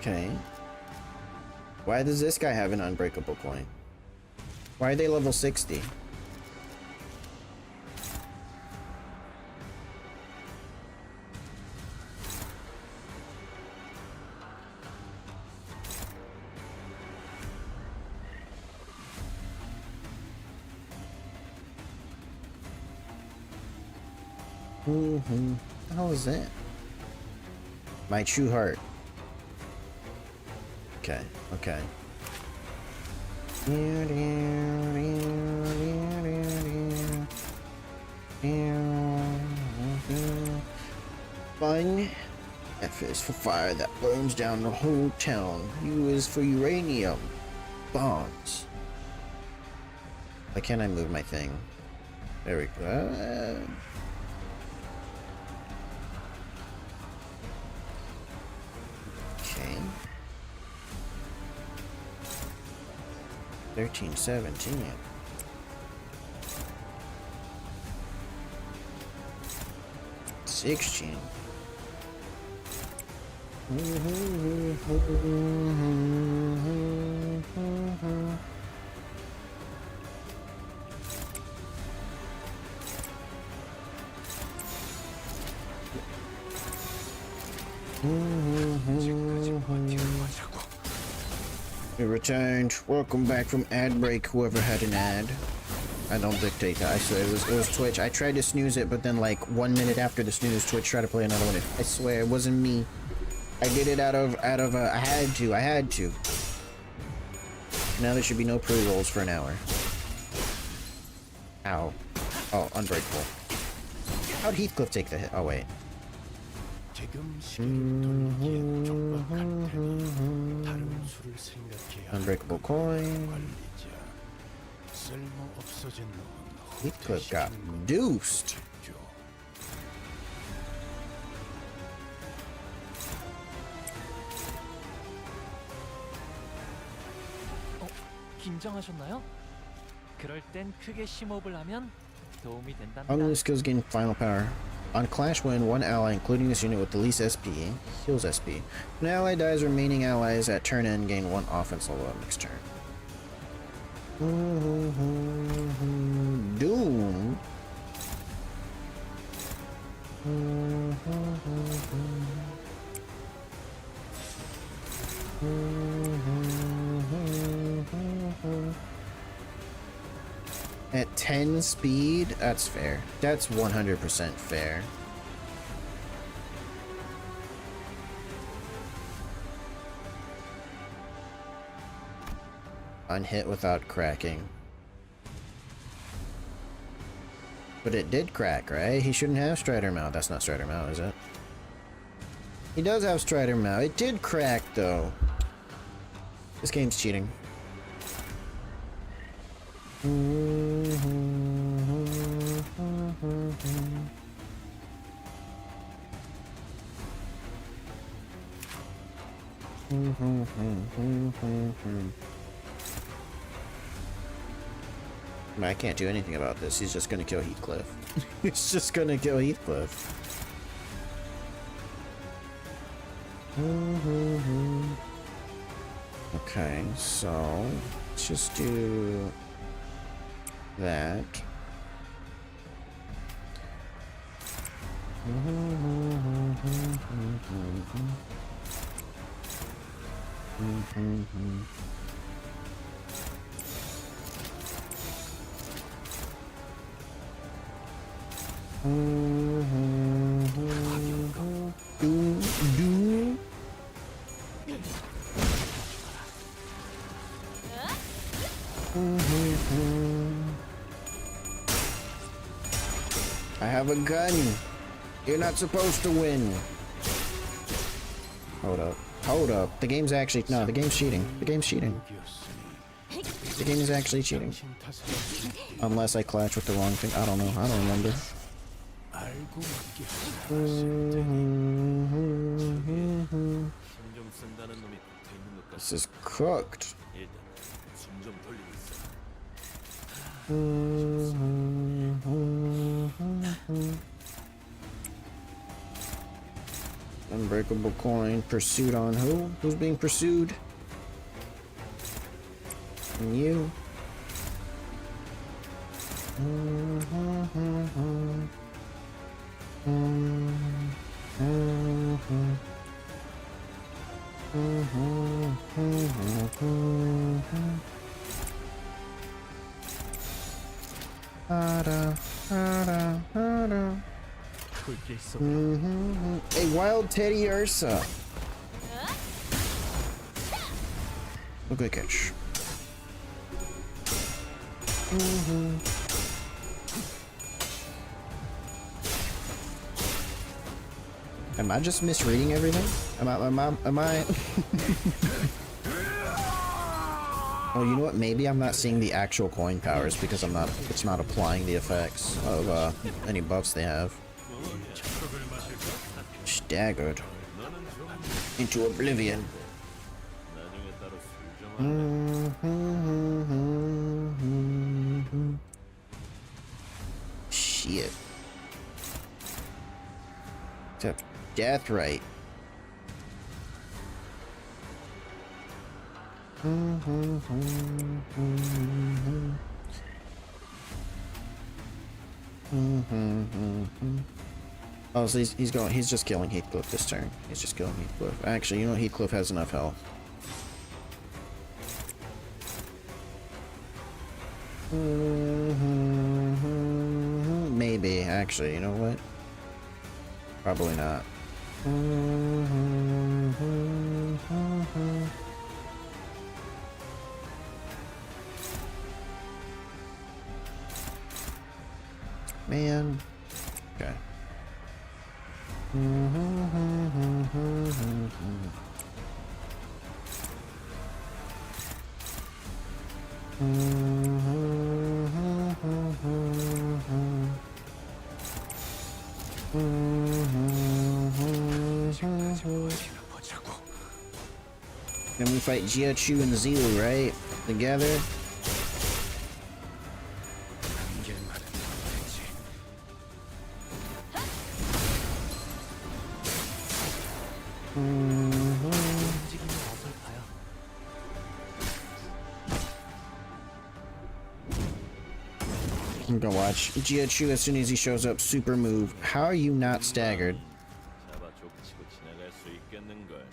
Okay. Why does this guy have an unbreakable point? Why are they level 60? What the hell is that? My true heart. Okay, okay. Fun. F is for fire that burns down the whole town. U is for uranium. Bombs. Why can't I move my thing? There we go. Okay. 13, 17. $16. We returned. Welcome back from ad break, whoever had an ad. I don't dictate that. I swear it was Twitch. I tried to snooze it, but then like 1 minute after the snooze, Twitch tried to play another one. I swear it wasn't me. I did it out of I had to. Now there should be no pre-rolls for an hour. Ow. Oh, unbreakable. How'd Heathcliff take the hit? Oh wait. Unbreakable coin. Heathcliff got deuced. 긴장하셨나요? 그럴 땐 크게 심호흡을 하면 도움이 된답니다. Unlimited skills gain final power. On clash when one ally, including this unit with the least SP, heals SP. When an ally dies, remaining allies at turn end gain 1 offense level at next turn. Doom. At 10 speed? That's fair. That's 100% fair. Unhit without cracking. But it did crack, right? He shouldn't have Strider Mount. That's not Strider Mount, is it? He does have Strider Mount. It did crack, though. This game's cheating. I can't do anything about this. He's just gonna kill Heathcliff. He's just gonna kill Heathcliff. Okay, so let's just do that. I have a gun. You're not supposed to win. Hold up. Hold up. The game's actually... No, the game's cheating. The game's cheating. The game is actually cheating. Unless I clash with the wrong thing. I don't know. I don't remember. This is cooked. Unbreakable coin. Pursuit on who? Who's being pursued? And you. A wild Teddy Ursa. A good catch. Am I just misreading everything? Am I? Oh, you know what? Maybe I'm not seeing the actual coin powers because it's not applying the effects of any buffs they have. Staggered into oblivion. Except death right. Oh, so he's going. He's just killing Heathcliff this turn. He's just killing Heathcliff. Actually, you know, Heathcliff has enough health. Maybe. Actually, you know what? Probably not. Man. Okay. Then we fight Jiachu and Zilu, right? Together. 움직임이 어설퍼요. I'm gonna watch Jiachu as soon as he shows up. Super move. How are you not staggered? 잡아 족치고 지나갈 수 있겠는걸.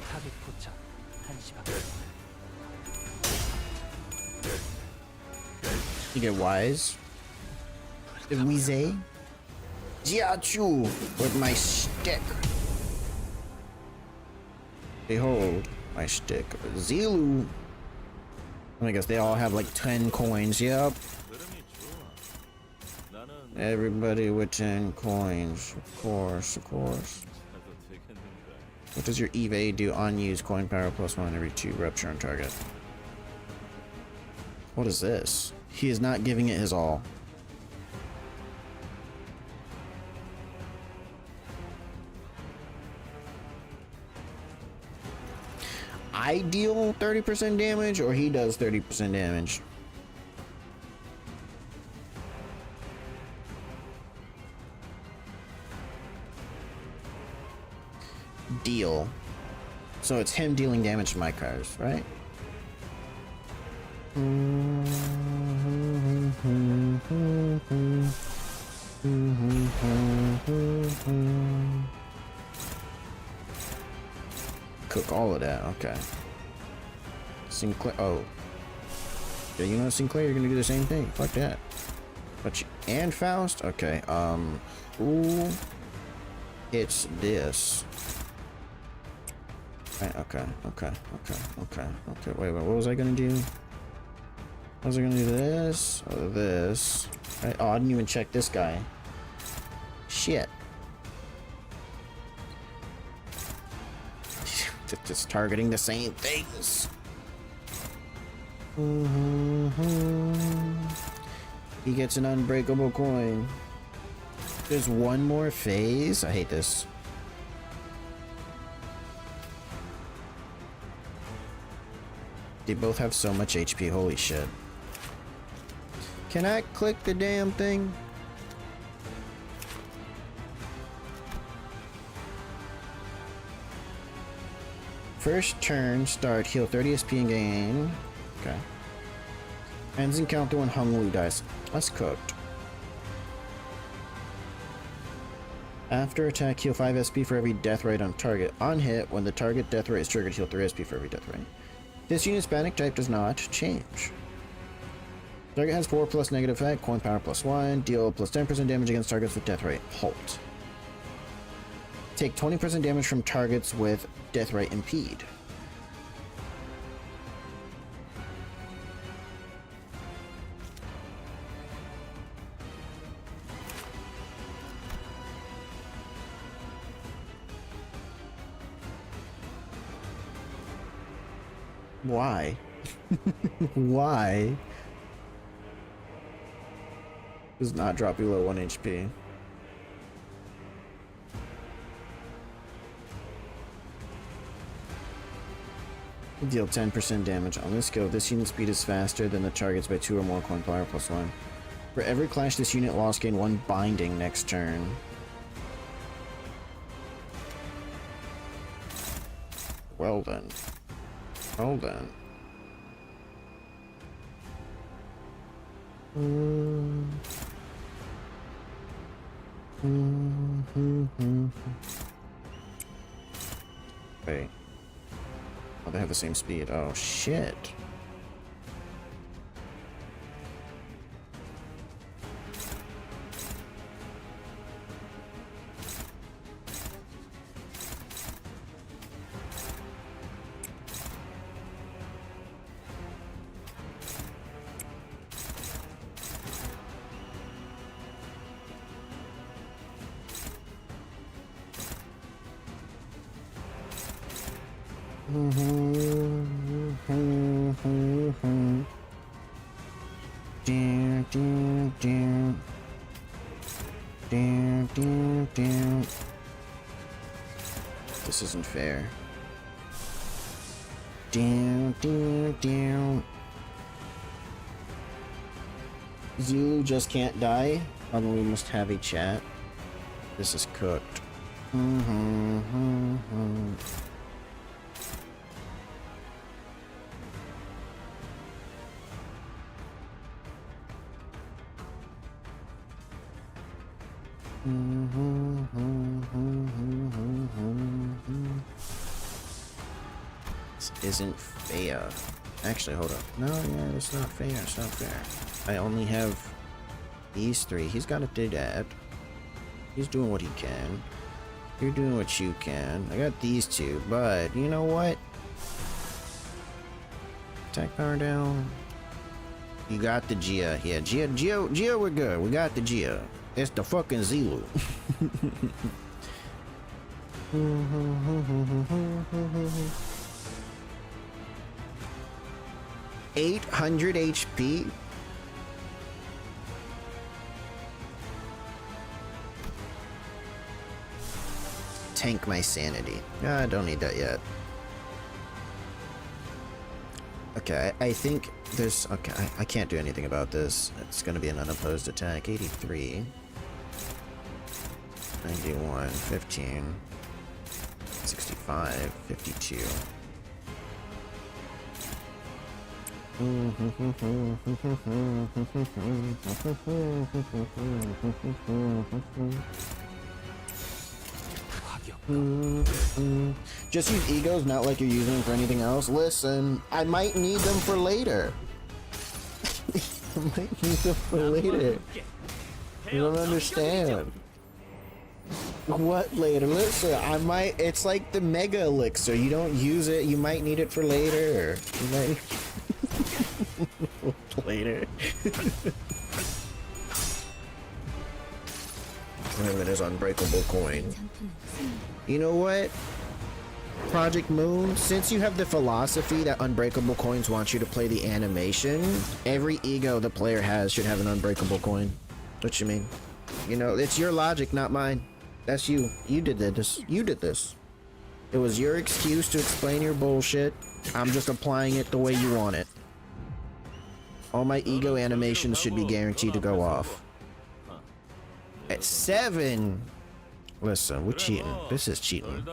타겟 포착. 1시 방향. You get wise. Wheezy. Jiachu with my stick. Behold my stick. Zilu. I guess they all have like 10 coins. Yep. 흐름이 좋아. 나는 Everybody with 10 coins. Of course, of course. 나도 되겠는걸. What does your evade do? Unused coin power +1 every 2 rupture on target. What is this? He is not giving it his all. I deal 30% damage, or he does 30% damage? Deal. So it's him dealing damage to my cars, right? Cook all of that, okay. Sinclair, oh. Yeah, you know Sinclair, you're gonna do the same thing. Fuck that. But you, and Faust? Okay, ooh. It's this. Right, okay. Wait, what was I gonna do? Was I gonna do this? Or this? Right, oh, I didn't even check this guy. Shit. Just targeting the same things. He gets an unbreakable coin. There's one more phase. I hate this. They both have so much HP. Holy shit. Can I click the damn thing? First turn, start, heal 30 SP and gain. Okay. Ends in Canto when Hung Lu dies. That's cooked. After attack, heal 5 SP for every death rate on target. On hit, when the target death rate is triggered, heal 3 SP for every death rate. This unit's panic type does not change. Target has 4 plus negative effect, coin power +1, deal plus 10% damage against targets with death rate. Halt. Take 20% damage from targets with death rate impede. Why? Why? Does not drop below 1 HP. Deal 10% damage. On this skill, this unit speed is faster than the targets by 2 or more coin power +1. For every clash this unit lost, gain 1 binding next turn. Well then. Well then. Wait. Oh, they have the same speed. Oh, shit. This isn't fair. Zulu just can't die. Although we must have a chat. This is cooked. This isn't fair. Actually, hold up. No, yeah, it's not fair. It's not fair. I only have these 3. He's got to do that. He's doing what he can. You're doing what you can. I got these 2, but you know what? Attack power down. You got the Gia. Yeah, Gia, we're good. We got the Gia. It's the fucking Zulu. 800 HP? Tank my sanity. I don't need that yet. Okay, I think there's... Okay, I can't do anything about this. It's gonna be an unopposed attack. 83. 91. 15. 65. 52. Just use egos, not like you're using them for anything else. Listen, I might need them for later. I might need them for later. You don't understand. What later? Listen, I might... It's like the mega elixir. You don't use it, you might need it for later. You might... later. Whatever it is, unbreakable coin. You know what? Project Moon, since you have the philosophy that unbreakable coins want you to play the animation, every ego the player has should have an unbreakable coin. What you mean? You know, it's your logic, not mine. That's you. You did this. You did this. It was your excuse to explain your bullshit. I'm just applying it the way you want it. All my ego animations should be guaranteed to go off. At 7! Listen, we're cheating. This is cheating.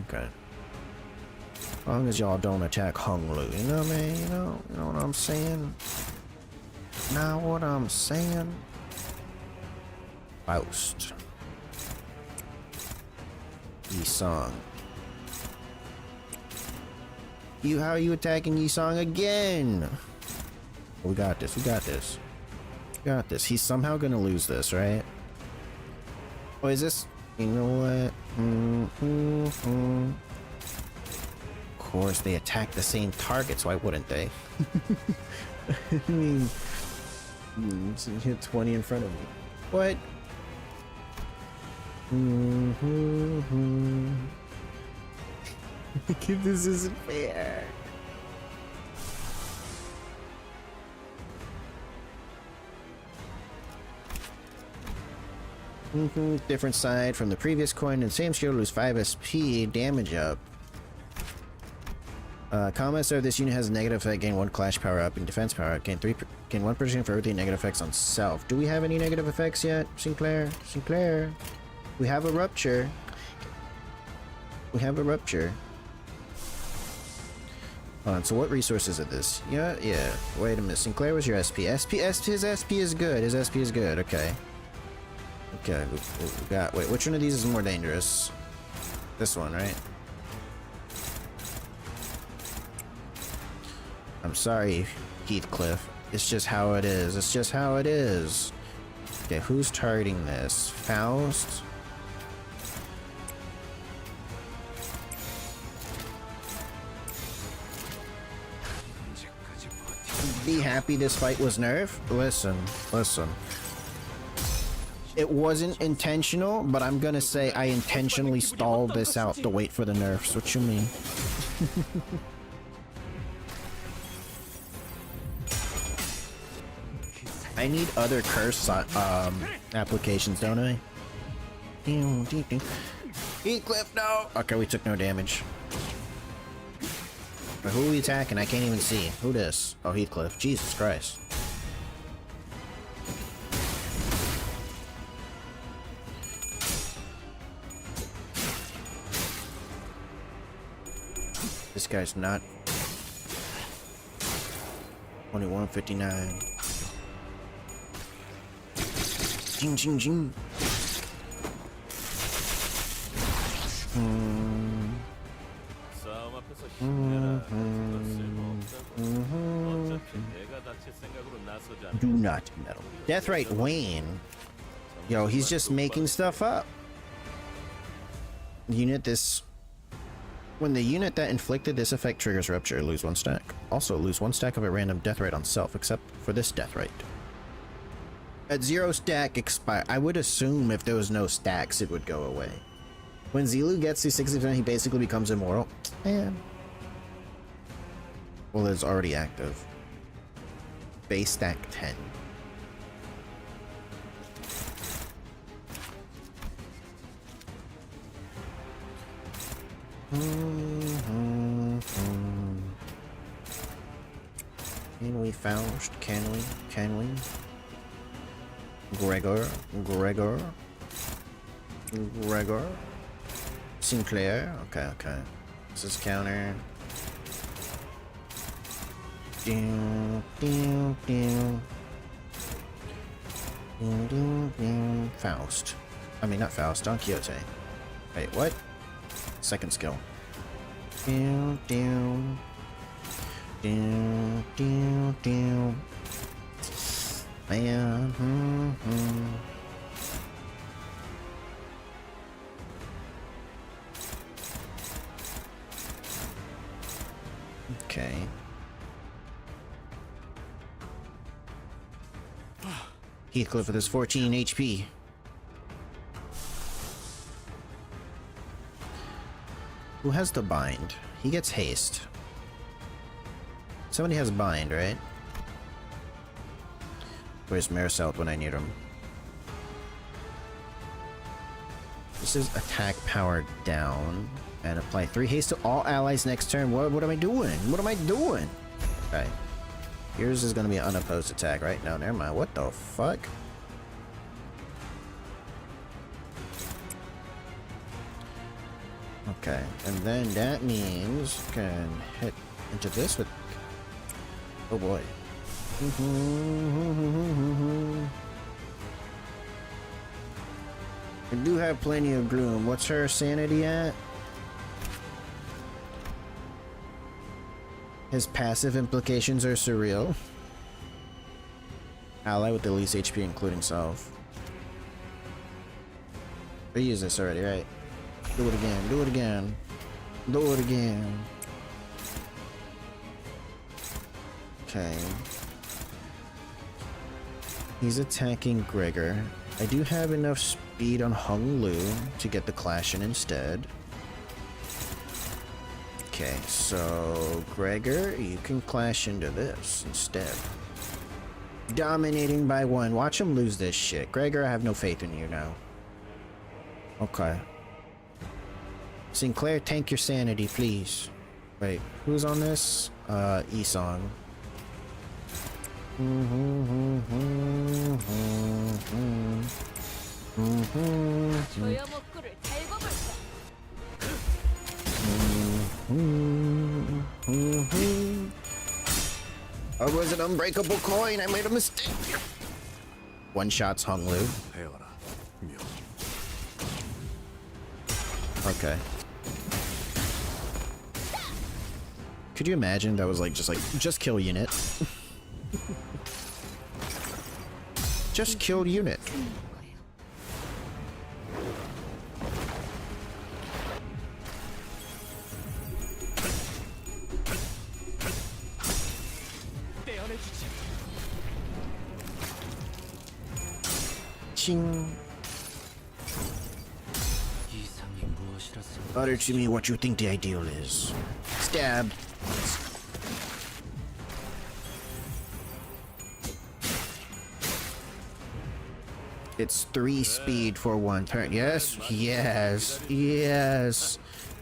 Okay. As long as y'all don't attack Hung Lu, you know what I mean? You know what I'm saying? Now what I'm saying? Faust. Yi-Song. How are you attacking Yi-Song again? We got this, we got this. We got this. He's somehow gonna lose this, right? Oh, is this... You know what? Of course, they attack the same targets. Why wouldn't they? I mean... hit 20 in front of me. What? This isn't fair. Different side from the previous coin, and same skill lose 5 SP, damage up. Comments are this unit has a negative effect, gain 1 clash power up, and defense power up, gain 1% for everything negative effects on self. Do we have any negative effects yet, Sinclair? Sinclair? We have a rupture. We have a rupture. Hold on, so what resources are this? Yeah. Wait a minute, Sinclair was your SP. His SP is good. His SP is good, okay. Okay, we got, wait, which one of these is more dangerous? This one, right? I'm sorry, Heathcliff. It's just how it is. It's just how it is. Okay, who's targeting this? Faust? Be happy this fight was nerfed? Listen. It wasn't intentional, but I'm gonna say I intentionally stalled this out to wait for the nerfs. What you mean? I need other curse applications, don't I? Heathcliff, no! Okay, we took no damage. But who are we attacking? I can't even see. Who this? Oh, Heathcliff. Jesus Christ. This guy's not 2159. Jing jing jing. 싸움 앞에서 힘내라. 어차피 내가 다칠 생각으로 나서지 않아. Do not meddle. Deathrite Wayne. Yo, he's just making stuff up. Unit this. When the unit that inflicted this effect triggers rupture, lose 1 stack. Also lose 1 stack of a random deathrite on self, except for this deathrite. At 0 stack expire. I would assume if there was no stacks, it would go away. When Zilu gets to 60%, he basically becomes immortal. Man. Well, it's already active. Base stack 10. Can we Faust? Can we? Gregor. Sinclair. Okay. This is counter. Faust. I mean, not Faust, Don Quixote. Wait, what? Second skill. Man. Okay. Heathcliff with his 14 HP. Who has the bind? He gets haste. Somebody has bind, right? Where's Maricel when I need him? This is attack power down. And apply 3 haste to all allies next turn. What am I doing? Okay. Yours is gonna be an unopposed attack, right? No, never mind. What the fuck? Okay, and then that means I can hit into this with... Oh boy. I do have plenty of gloom. What's her sanity at? His passive implications are surreal. Ally with the least HP including self. We used this already, right? Do it again. Okay. He's attacking Gregor. I do have enough speed on Hung Lu to get the clash in instead. Okay, so Gregor, you can clash into this instead. Dominating by 1. Watch him lose this shit. Gregor, I have no faith in you now. Okay. Sinclair, tank your sanity, please. Wait, who's on this? Esong. 조여 목구를 달궈볼까? I was an unbreakable coin. I made a mistake. One shots Hung Lu. Okay. Could you imagine that was like just kill unit? Just kill unit. 떼어내주지. Ching. 이상이 무엇이라서 Utter to me what you think the ideal is. Stab. It's 3 speed for 1 turn. Yes, yes, yes.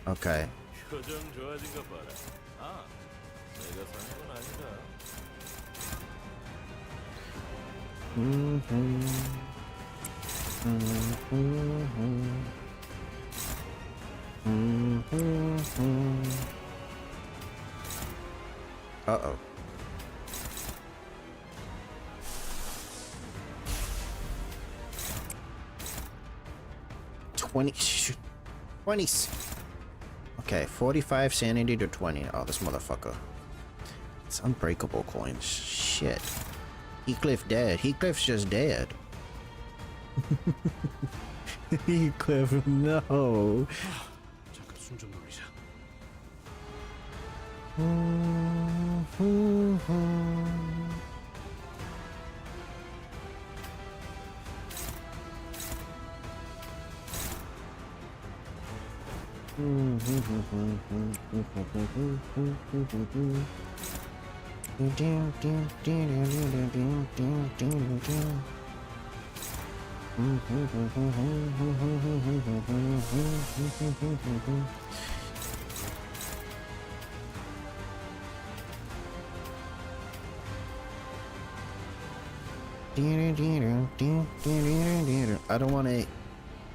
Okay. 표정 좋아진 거 봐라. 아, 내가 사는 건 아니다. Uh-oh. Shoot. 20. Okay, 45 sanity to 20. Oh, this motherfucker. It's unbreakable coins. Shit. Heathcliff dead. Heathcliff's just dead. Heathcliff, no. 잠깐 숨 좀 돌리자. I don't want to.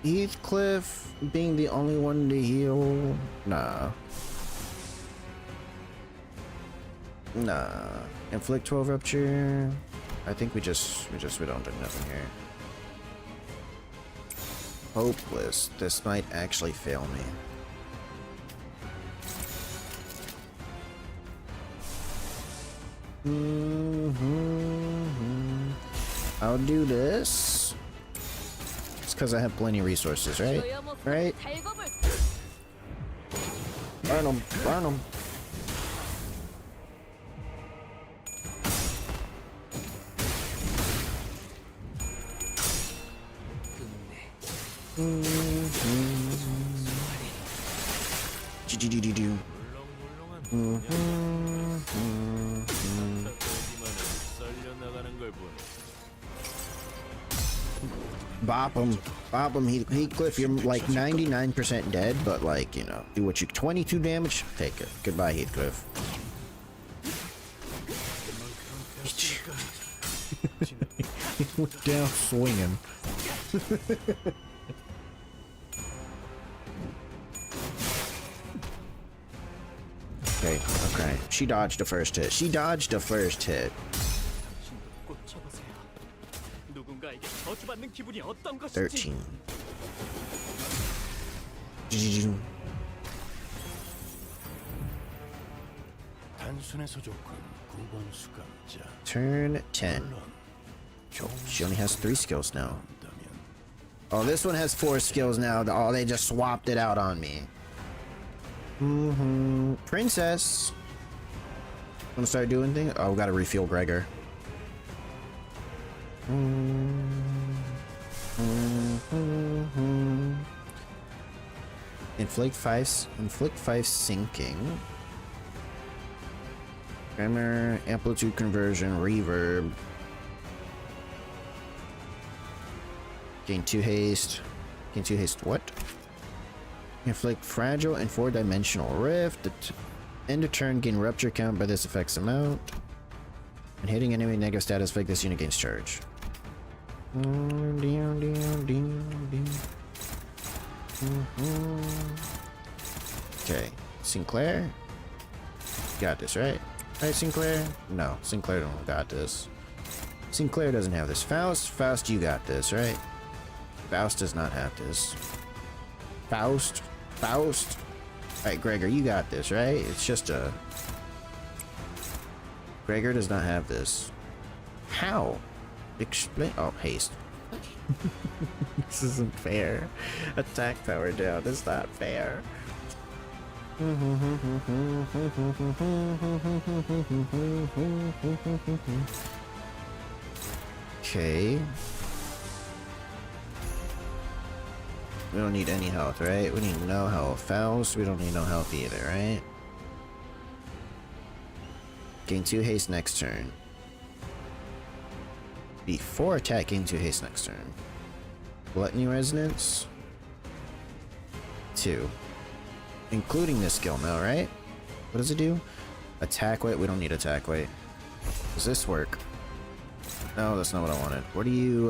Heathcliff being the only one to heal. Nah. Nah. Inflict 12 rupture. I think we don't do nothing here. Hopeless. This might actually fail me. I'll do this. It's because I have plenty of resources, right? 조여 목구를 Right? 달궈볼까? Burn them. Burn them. Do. 썰려 나가는 걸 보니 Bop him. Bop him. Heathcliff, you're like 99% dead, but like, you know, do what you 22 damage, take it. Goodbye, Heathcliff. He went down swinging. Okay, okay. She dodged the first hit. She dodged the first hit. 꼭 쳐보세요. 누군가에게 저주받는 기분이 어떤 것인지. 13. 단순해서 좋군. 9번 수감자. Turn 10. She only has 3 skills now. Oh, this one has 4 skills now. Oh, they just swapped it out on me. Princess. Wanna start doing things? Oh, we gotta refuel Gregor. Inflict 5 sinking. Grammar, amplitude conversion, reverb. Gain 2 haste. Gain 2 haste. What? Inflict fragile and 4-dimensional rift. End of turn, gain rupture count by this effect's amount. And hitting enemy negative status effect, this unit gains charge. Okay, Sinclair. Got this, right? Right, Sinclair? No, Sinclair don't got this. Sinclair doesn't have this. Faust, you got this, right? Faust does not have this. Faust. Alright, Gregor, you got this, right? It's just a... Gregor does not have this. How? Explain... Oh, haste. This isn't fair. Attack power down. That's not fair. Okay. We don't need any health, right? We need no health. Faust, we don't need no health either, right? Gain 2 haste next turn. Before attack, gain 2 haste next turn. Gluttony Resonance. 2. Including this skill now, right? What does it do? Attack weight? We don't need attack weight. Does this work? No, that's not what I wanted. What do you,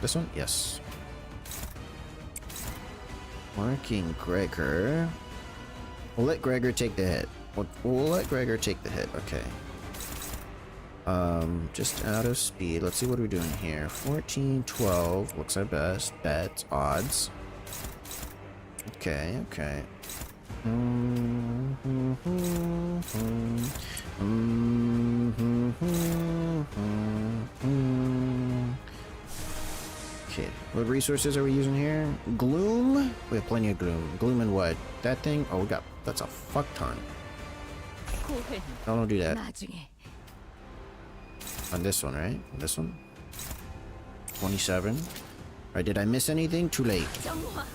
this one? Yes. Marking Gregor. We'll let Gregor take the hit. We'll let Gregor take the hit, okay. Just out of speed. Let's see what we're doing here. 14, 12. Looks our best. Bet. Odds. Okay, okay. Okay, what resources are we using here? Gloom? We have plenty of gloom. Gloom and what? That thing? Oh, we got... That's a fuck ton. 고회는 No, don't do that. 나중에. On this one, right? This one? 27. Alright, did I miss anything? Too late. 정화.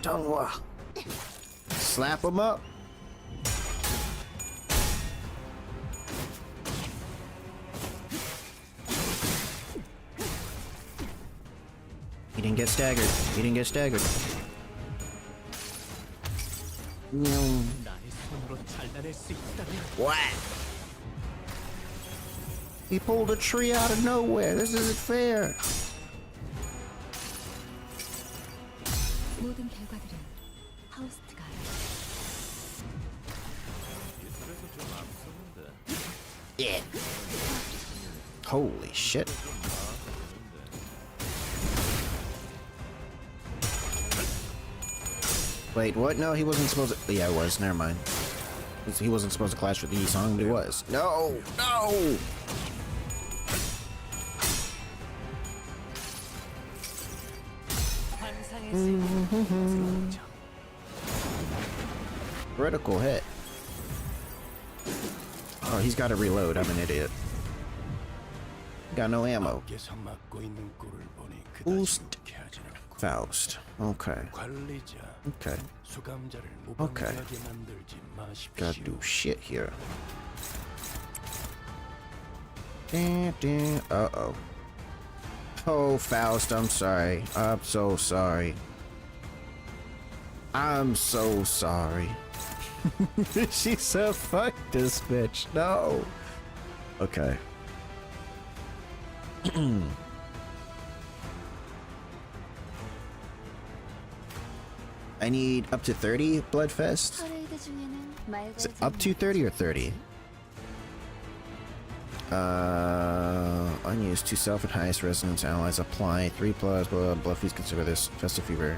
Donghua. Slap him up. He didn't get staggered. He didn't get staggered. No. 나의 손으로 잘라낼 수 있다면 What? He pulled a tree out of nowhere. This isn't fair. 모든 결과들은 하우스트가 예술에서 좀 앞서는데. Yeah. Holy shit. Wait, what? No, he wasn't supposed to... Yeah, it was. Never mind. He wasn't supposed to clash with the song, but he was. No! No! 환상의 세계로 들어오죠. Critical hit. Oh, he's got to reload. I'm an idiot. Got no ammo. 밖에서 막고 있는 꼴을 보니 Boost. 그다지 좋게 하진 않고 Faust. Okay. 관리자 Okay. 수감자를 Okay. 무방하게 만들지 Gotta 마십시오. do shit here. Uh-oh. Oh, Faust, I'm sorry. I'm so sorry. I'm so sorry. She said, fuck this bitch. No. Okay. I need up to 30 Bloodfest. 퍼레이드 중에는 Is it up to 30 or 30? Unused to self and highest resonance allies apply 3 plus blood feast consumed by this festive fever.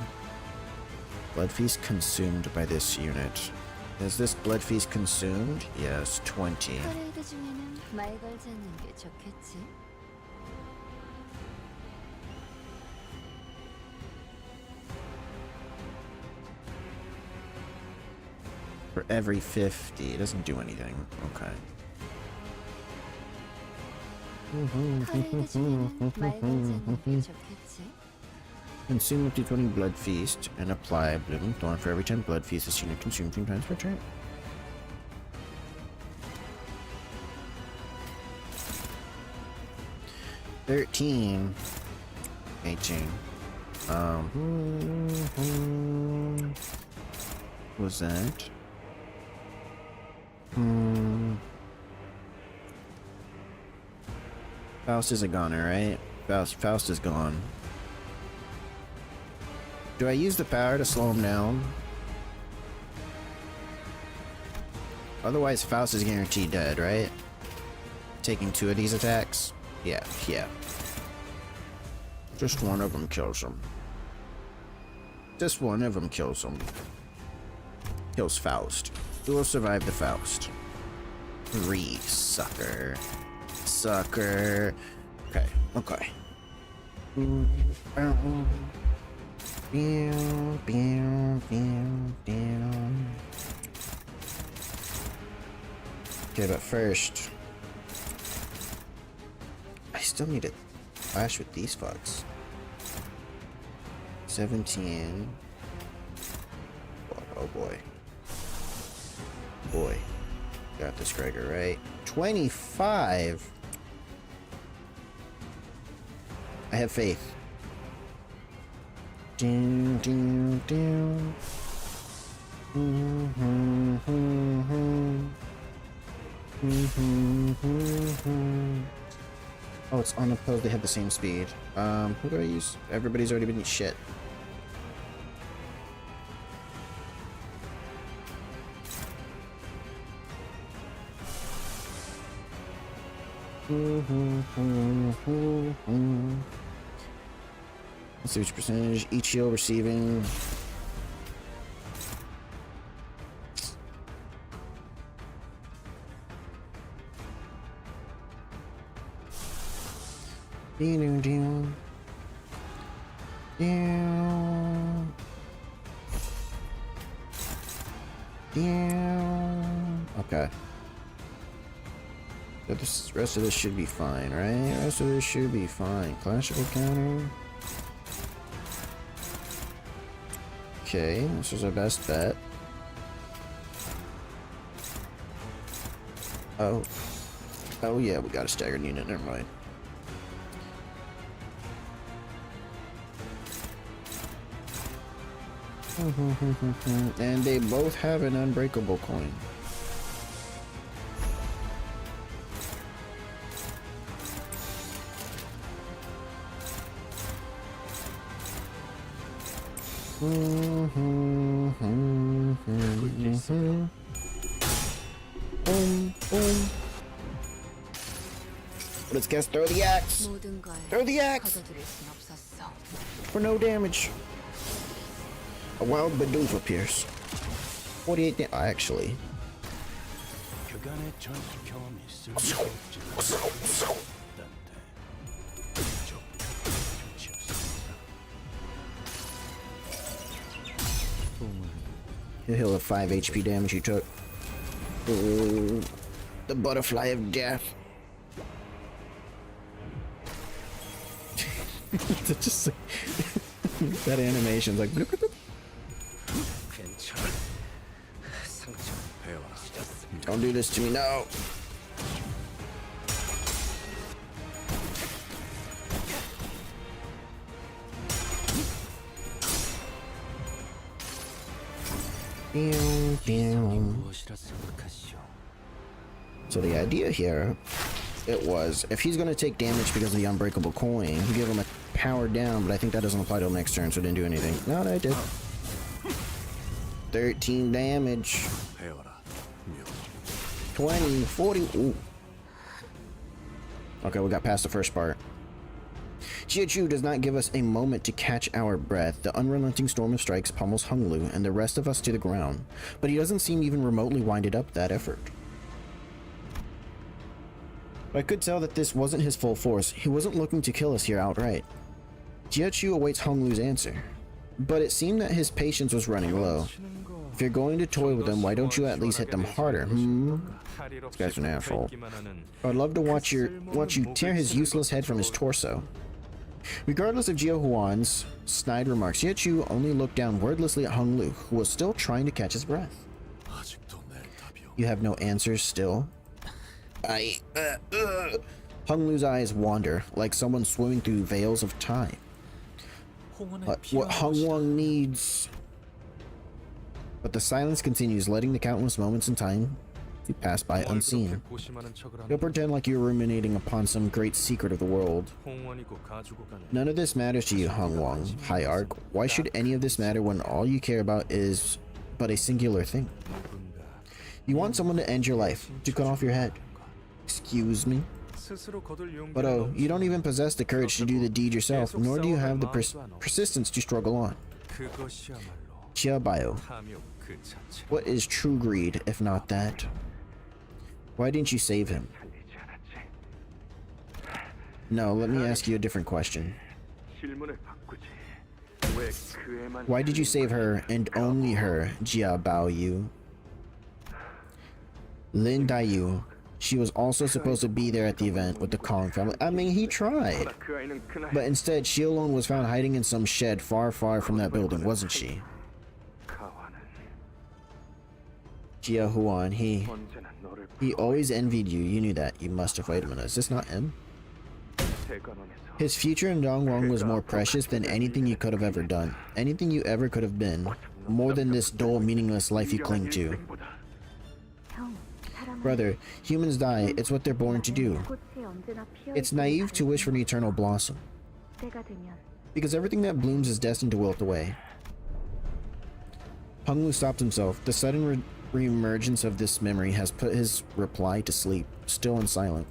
Blood feast consumed by this unit. Is this blood feast consumed? Yes, 20. 퍼레이드 중에는 말 걸지 않는 게 좋겠지. For every 50, it doesn't do anything. Okay. 퍼레이드 중에는 말 걸지 않는 게 좋겠지. Consume up to 20 blood feast and apply blooming thorn for every 10 blood feast this unit consumed 3 times per turn. $13. 18. What was that? Faust is a goner, right? Faust is gone. Do I use the power to slow him down? Otherwise, Faust is guaranteed dead, right? Taking 2 of these attacks? Yeah. Just one of them kills him. Just one of them kills him. Kills Faust. Who will survive the Faust? 3, sucker. Sucker. Okay. Okay, but first, I still need to clash with these fucks. 17. Oh boy. Got this, Gregor, right? 25. I have faith. Oh, it's unopposed. They have the same speed. Who do I use? Everybody's already been shit. Let's see which percentage. Each heal receiving. Okay. So this rest of this should be fine, right? Rest of this should be fine. Classical counter. Okay, this was our best bet. Oh yeah, we got a staggered unit. Never mind. And they both have an unbreakable coin. Let's guess, throw the axe. Throw the axe for no damage. A wild Bidoof appears. 48 damage. Actually. He'll heal the 5 HP damage you took. Ooh, the butterfly of death. It's just like that animation's like. Don't do this to me, no. So the idea here, it was, if he's going to take damage because of the unbreakable coin, you give him a power down, but I think that doesn't apply till next turn, so it didn't do anything. No, I did. 13 damage. 20, 40. Ooh. Okay, we got past the first part. Chiachu does not give us a moment to catch our breath. The unrelenting storm of strikes pummels Hunglu and the rest of us to the ground, but he doesn't seem even remotely winded up that effort. I could tell that this wasn't his full force. He wasn't looking to kill us here outright. Chiachu awaits Honglu's answer, but it seemed that his patience was running low. If you're going to toy with them, why don't you at least hit them harder? This guy's an asshole. I'd love to watch you tear his useless head from his torso. Regardless of Jia Huan's snide remarks, Chiachu only looked down wordlessly at Honglu, who was still trying to catch his breath. You have no answers still? Honglu's eyes wander, like someone swimming through veils of time. what Hongwang needs. But the silence continues, letting the countless moments in time to pass by unseen. You'll pretend like you're ruminating upon some great secret of the world. None of this matters to you, Hongwang, High Arc. Why should any of this matter when all you care about is but a singular thing? You want someone to end your life, to cut off your head. Excuse me? But oh, you don't even possess the courage to do the deed yourself, nor do you have the persistence to struggle on. Chiabayo. What is true greed, if not that? Why didn't you save him? No, let me ask you a different question. Why did you save her, and only her, Jia Baoyu? Lin Daiyu. She was also supposed to be there at the event with the Kong family. I mean, he tried. But instead, she alone was found hiding in some shed far, far from that building, wasn't she? Jia Huan, he always envied you. You knew that. You must have. Wait a minute, is this not him? His future in Dongwon was more precious than anything you could have ever done. Anything you ever could have been. More than this dull, meaningless life you cling to. Brother, humans die. It's what they're born to do. It's naive to wish for an eternal blossom. Because everything that blooms is destined to wilt away. Honglu stopped himself. The sudden re-emergence of this memory has put his reply to sleep, still and silent.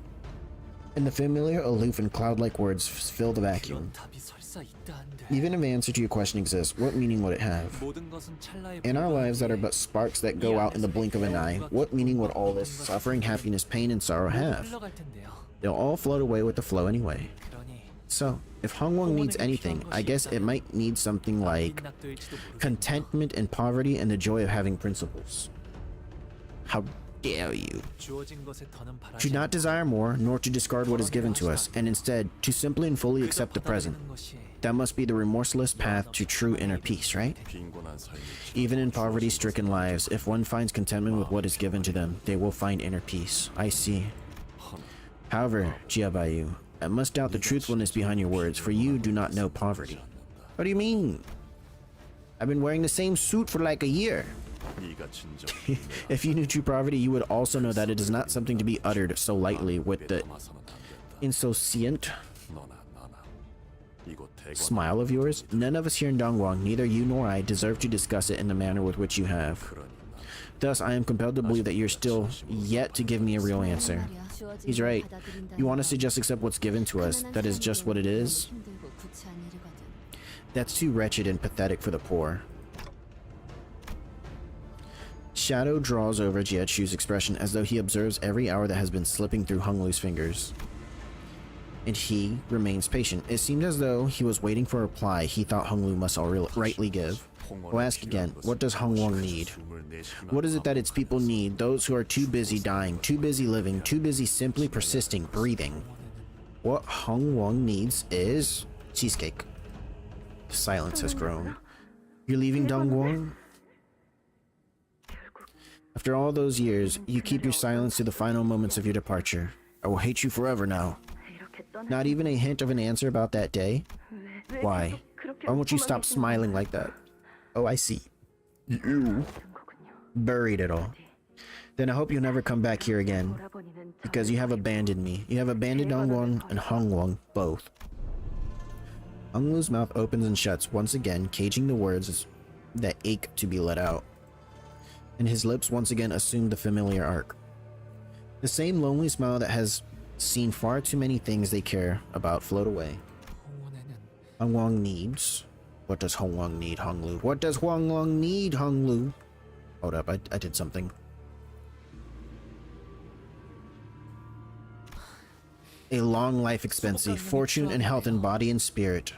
And the familiar, aloof, and cloud-like words fill the vacuum. Even if an answer to your question exists, what meaning would it have? In our lives that are but sparks that go out in the blink of an eye, what meaning would all this suffering, happiness, pain, and sorrow have? They'll all float away with the flow anyway. So, if Hongwang needs anything, I guess it might need something like contentment in poverty and the joy of having principles. How dare you? To not desire more, nor to discard what is given to us, and instead, to simply and fully accept the present. That must be the remorseless path to true inner peace, right? Even in poverty-stricken lives, if one finds contentment with what is given to them, they will find inner peace. I see. However, Jiabayu, I must doubt the truthfulness behind your words, for you do not know poverty. What do you mean? I've been wearing the same suit for like a year. If you knew true poverty, you would also know that it is not something to be uttered so lightly with the insouciant smile of yours. None of us here in Dongwon, neither you nor I, deserve to discuss it in the manner with which you have. Thus, I am compelled to believe that you're still yet to give me a real answer. He's right. You want us to just accept what's given to us, that is just what it is? That's too wretched and pathetic for the poor. Shadow draws over Jiechu's expression as though he observes every hour that has been slipping through Honglu's fingers. And he remains patient. It seemed as though he was waiting for a reply he thought Honglu must rightly give. We'll ask again, what does Hongwang need? What is it that its people need, those who are too busy dying, too busy living, too busy simply persisting, breathing? What Hongwang needs is cheesecake. Silence has grown. You're leaving Dongwon? After all those years, you keep your silence to the final moments of your departure. I will hate you forever now. Not even a hint of an answer about that day? Why? Why won't you stop smiling like that? Oh, I see. You buried it all. Then I hope you'll never come back here again. Because you have abandoned me. You have abandoned Dongwon and Hongwang both. Honglu's mouth opens and shuts once again, caging the words that ache to be let out. And his lips once again assume the familiar arc. The same lonely smile that has seen far too many things they care about float away. Hongwang needs... What does Hongwang need, Honglu? What does Hongwang need, Honglu? Hold up, I did something. A long life expectancy, fortune and health in body and spirit.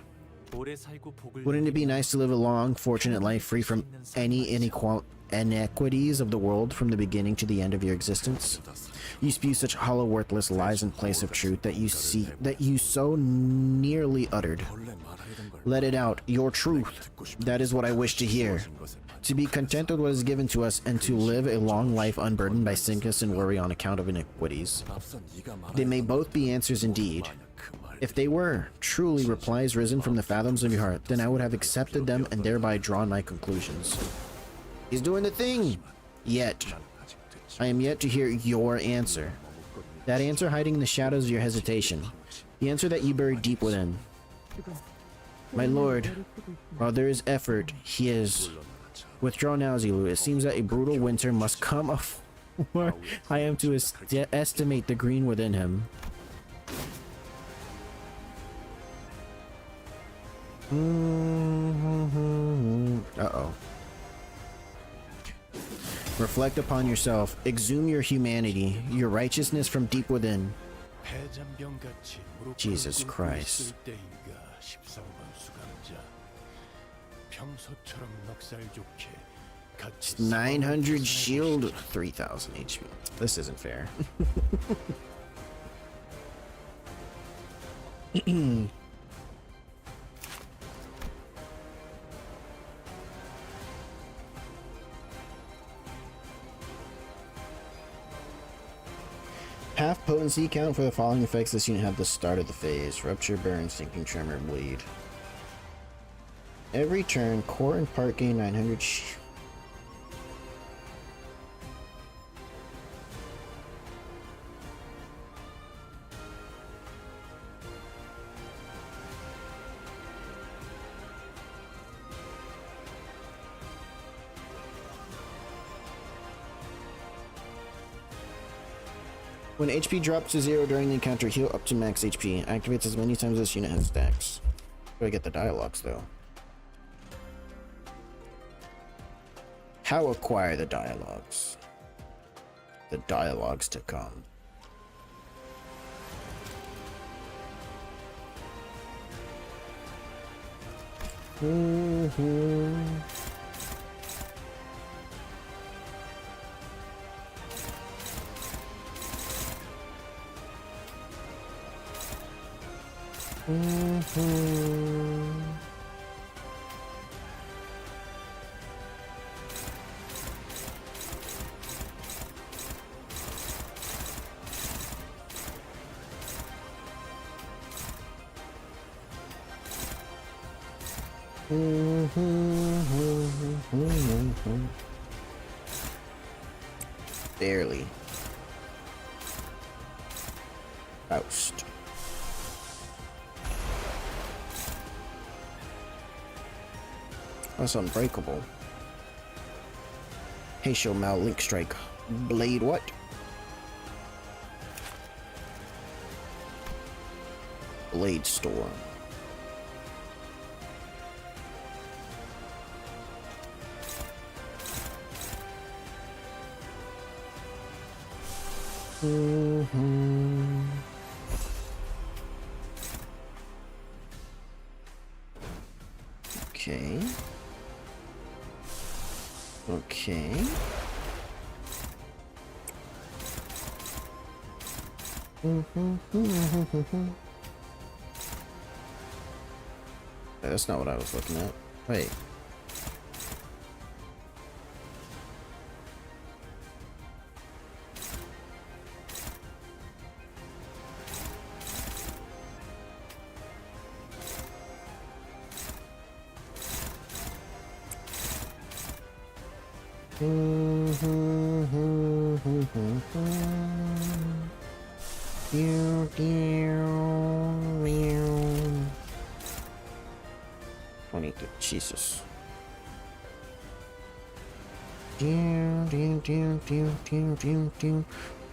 Wouldn't it be nice to live a long, fortunate life free from any inequities of the world from the beginning to the end of your existence? You spew such hollow, worthless lies in place of truth that you so nearly uttered. Let it out, your truth. That is what I wish to hear. To be content with what is given to us and to live a long life unburdened by sickness and worry on account of iniquities. They may both be answers indeed. If they were truly replies risen from the fathoms of your heart, then I would have accepted them and thereby drawn my conclusions. He's doing the thing! Yet. I am yet to hear your answer. That answer hiding in the shadows of your hesitation. The answer that you buried deep within. My lord, while there is effort, he is. Withdraw now, Zilu. It seems that a brutal winter must come before I am to estimate the green within him. Uh-oh. Reflect upon yourself. Exhume your humanity, your righteousness from deep within. Jesus Christ. 900 shield, 3000 HP. This isn't fair. Half potency count for the following effects this unit have the start of the phase: rupture, burn, sinking, tremor, bleed. Every turn, core and part gain 900 When HP drops to 0 during the encounter, heal up to max HP. Activates as many times as this unit has stacks. Gotta get the dialogues though. How acquire the dialogues? The dialogues to come. Barely. Oust. That's unbreakable. Hey, show Mal, Link Strike. Blade what? Blade Storm. Okay. Okay. That's not what I was looking at. Wait. Jesus.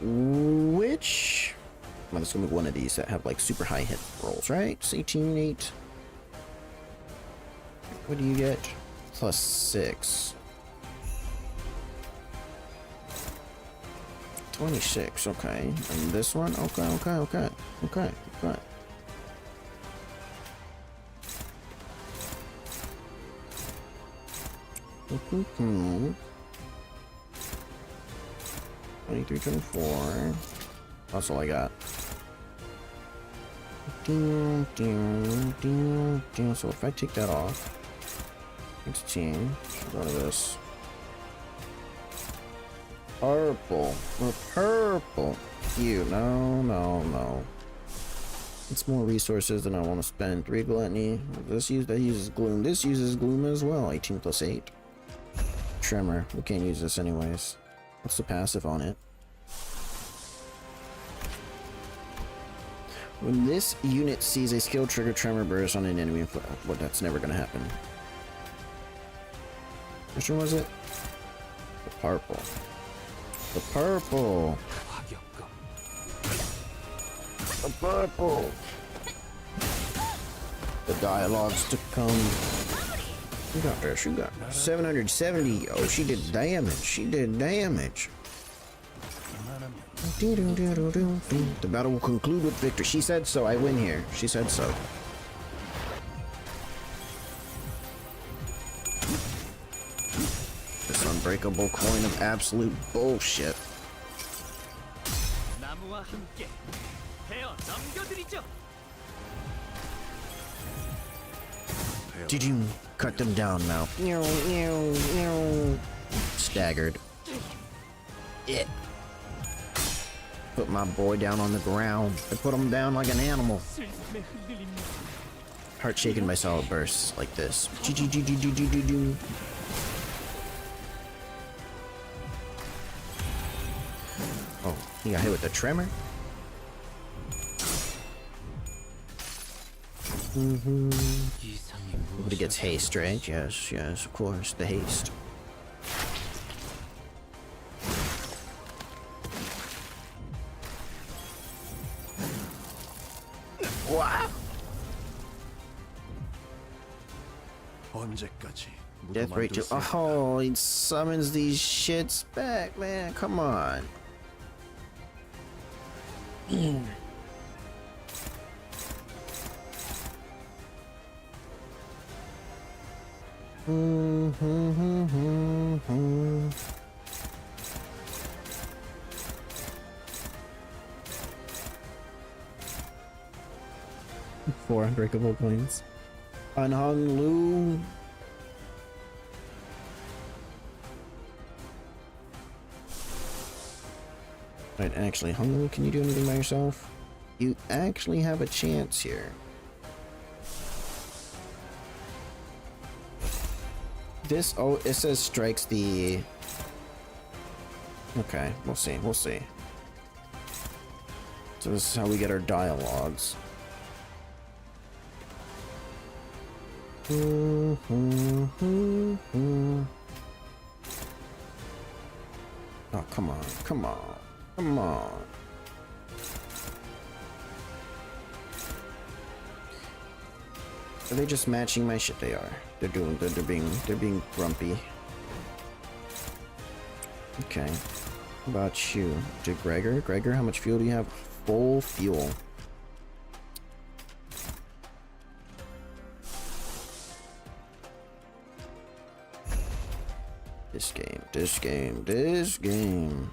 Which? Well, there's gonna be one of these that have like super high hit rolls, right? 18, 8. What do you get? Plus 6. 26, okay. And this one? Okay. Mm-hmm. 23, 24. That's all I got. So if I take that off, 16. Should go to this. Purple. We're purple. You. No. It's more resources than I want to spend. 3 gluttony. That uses gloom. This uses gloom as well. 18 plus 8. Tremor. We can't use this anyways. What's the passive on it? When this unit sees a skill trigger tremor burst on an enemy, well, that's never gonna happen. Which one was it? The purple. The purple. The purple. The dialogues to come. She got there. She got 770. Oh, she did damage. She did damage. The battle will conclude with victory. She said so. I win here. She said so. This unbreakable coin of absolute bullshit. 나무와 함께 베어 넘겨드리죠. Did you cut them down now? Staggered. It. Put my boy down on the ground. I put him down like an animal. 슬픔에 흔들립니다. Heart shaken by solid bursts like this. Oh, he got hit with the tremor. 이상이 But he gets haste, right? Yes, yes, of course, the haste. Wow! 언제까지 Death rate to oh, he summons these shits back, man. Come on. Four unbreakable points. Unhung Lu. Right, actually, Hung Lu, can you do anything by yourself? You actually have a chance here. This, oh, it says strikes the... Okay, we'll see, we'll see. So this is how we get our dialogues. Oh, come on, come on, come on. Are they just matching my shit? They are. They're being grumpy. Okay. How about you? To Gregor? Gregor, how much fuel do you have? Full fuel. This game, this game, this game.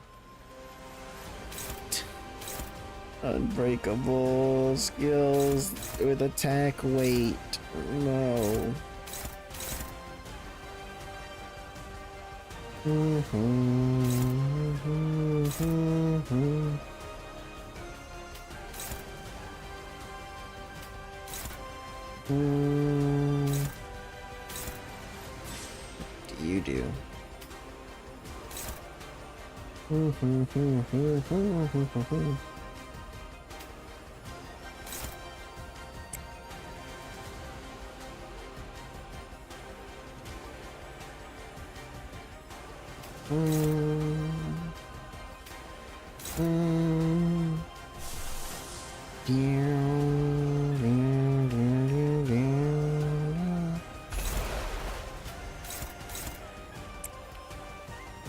Unbreakable skills with attack weight. No. What do you do?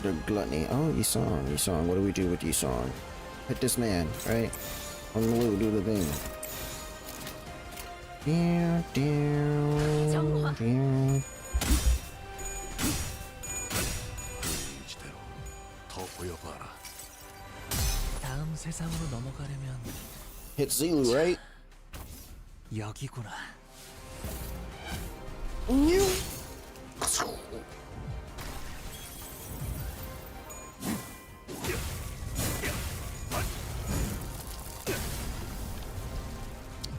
The gluttony. Oh, Yisong, Yisong. What do we do with Yisong? Hit this man, right? On the loop, do the thing. 이지대로 더 보여봐라. 다음 세상으로 넘어가려면 Hit Zulu, right? 여기구나.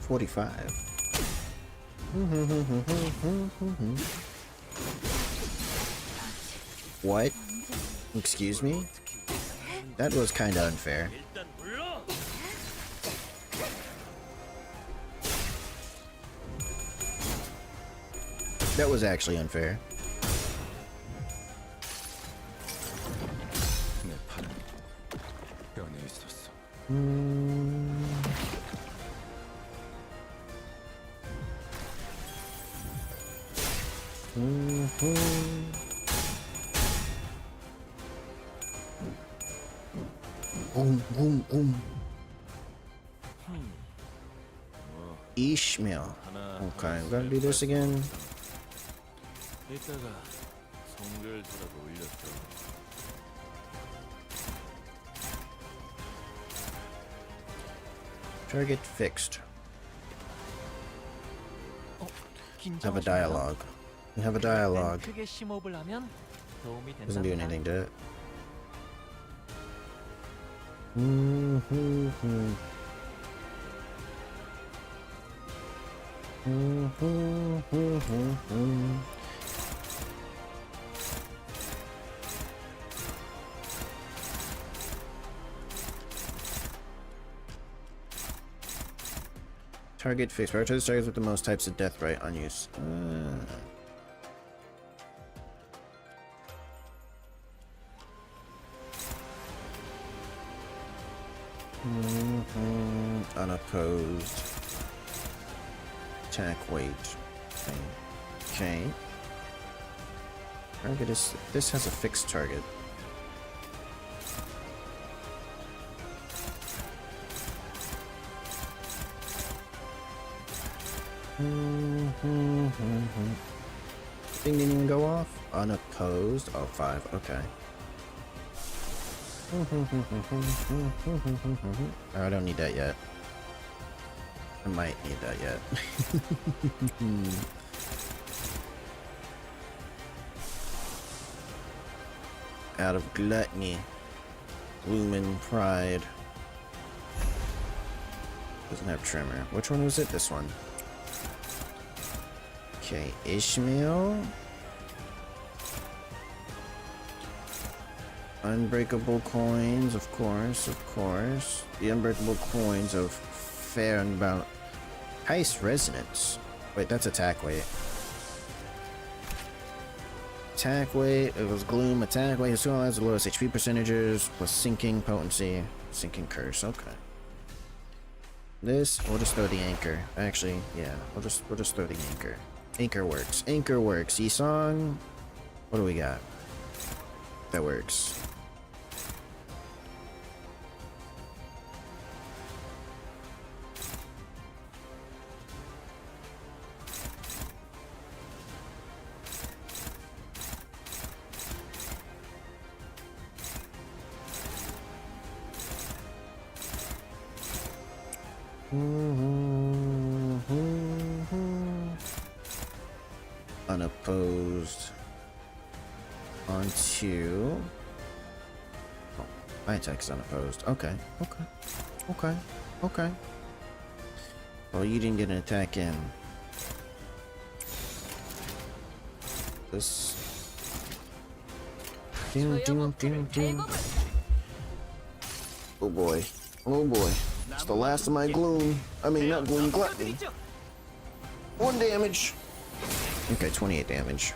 45. What? Excuse me? That was kinda unfair. 일단 물러. That was actually unfair. 내 팔은 변해 있었어. Ishmael. 하나. Okay, we gotta do this again. 이따가 성별수라고 올렸어. Target fixed. Have a 긴장하시나요? dialogue. We have a dialogue. 크게 심호흡을 하면 도움이 Doesn't do 된답니다. anything to it. Target fixed. Prioritize targets with the most types of death right on use. Unopposed. Attack weight. Okay. Target is. This has a fixed target. Thing didn't even go off? Unopposed? Oh, 5. Okay. Oh, I don't need that yet. I might need that yet. Out of gluttony. Lumen pride. Doesn't have trimmer. Which one was it? This one. Okay, Ishmael. Unbreakable coins, of course, of course. The unbreakable coins of fair and about heist resonance. Wait, that's attack weight. Attack weight, it was gloom, attack weight, as well as the lowest HP percentages, plus sinking potency, sinking curse, okay. This, we'll just throw the anchor. Actually, yeah, we'll just throw the anchor. Anchor works. Anchor works. E-song. What do we got? That works. Unopposed onto. Oh, my attack is unopposed. Okay, okay, okay, okay. Well, you didn't get an attack in. This. Oh boy. Oh boy. It's the last of my gloom. I mean, not gloom, gluttony. 1 damage. Okay, 28 damage.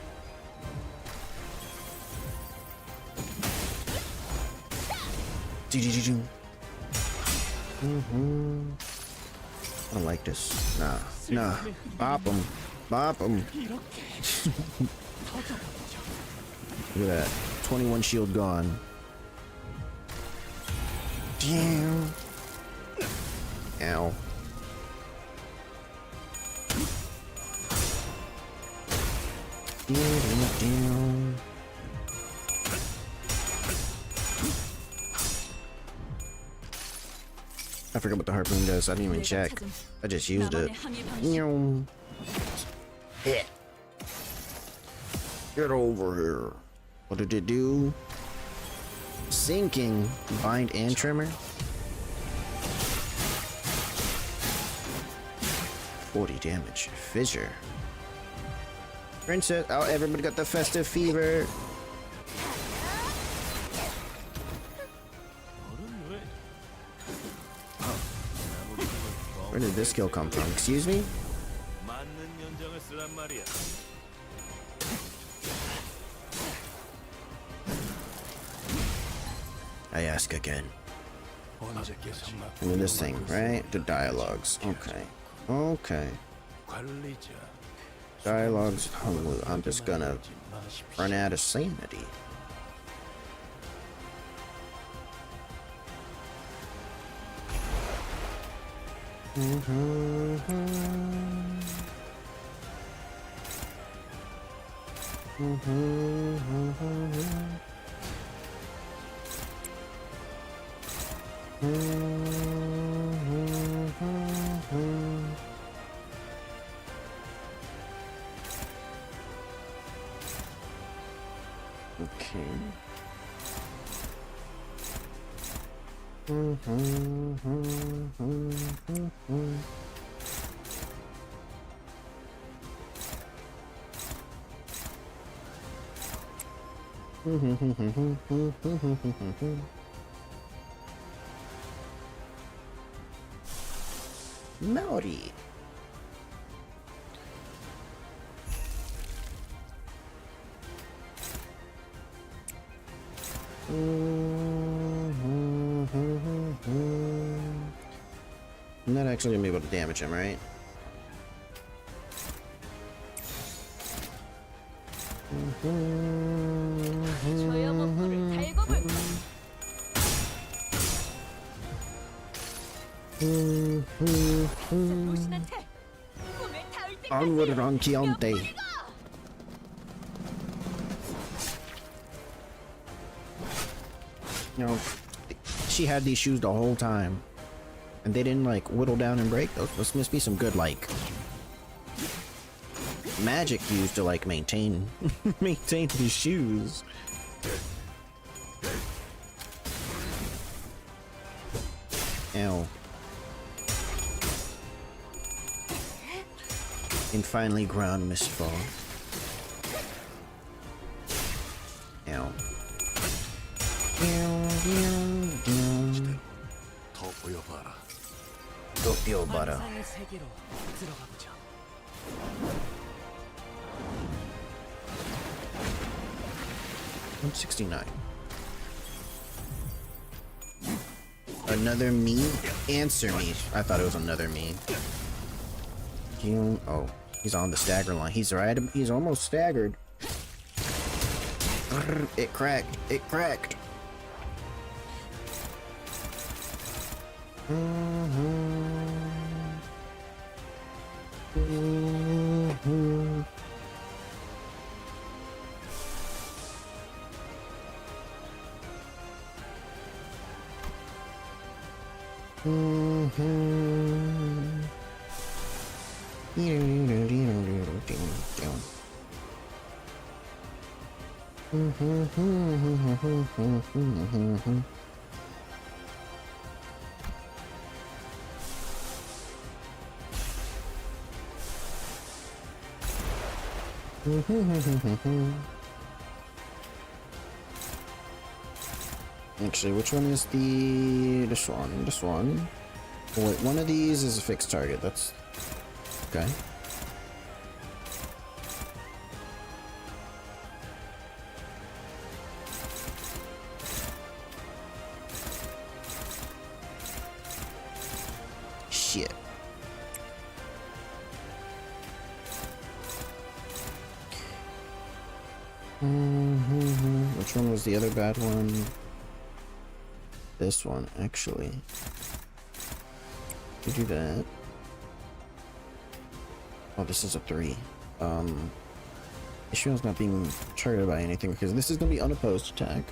I don't like this. Nah, nah. Bop him. Bop him. Look at that. 21 shield gone. Damn. Ow. Down. I forgot what the harpoon does. I didn't even check. I just used it. Hit. Get over here. What did it do? Sinking. Bind and trimmer. 40 damage. Fissure. Princess. Oh, everybody got the festive fever. Where did this skill come from? Excuse me? 맞는 연장을 쓰란 말이야. I ask again. And then this thing, right? The dialogues. Okay. Okay. Dialogues. I'm just gonna run out of sanity. Okay. Melody. I'm not actually gonna be able to damage him, right? 조여먹고를 달고 볼. 무신한테 꿈에 닿을 때까지 Onward and on Chiante. You know, she had these shoes the whole time, and they didn't like whittle down and break. Those must be some good like magic used to like maintain maintain these shoes. Ow. And finally ground mistfall. Ow. Tokyo butter. 환상의 세계로 들어가 보자. 169. Another me? Answer me. I thought it was another me. Oh, he's on the stagger line. He's right. He's almost staggered. It cracked. It cracked. Actually, which one is this one? This one. Oh, wait, one of these is a fixed target. That's okay. Shit. Which one was the other bad one? This one, actually. You do that. Oh, this is a 3. Ishmael's not being triggered by anything because this is gonna be unopposed attack.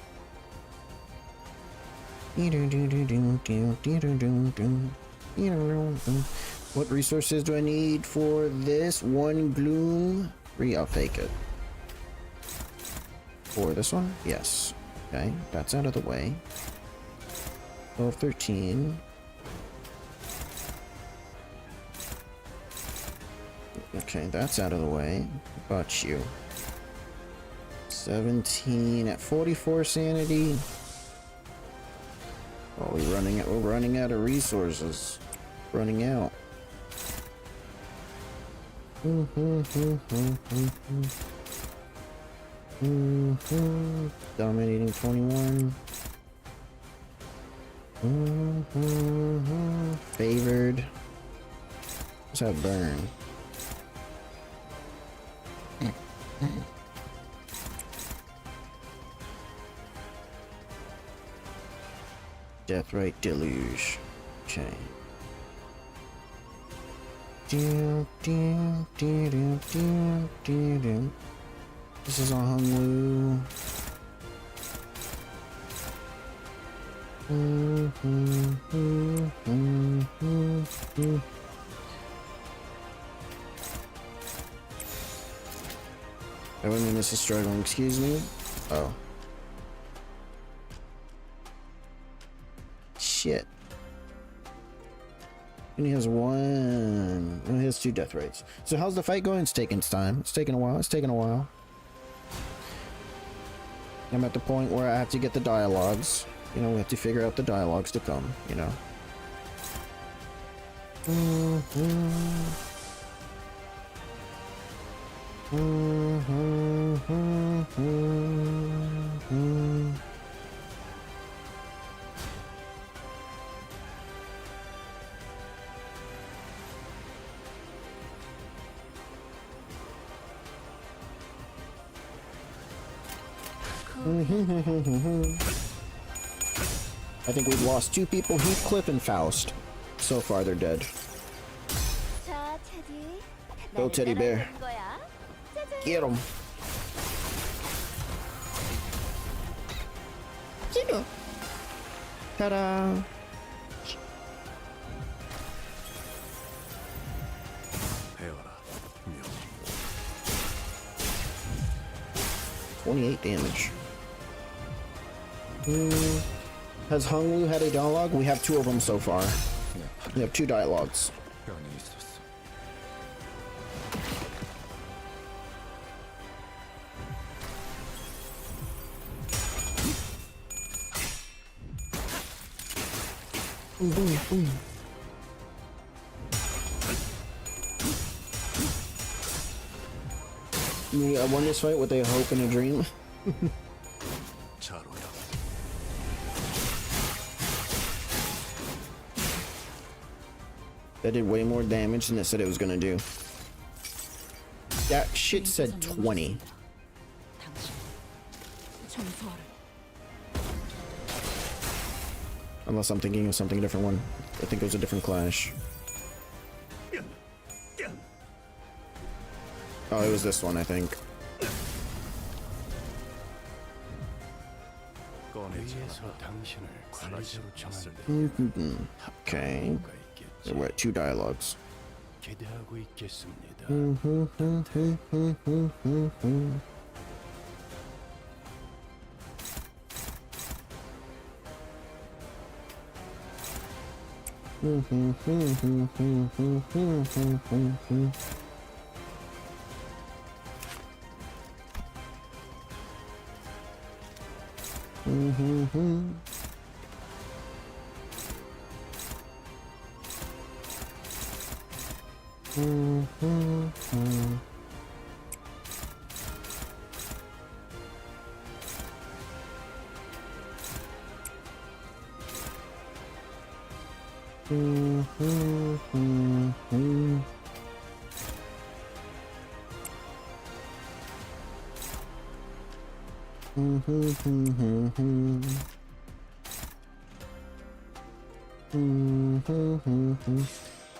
What resources do I need for this? 1 gloom. 3, I'll take it. For this one? Yes. Okay, that's out of the way. 12, 13. Okay, that's out of the way. What about you? 17 at 44 sanity. Oh, we're running out of resources. Running out. Dominating 21. Favored. What's that burn? Deathrite Deluge. Okay. This is on Hungwu. I mean, this is struggling. Excuse me. Oh. Shit. And he has one. And he has 2 death rates. So how's the fight going? It's taking its time. It's taking a while. It's taking a while. I'm at the point where I have to get the dialogues. You know, we have to figure out the dialogues to come, you know. I think we've lost 2 people, Heathcliff and Faust. So far, they're dead. 자, 테디. Go, 나를 teddy bear. 따라오는 거야. 짜잔. Get him. Ta-da. 배워라. 명. 28 damage. Has Hungwu had a dialogue? We have 2 of them so far. We have 2 dialogues. 변이 있었어. I won this fight with a hope and a dream. 자로야. That did way more damage than it said it was gonna do. That shit said 20. 당신 청소하라. Unless I'm thinking of something different one. I think it was a different clash. Oh, it was this one, I think. Okay. So we're at 2 dialogues. 기대하고 있겠습니다.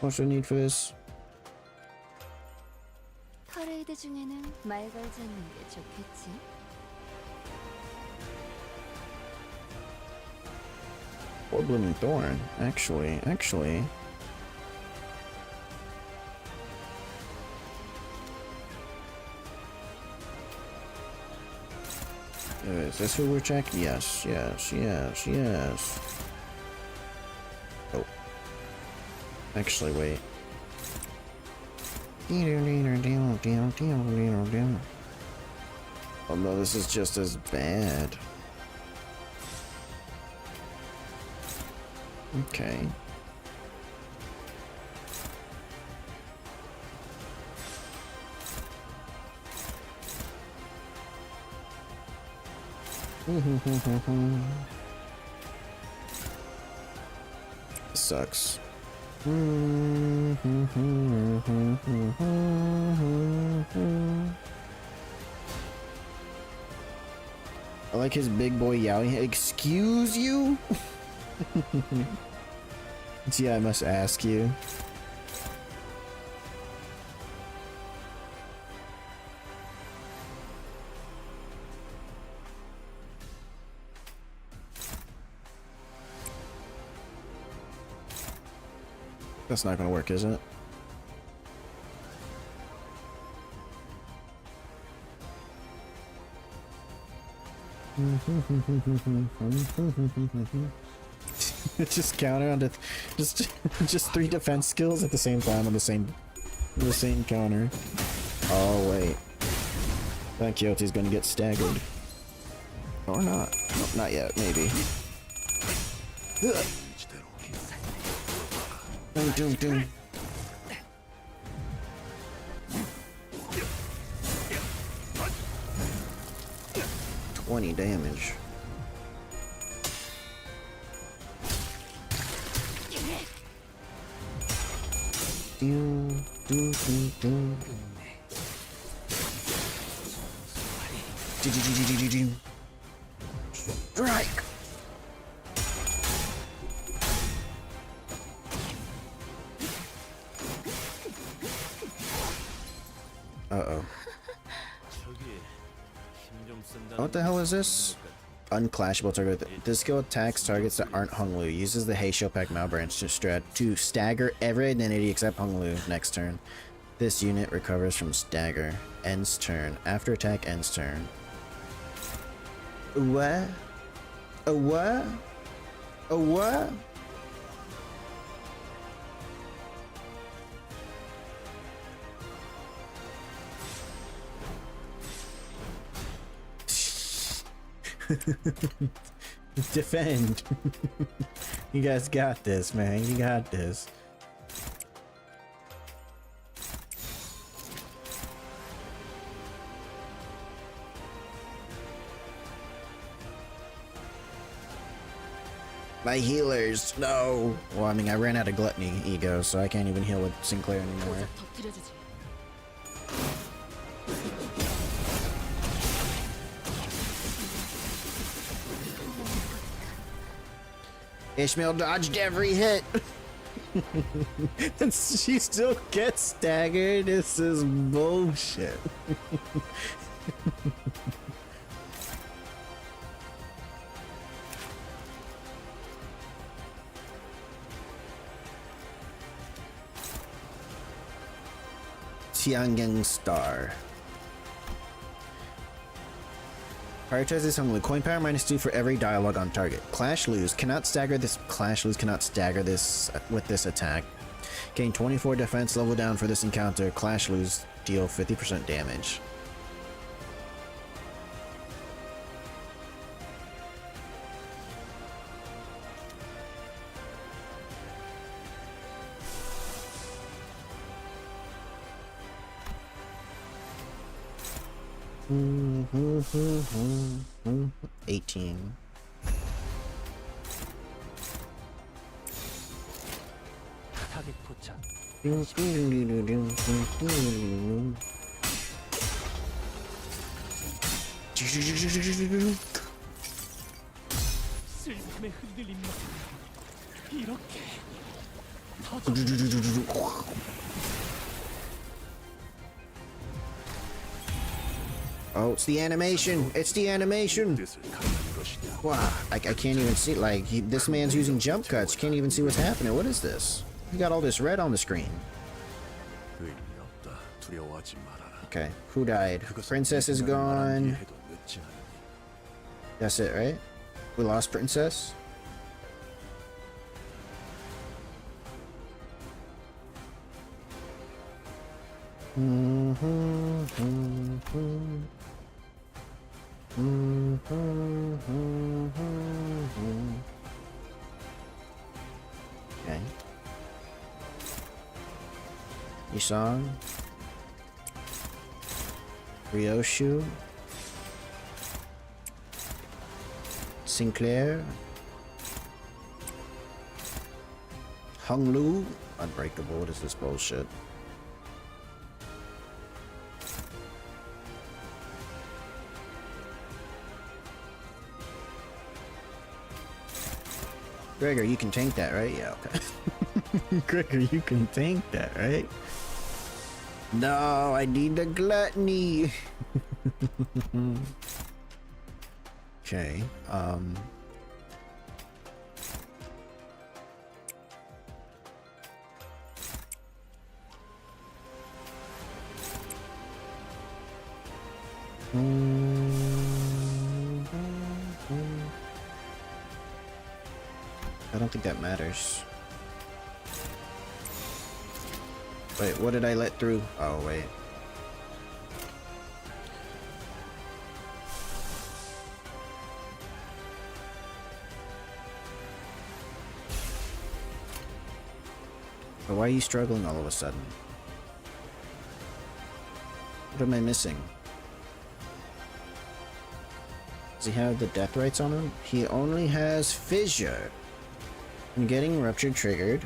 What's the need for this? 퍼레이드 중에는 말 걸지 않는 게 좋겠지. Or Blooming Thorn. Actually. Is this who we're checking? Yes. Oh. Actually, wait. Oh no, this is just as bad. Okay. Sucks. I like his big boy yowling. Excuse you? Gee, I must ask you. That's not gonna work, is it? Just counter on just 3 defense skills at the same time on the same counter. Oh wait, that Kyoto's gonna get staggered, or not? No, not yet. Maybe. Ugh. Doom, doom, doom. $20 damage. Doom, doom, doom, doom. Strike. Uh-oh. What the hell is this? Unclashable target. This skill attacks targets that aren't Hung Lu. Uses the Heisho Pack Malbranch to stagger every identity except Hung Lu next turn. This unit recovers from stagger. Ends turn. After attack ends turn. What? A what? A what? Defend. You guys got this, man. You got this. My healers, no. Well, I mean, I ran out of gluttony ego, so I can't even heal with Sinclair anymore. Ishmael dodged every hit. And she still gets staggered. This is bullshit. Tiangang Star. Prioritize this on coin power -2 for every dialogue on target. Clash lose cannot stagger this. Clash lose cannot stagger this with this attack. Gain 24 defense level down for this encounter. Clash lose deal 50% damage. Mm-hmm. 18. 타겟 포착. 슬픔에 흔들린 모습. 이렇게 Oh, it's the animation. It's the animation. Wow, I can't even see. Like, this man's using jump cuts. Can't even see what's happening. What is this? You got all this red on the screen. Okay, who died? Princess is gone. That's it, right? We lost Princess. Okay. Isan. Ryoshu. Sinclair. Hunglu. Unbreakable. What is this bullshit? Gregor, you can tank that, right? Yeah, okay. Gregor, you can tank that, right? No, I need the gluttony. Okay, I don't think that matters. Wait, what did I let through? Oh, wait. But why are you struggling all of a sudden? What am I missing? Does he have the death rights on him? He only has fissure. I'm getting rupture triggered.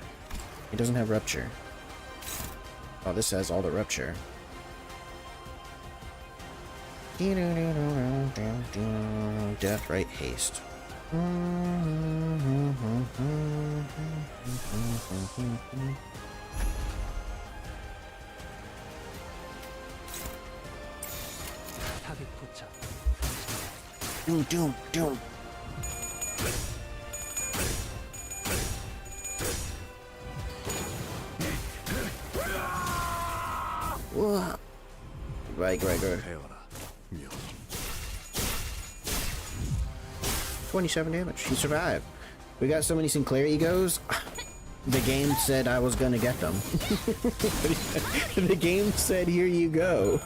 He doesn't have rupture. Oh, this has all the rupture. Death right haste. 타겟 포착. Doom. Whoa. Right. 배워라. 명. 27 damage. He survived. We got so many Sinclair egos. The game said I was gonna get them. The game said, here you go.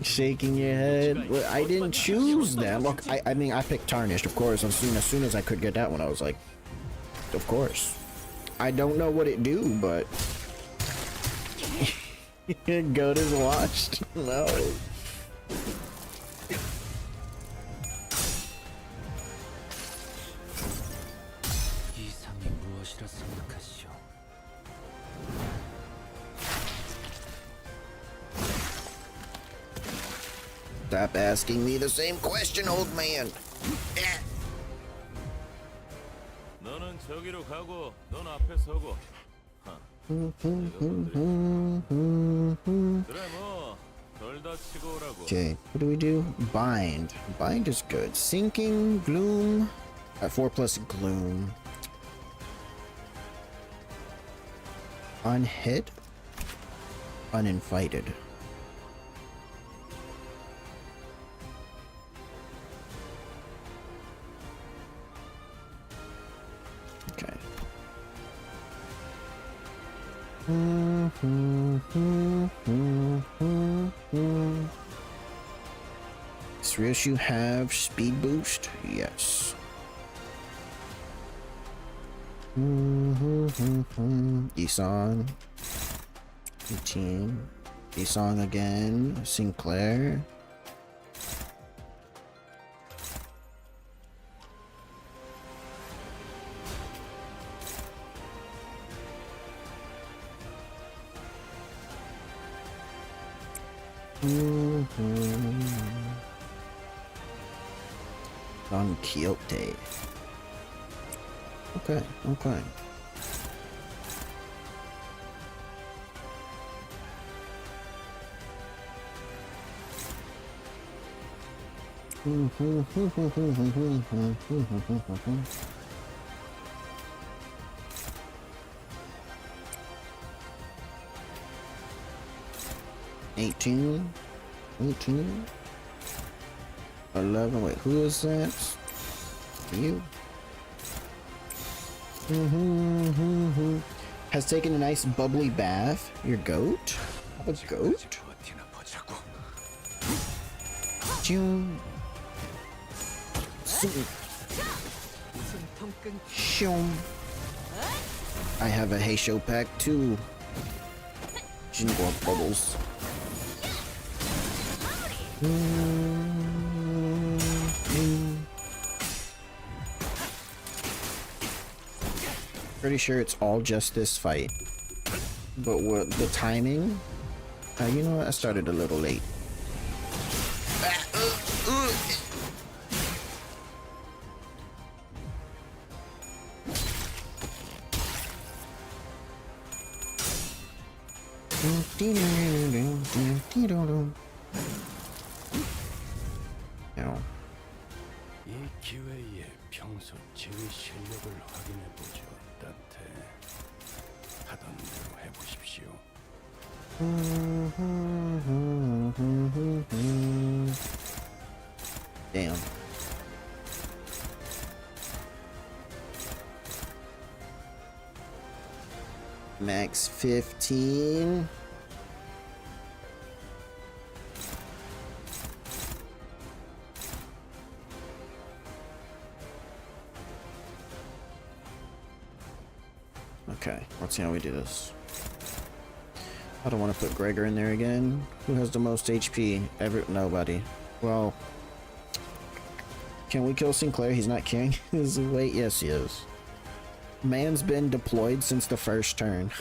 Shaking your head. Well, I didn't choose them. Look, I mean, I picked Tarnished, of course. As soon as I could get that one, I was like, of course. I don't know what it do, but Goat is watched. No. 이상이 무엇이라 생각하시오? Stop asking me the same question, old man. 너는 저기로 가고 넌 앞에 서고. 그래 뭐 덜 다치고 오라고. Okay, what do we do? Bind. Bind is good. Sinking, Gloom. 4 plus Gloom. Unhit. Uninvited. Okay. Does Ryoshu have speed boost? Yes. Isan. 18. Isan again. Sinclair. Don Quixote. Okay. 18. 11. Wait, who is that? You? Has taken a nice bubbly bath. Your goat? A goat? 버티나 보자고. Chum. Shum. I have a Heisho pack too. Jingle bubbles. Pretty sure it's all just this fight. But what the timing? You know what? I started a little late. 이 기회에 평소 지휘 실력을 확인해 보죠, 단테. 하던 대로 해보십시오. Damn. Max 15. Okay, let's see how we do this. I don't want to put Gregor in there again. Who has the most HP? Nobody. Well, can we kill Sinclair? He's not carrying his weight. Yes, he is. Man's been deployed since the first turn.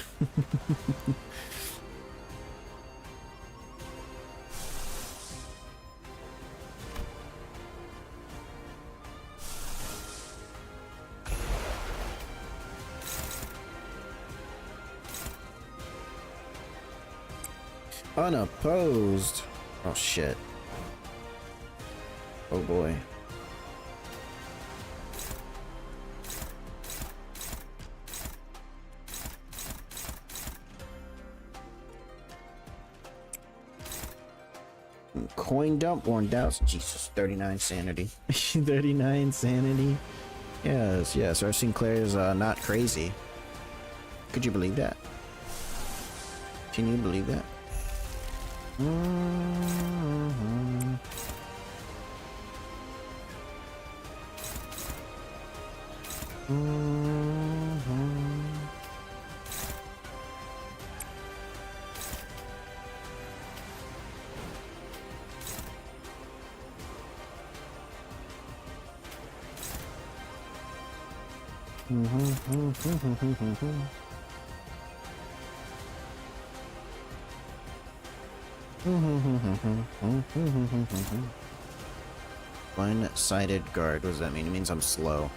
Unopposed. Oh shit. Oh boy. Coin dump, worn doubts. Jesus, 39 sanity. 39 sanity. Yes, yes, our Sinclair is not crazy. Could you believe that? Can you believe that? One-sided guard. What does that mean? It means I'm slow.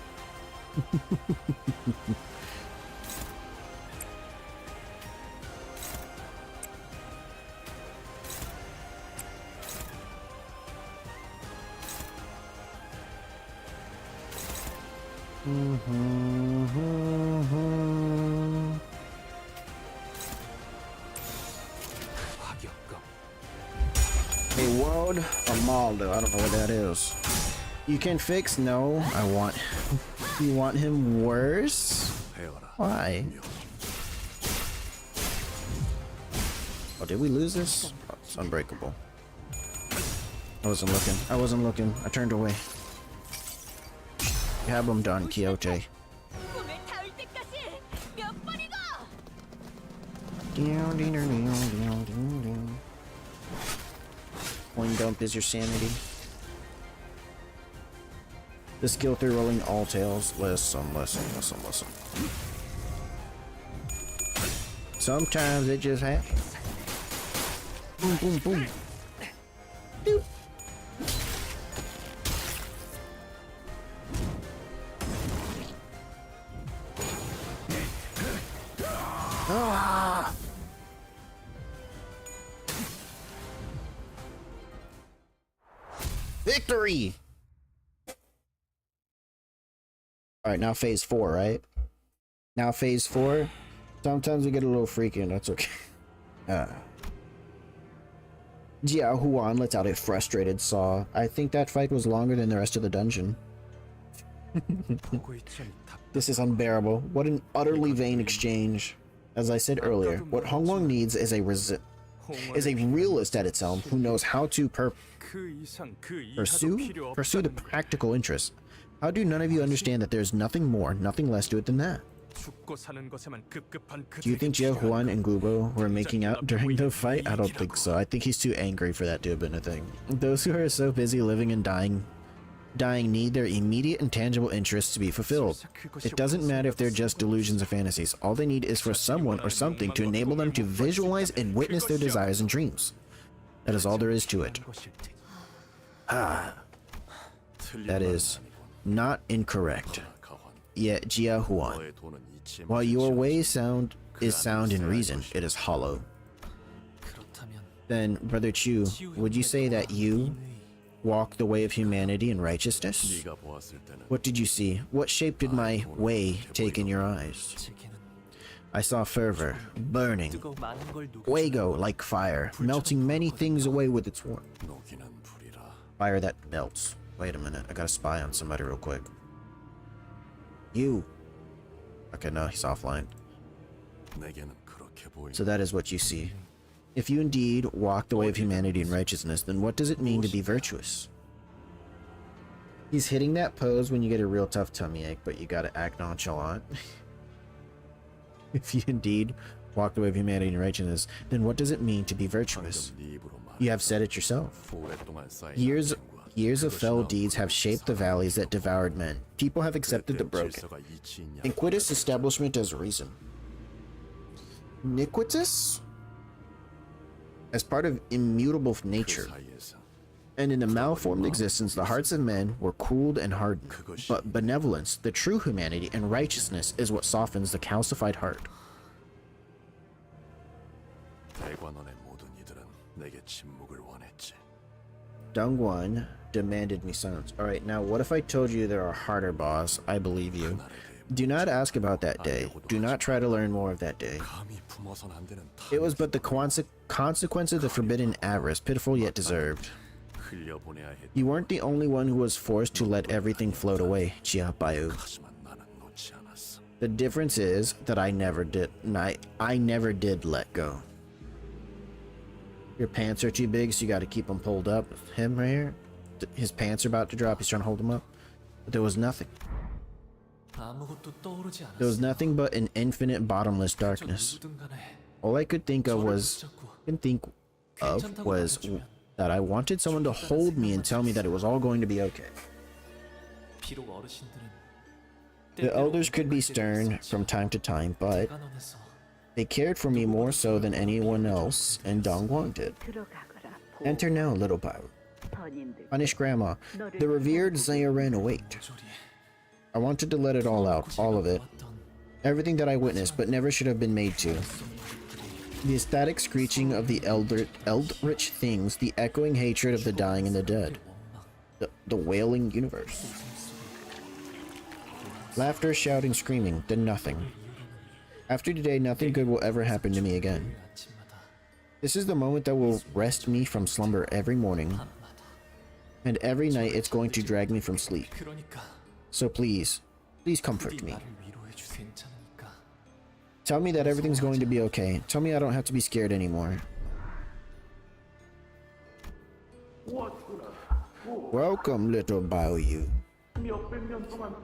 A world Amaldo. I don't know what that is. You can fix? No, I want. You want him worse? Why? Oh, did we lose this? Oh, it's unbreakable. I wasn't looking. I wasn't looking. I turned away. You have him done, Quixote. Coin dump is your sanity. The skill through rolling all tails. Listen. Sometimes it just happens. Boom, boom, boom. Doop. Ah! Victory! Alright, now phase 4, right? Now phase 4. Sometimes we get a little freaky, and that's okay. Jiao Huan lets out a frustrated saw. I think that fight was longer than the rest of the dungeon. 보고 있자니 답 This is unbearable. What an utterly vain exchange. As I said earlier, what Hongwang needs is a realist at its helm who knows how to pursue the practical interests. How do none of you understand that there's nothing more, nothing less to it than that? Do you think Jia Huan and Gubo were making out during the fight? I don't think so. I think he's too angry for that to have been a thing. Those who are so busy living and dying need their immediate and tangible interests to be fulfilled. It doesn't matter if they're just delusions or fantasies. All they need is for someone or something to enable them to visualize and witness their desires and dreams. That is all there is to it. Ah. That is not incorrect. Yet Jia Huan, while your way is sound in reason, it is hollow. Then, Brother Chu, would you say that you walk the way of humanity and righteousness? What did you see? What shape did my way take in your eyes? I saw fervor, burning, fuego like fire, melting many things away with its warmth. Fire that melts. Wait a minute, I gotta spy on somebody real quick. You. Okay, no, he's offline. So that is what you see. If you indeed walk the way of humanity and righteousness, then what does it mean to be virtuous? He's hitting that pose when you get a real tough tummy ache, but you gotta act nonchalant. If you indeed walk the way of humanity and righteousness, then what does it mean to be virtuous? You have said it yourself. Years of fell deeds have shaped the valleys that devoured men. People have accepted the broken. Iniquitous establishment as reason. Iniquitous? As part of immutable nature. And in a malformed existence, the hearts of men were cooled and hardened. But benevolence, the true humanity, and righteousness is what softens the calcified heart. Dongguan demanded me silence. Alright, now what if I told you there are harder, boss? I believe you. Do not ask about that day. Do not try to learn more of that day. It was but the consequence of the forbidden avarice, pitiful yet deserved. You weren't the only one who was forced to let everything float away, Jia. The difference is that I never did, and I never did let go. Your pants are too big, so you gotta keep them pulled up. Him right here, his pants are about to drop, he's trying to hold them up. But there was nothing. There was nothing but an infinite bottomless darkness. All I could think of was that I wanted someone to hold me and tell me that it was all going to be okay. The elders could be stern from time to time, but they cared for me more so than anyone else, and Dongguan did. Enter now, little Bao. Punish Grandma. The revered Zayaran await. I wanted to let it all out, all of it. Everything that I witnessed, but never should have been made to. The ecstatic screeching of the eldritch things, the echoing hatred of the dying and the dead. The wailing universe. Laughter, shouting, screaming, then nothing. After today, nothing good will ever happen to me again. This is the moment that will wrest me from slumber every morning, and every night it's going to drag me from sleep. So please comfort me. Tell me that everything's going to be okay. Tell me I don't have to be scared anymore. Welcome, little Bao Yu.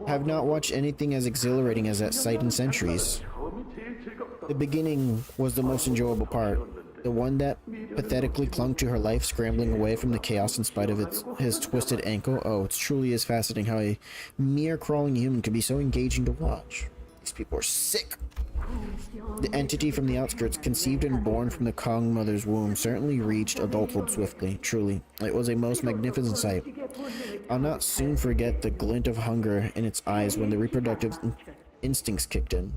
Have not watched anything as exhilarating as that sight in centuries. The beginning was the most enjoyable part. The one that pathetically clung to her life, scrambling away from the chaos in spite of his twisted ankle. Oh, it truly is fascinating how a mere crawling human can be so engaging to watch. These people are sick. The entity from the outskirts, conceived and born from the Kong mother's womb, certainly reached adulthood swiftly. Truly, it was a most magnificent sight. I'll not soon forget the glint of hunger in its eyes when the reproductive instincts kicked in.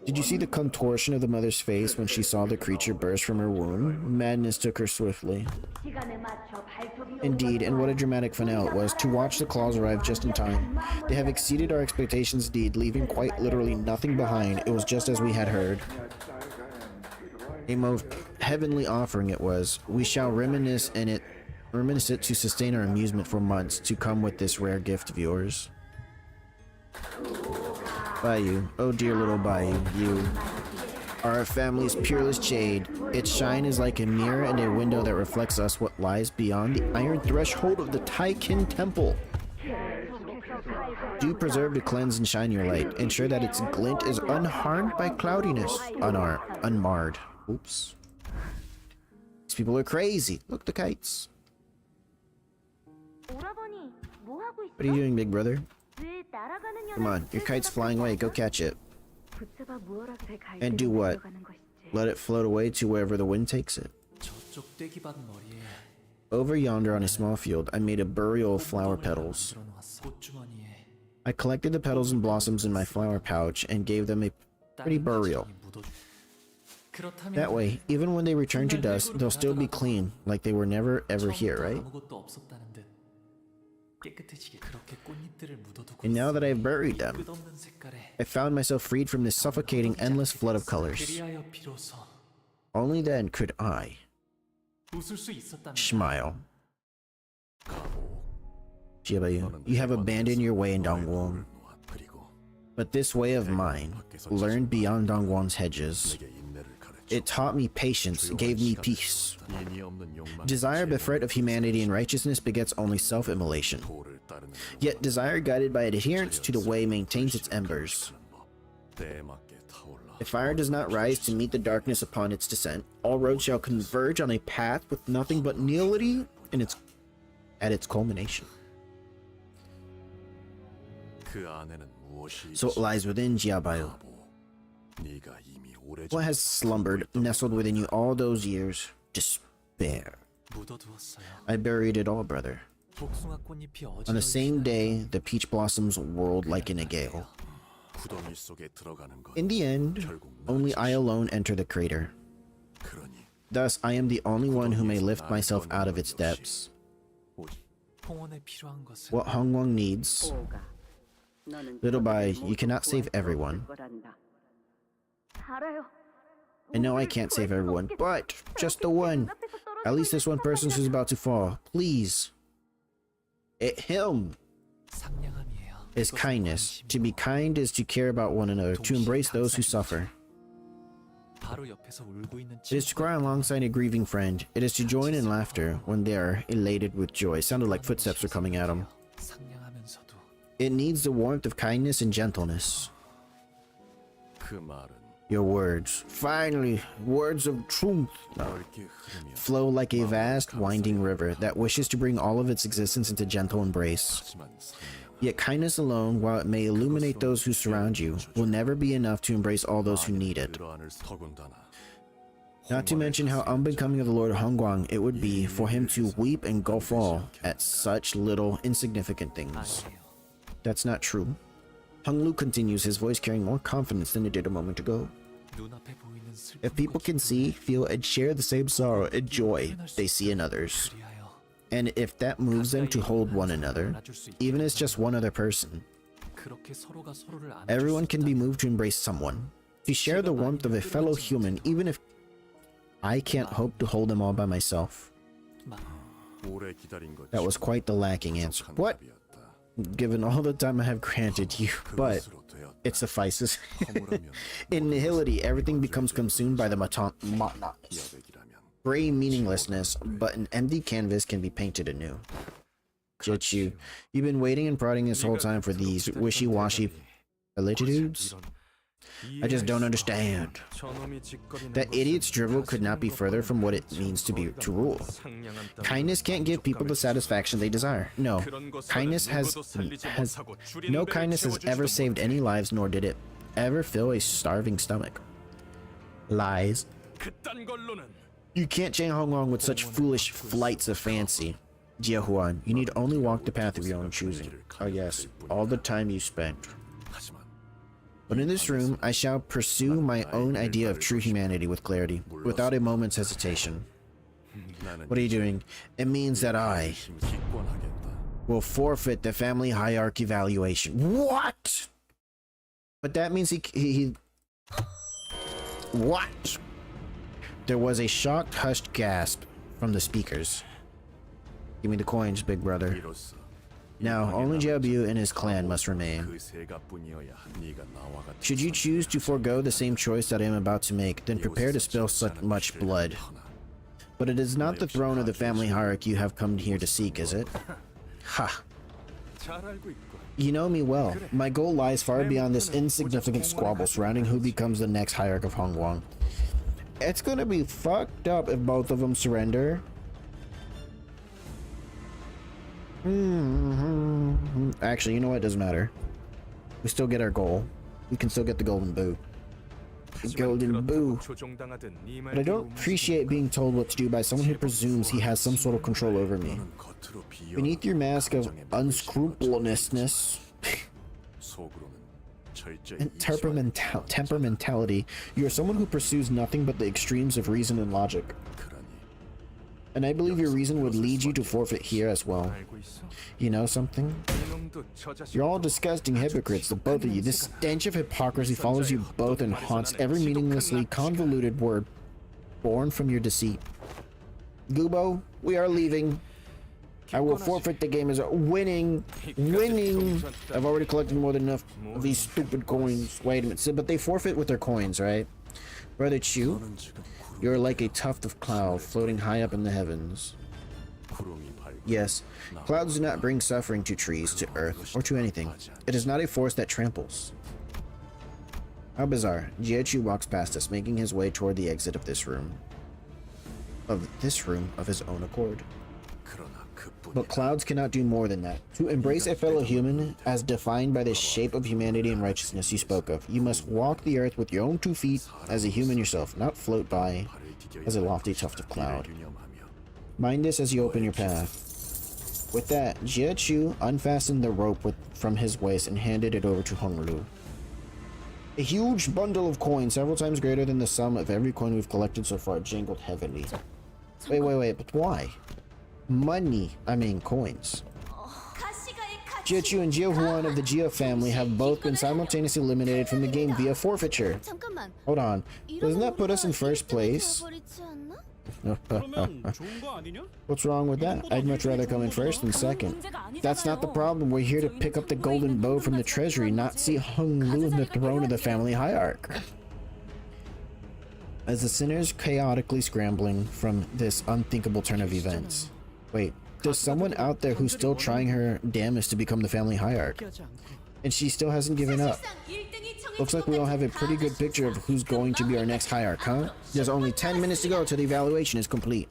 Did you see the contortion of the mother's face when she saw the creature burst from her womb? Madness took her swiftly. Indeed, and what a dramatic finale it was, to watch the claws arrive just in time. They have exceeded our expectations indeed, leaving quite literally nothing behind. It was just as we had heard. A most heavenly offering it was. We shall reminisce it to sustain our amusement for months to come with this rare gift of yours. Bayou, oh dear little Bayou, you are our family's peerless jade. Its shine is like a mirror and a window that reflects us what lies beyond the iron threshold of the Taikin Temple. Do preserve to cleanse and shine your light. Ensure that its glint is unharmed by cloudiness. Unmarred. Oops. These people are crazy. Look, the kites. What are you doing, big brother? Come on, your kite's flying away. Go catch it. And do what? Let it float away to wherever the wind takes it. Over yonder on a small field, I made a burial of flower petals. I collected the petals and blossoms in my flower pouch and gave them a pretty burial. That way, even when they return to dust, they'll still be clean, like they were never ever here, right? And now that I've buried them, I found myself freed from this suffocating endless flood of colors. Only then could I smile. Jiabayu, you have abandoned your way in Dongwon. But this way of mine, learned beyond Dongwon's hedges. It taught me patience, gave me peace. Desire bereft of humanity and righteousness begets only self-immolation. Yet desire guided by adherence to the way maintains its embers. If fire does not rise to meet the darkness upon its descent, all roads shall converge on a path with nothing but nihility at its culmination. So it lies within, Jiabayu. What has slumbered, nestled within you all those years? Despair. I buried it all, brother. On the same day, the peach blossoms whirled like in a gale. In the end, only I alone enter the crater. Thus, I am the only one who may lift myself out of its depths. What Hongwang needs, little Bai, you cannot save everyone. I know I can't save everyone, but just the one. At least this one person who's about to fall. Please. Him is kindness. To be kind is to care about one another, to embrace those who suffer. It is to cry alongside a grieving friend. It is to join in laughter when they are elated with joy. It sounded like footsteps were coming at him. It needs the warmth of kindness and gentleness. Your words, finally, words of truth, flow like a vast, winding river that wishes to bring all of its existence into gentle embrace. Yet kindness alone, while it may illuminate those who surround you, will never be enough to embrace all those who need it. Not to mention how unbecoming of the Lord Hongwang it would be for him to weep and guffaw at such little, insignificant things. That's not true. Hung Lu continues, his voice carrying more confidence than it did a moment ago. If people can see, feel, and share the same sorrow and joy they see in others, and if that moves them to hold one another, even as just one other person, everyone can be moved to embrace someone, to share the warmth of a fellow human, even if I can't hope to hold them all by myself. That was quite the lacking answer. What? Given all the time I have granted you, but it suffices. In nihility, everything becomes consumed by the monotonous, gray meaninglessness, but an empty canvas can be painted anew. Jichu, you've been waiting and prodding this whole time for these wishy-washy platitudes? I just don't understand. That idiot's drivel could not be further from what it means to rule. Kindness can't give people the satisfaction they desire. No, kindness has ever saved any lives, nor did it ever fill a starving stomach. Lies. You can't chain Hongwang with such foolish flights of fancy. Jia Huan, you need only walk the path of your own choosing. Oh yes, all the time you spent. But in this room, I shall pursue my own idea of true humanity with clarity, without a moment's hesitation. What are you doing? It means that I will forfeit the family hierarchy valuation. What? But that means he What? There was a shocked, hushed gasp from the speakers. Give me the coins, big brother. Now, only Jiaobu and his clan must remain. 그 세가뿐이어야 네가 나와 같은 Should you choose to forego the same choice that I am about to make, then prepare to spill such much blood. But it is not the throne of the family hierarchy you have come here to seek, is it? Ha! 잘 알고 있고. You know me well. My goal lies far beyond this insignificant squabble surrounding who becomes the next hierarch of Hongguang. It's gonna be fucked up if both of them surrender. Actually, you know what? It doesn't matter. We still get our goal. We can still get the golden boo. The golden boo. But I don't appreciate being told what to do by someone who presumes he has some sort of control over me. Beneath your mask of unscrupulousness and temperamentality, you are someone who pursues nothing but the extremes of reason and logic. And I believe your reason would lead you to forfeit here as well. You know something? You're all disgusting hypocrites, the both of you. This stench of hypocrisy follows you both and haunts every meaninglessly convoluted word born from your deceit. Gubo, we are leaving. I will forfeit the game as a winning. I've already collected more than enough of these stupid coins. Wait a minute, but they forfeit with their coins, right? Brother Chu, you're like a tuft of cloud floating high up in the heavens. Yes, clouds do not bring suffering to trees, to earth, or to anything. It is not a force that tramples. How bizarre. Jiechu walks past us, making his way toward the exit of this room. Of his own accord. But clouds cannot do more than that. To embrace a fellow human, as defined by the shape of humanity and righteousness you spoke of, you must walk the earth with your own 2 feet as a human yourself, not float by as a lofty tuft of cloud. Mind this as you open your path. With that, Jie Chu unfastened the rope from his waist and handed it over to Hong Lu. A huge bundle of coins, several times greater than the sum of every coin we've collected so far, jingled heavily. Wait, but why? Coins. Jie Chu and Jie Huan of the Jia family have both been simultaneously eliminated from the game via forfeiture. Hold on, doesn't that put us in first place? What's wrong with that? I'd much rather come in first than second. That's not the problem. We're here to pick up the golden bow from the treasury, not see Hong Lu in the throne of the family hierarch. As the sinners chaotically scrambling from this unthinkable turn of events. Wait, there's someone out there who's still trying her damnedest to become the family hierarch. And she still hasn't given up. Looks like we all have a pretty good picture of who's going to be our next hierarch, huh? There's only 10 minutes to go till the evaluation is complete.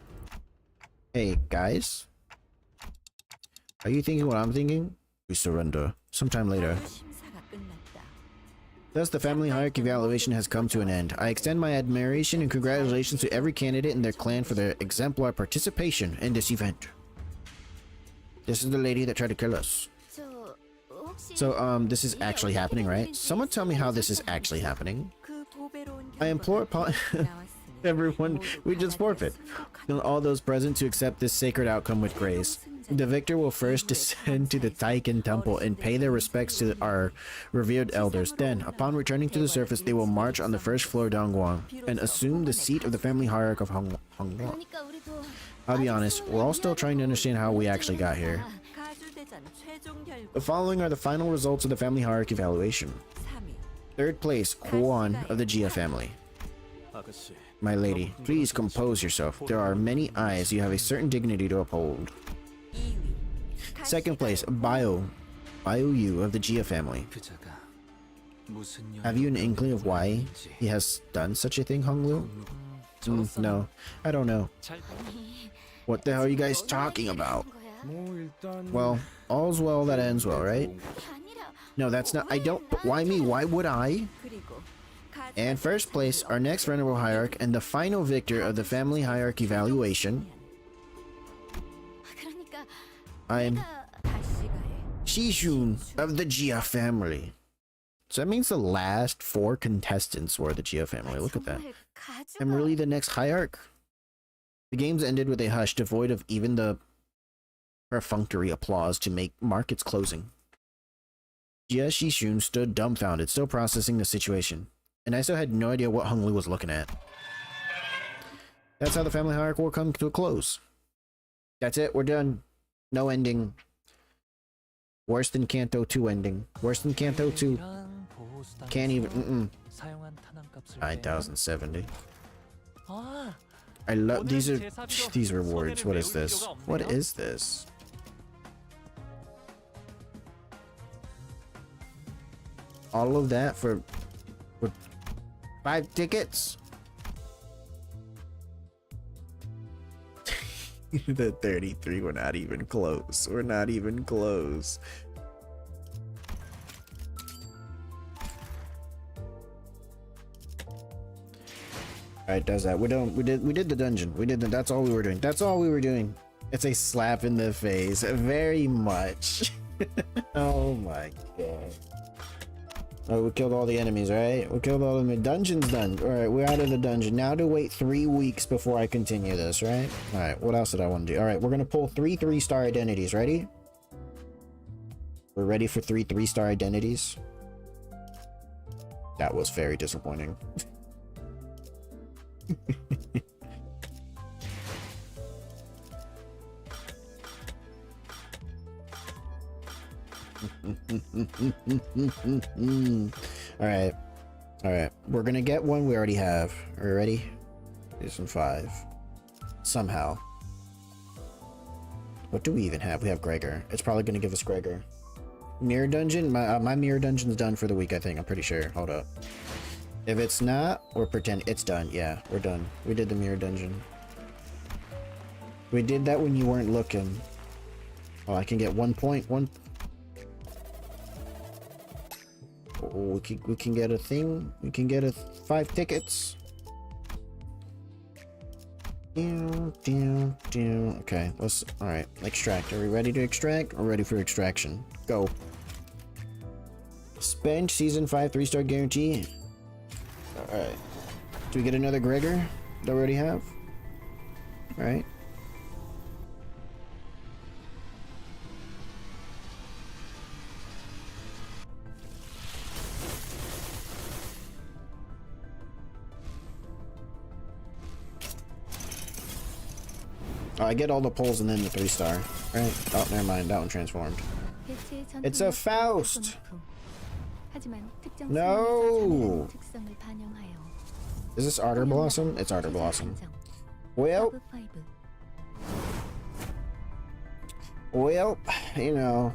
Hey, guys? Are you thinking what I'm thinking? We surrender. Sometime later. Thus, the family hierarchy evaluation has come to an end. I extend my admiration and congratulations to every candidate and their clan for their exemplary participation in this event. This is the lady that tried to kill us. So, this is actually happening, right? Someone tell me how this is actually happening. I implore upon everyone, we just forfeit. And all those present to accept this sacred outcome with grace. The victor will first descend to the Taiken Temple and pay their respects to our revered elders. Then, upon returning to the surface, they will march on the first floor of Dongguang and assume the seat of the family hierarch of Hongguang. I'll be honest, we're all still trying to understand how we actually got here. The following are the final results of the family hierarchy evaluation. Third place, Huan of the Jia family. My lady, please compose yourself. There are many eyes. You have a certain dignity to uphold. Second place, Bio Yu of the Jia family. Have you an inkling of why he has done such a thing, Hong Lu? No, I don't know. What the hell are you guys talking about? Well, all's well that ends well, right? No, that's not. I don't. Why me? Why would I? And first place, our next venerable hierarch and the final victor of the family hierarchy evaluation. I'm Shishun of the Jia family. So that means the last 4 contestants were the Jia family. Look at that. I'm really the next hierarch. The games ended with a hush devoid of even the perfunctory applause to mark its closing. Jia Shishun stood dumbfounded, still processing the situation. And I still had no idea what Hong Lu was looking at. That's how the family hierarch will come to a close. That's it, we're done. No ending. Worse than Canto 2 ending. Worse than Canto 2. 이랑 보호 수단에서 Can't even. 사용한 탄환값을 9,070. 아, I love these are 제사비로 these rewards. 손해를 What is 메울 this? 필요가 What 없네요. is this? All of that for 5 tickets? The 33, we're not even close. We're not even close. Alright, does that. We did the dungeon. That's all we were doing. That's all we were doing. It's a slap in the face. Very much. Oh my god. Oh, we killed all the enemies, right? We killed all the dungeons done. Alright, we're out of the dungeon. Now to wait 3 weeks before I continue this, right? Alright, what else did I want to do? Alright, we're gonna pull 3 3-star identities. Ready? We're ready for 3 3-star identities. That was very disappointing. Alright. Alright. We're gonna get one we already have. Are you ready? Season 5. Somehow. What do we even have? We have Gregor. It's probably gonna give us Gregor. Mirror dungeon? My mirror dungeon's done for the week, I think. I'm pretty sure. Hold up. If it's not, or pretend it's done. Yeah, we're done. We did the mirror dungeon. We did that when you weren't looking. Oh, I can get 1 point. Oh, we can get a thing. We can get 5 tickets. Okay, let's. All right, extract. Are we ready to extract? We're ready for extraction. Go. Spend season 5 3-star guarantee. All right. Do we get another Gregor that we already have? All right. Oh, I get all the pulls and then the 3-star. Right? Oh, never mind. That one transformed. It's a Faust! No! Is this Ardor Blossom? It's Ardor Blossom. Well, you know,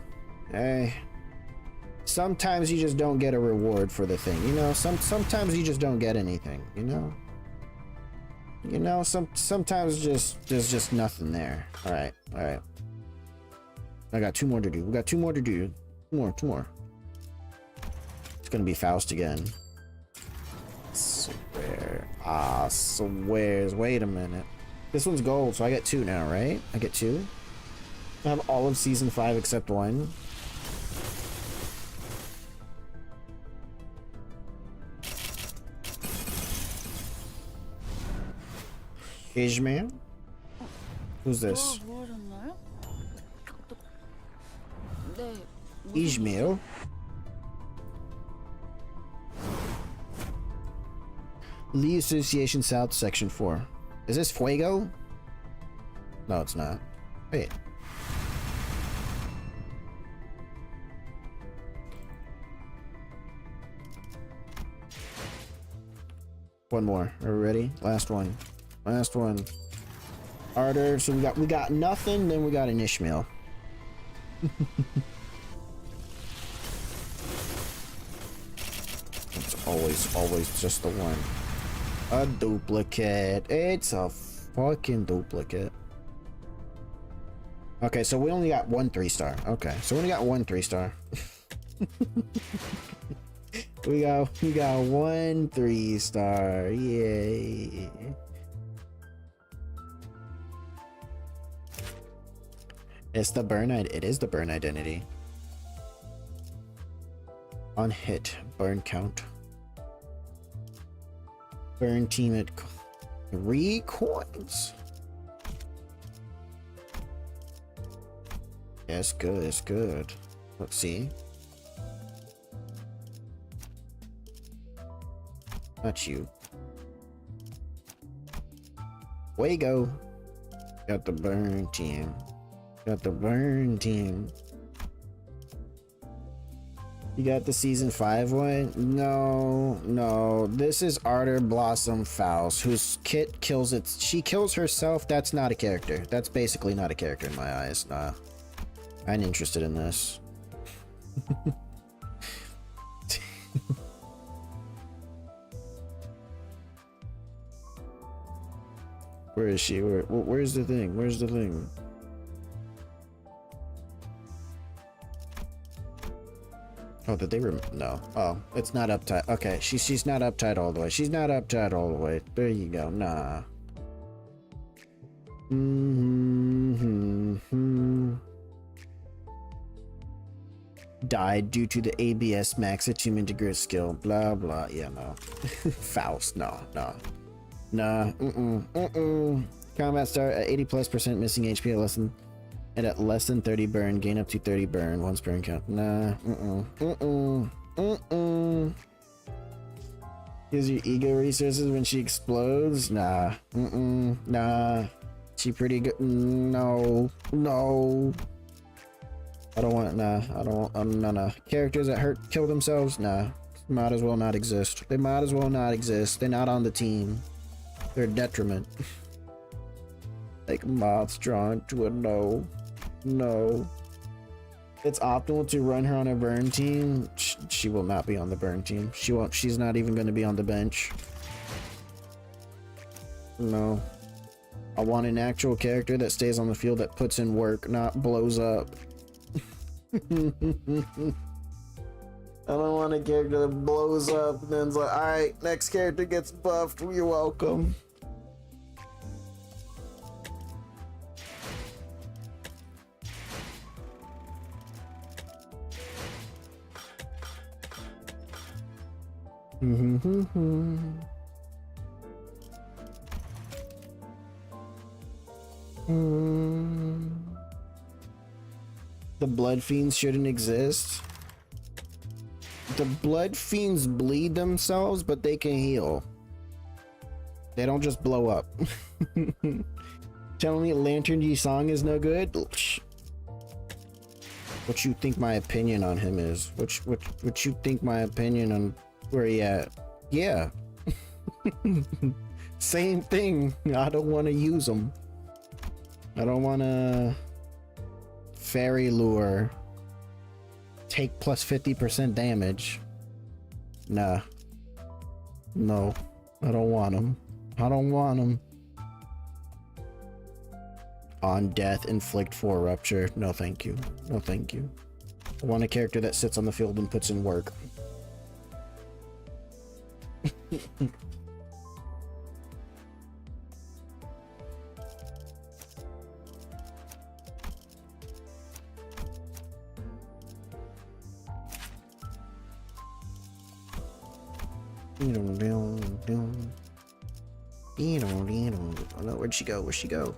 sometimes you just don't get a reward for the thing. You know, sometimes you just don't get anything. You know. You know, sometimes there's just nothing there. All right. I got 2 more to do. We got 2 more to do. 2 more. It's gonna be Faust again. Swears. Wait a minute. This one's gold, so I get 2 now, right? I get 2. I have all of season 5 except 1. Ishmael? Who's this? Ishmael? Lee Association South, Section 4. Is this Fuego? No, it's not. Wait. One more. Are we ready? Last one. Ardor. So we got nothing, then we got an Ishmael. It's always just the one. A duplicate. It's a fucking duplicate. Okay, so we only got 1 3-star. Okay, so we only got 1 3-star. we got 1 3-star. Yay. It's the burn. It is the burn identity. On hit, burn count. Burn team at 3 coins. Yeah, it's good. It's good. Let's see. Not you. Fuego. Got the burn team. Got the burn team. You got the season 5 one? No, no. This is Ardor Blossom Faust, whose kit kills it. She kills herself. That's not a character. That's basically not a character in my eyes. Nah. I ain't interested in this. Where is she? Where's the thing? Where's the thing? Oh, did they no. Oh, it's not uptight. Okay, she's not uptight all the way. She's not uptight all the way. There you go. Nah. Died due to the ABS max attunement to grit skill. Blah blah. Yeah, no. Faust. No, no. Nah. Combat start at 80+% missing HP at less than 30 burn, gain up to 30 burn, once burn count. Nah. Gives you ego resources when she explodes. Nah. Nah. She pretty good. No. No. I don't want. Nah. I don't want. Nah. Characters that kill themselves. Nah. Might as well not exist. They might as well not exist. They're not on the team. They're a detriment. Like moths drawn to a no. No. It's optimal to run her on a burn team. She will not be on the burn team. She won't. She's not even going to be on the bench. No. I want an actual character that stays on the field, that puts in work, not blows up. I don't want a character that blows up and then's like, alright, next character gets buffed. You're welcome. The blood fiends shouldn't exist. The blood fiends bleed themselves, but they can heal. They don't just blow up. Telling me Lantern Yi Song is no good? What you think my opinion on him is? What you think my opinion on where he at? Yeah. Same thing. I don't want to use him. I don't want to fairy lure. Take plus 50% damage. Nah. No. I don't want him. I don't want him. On death, inflict 4 rupture. No thank you. No thank you. I want a character that sits on the field and puts in work. Oh no, where'd she go? Where'd she go?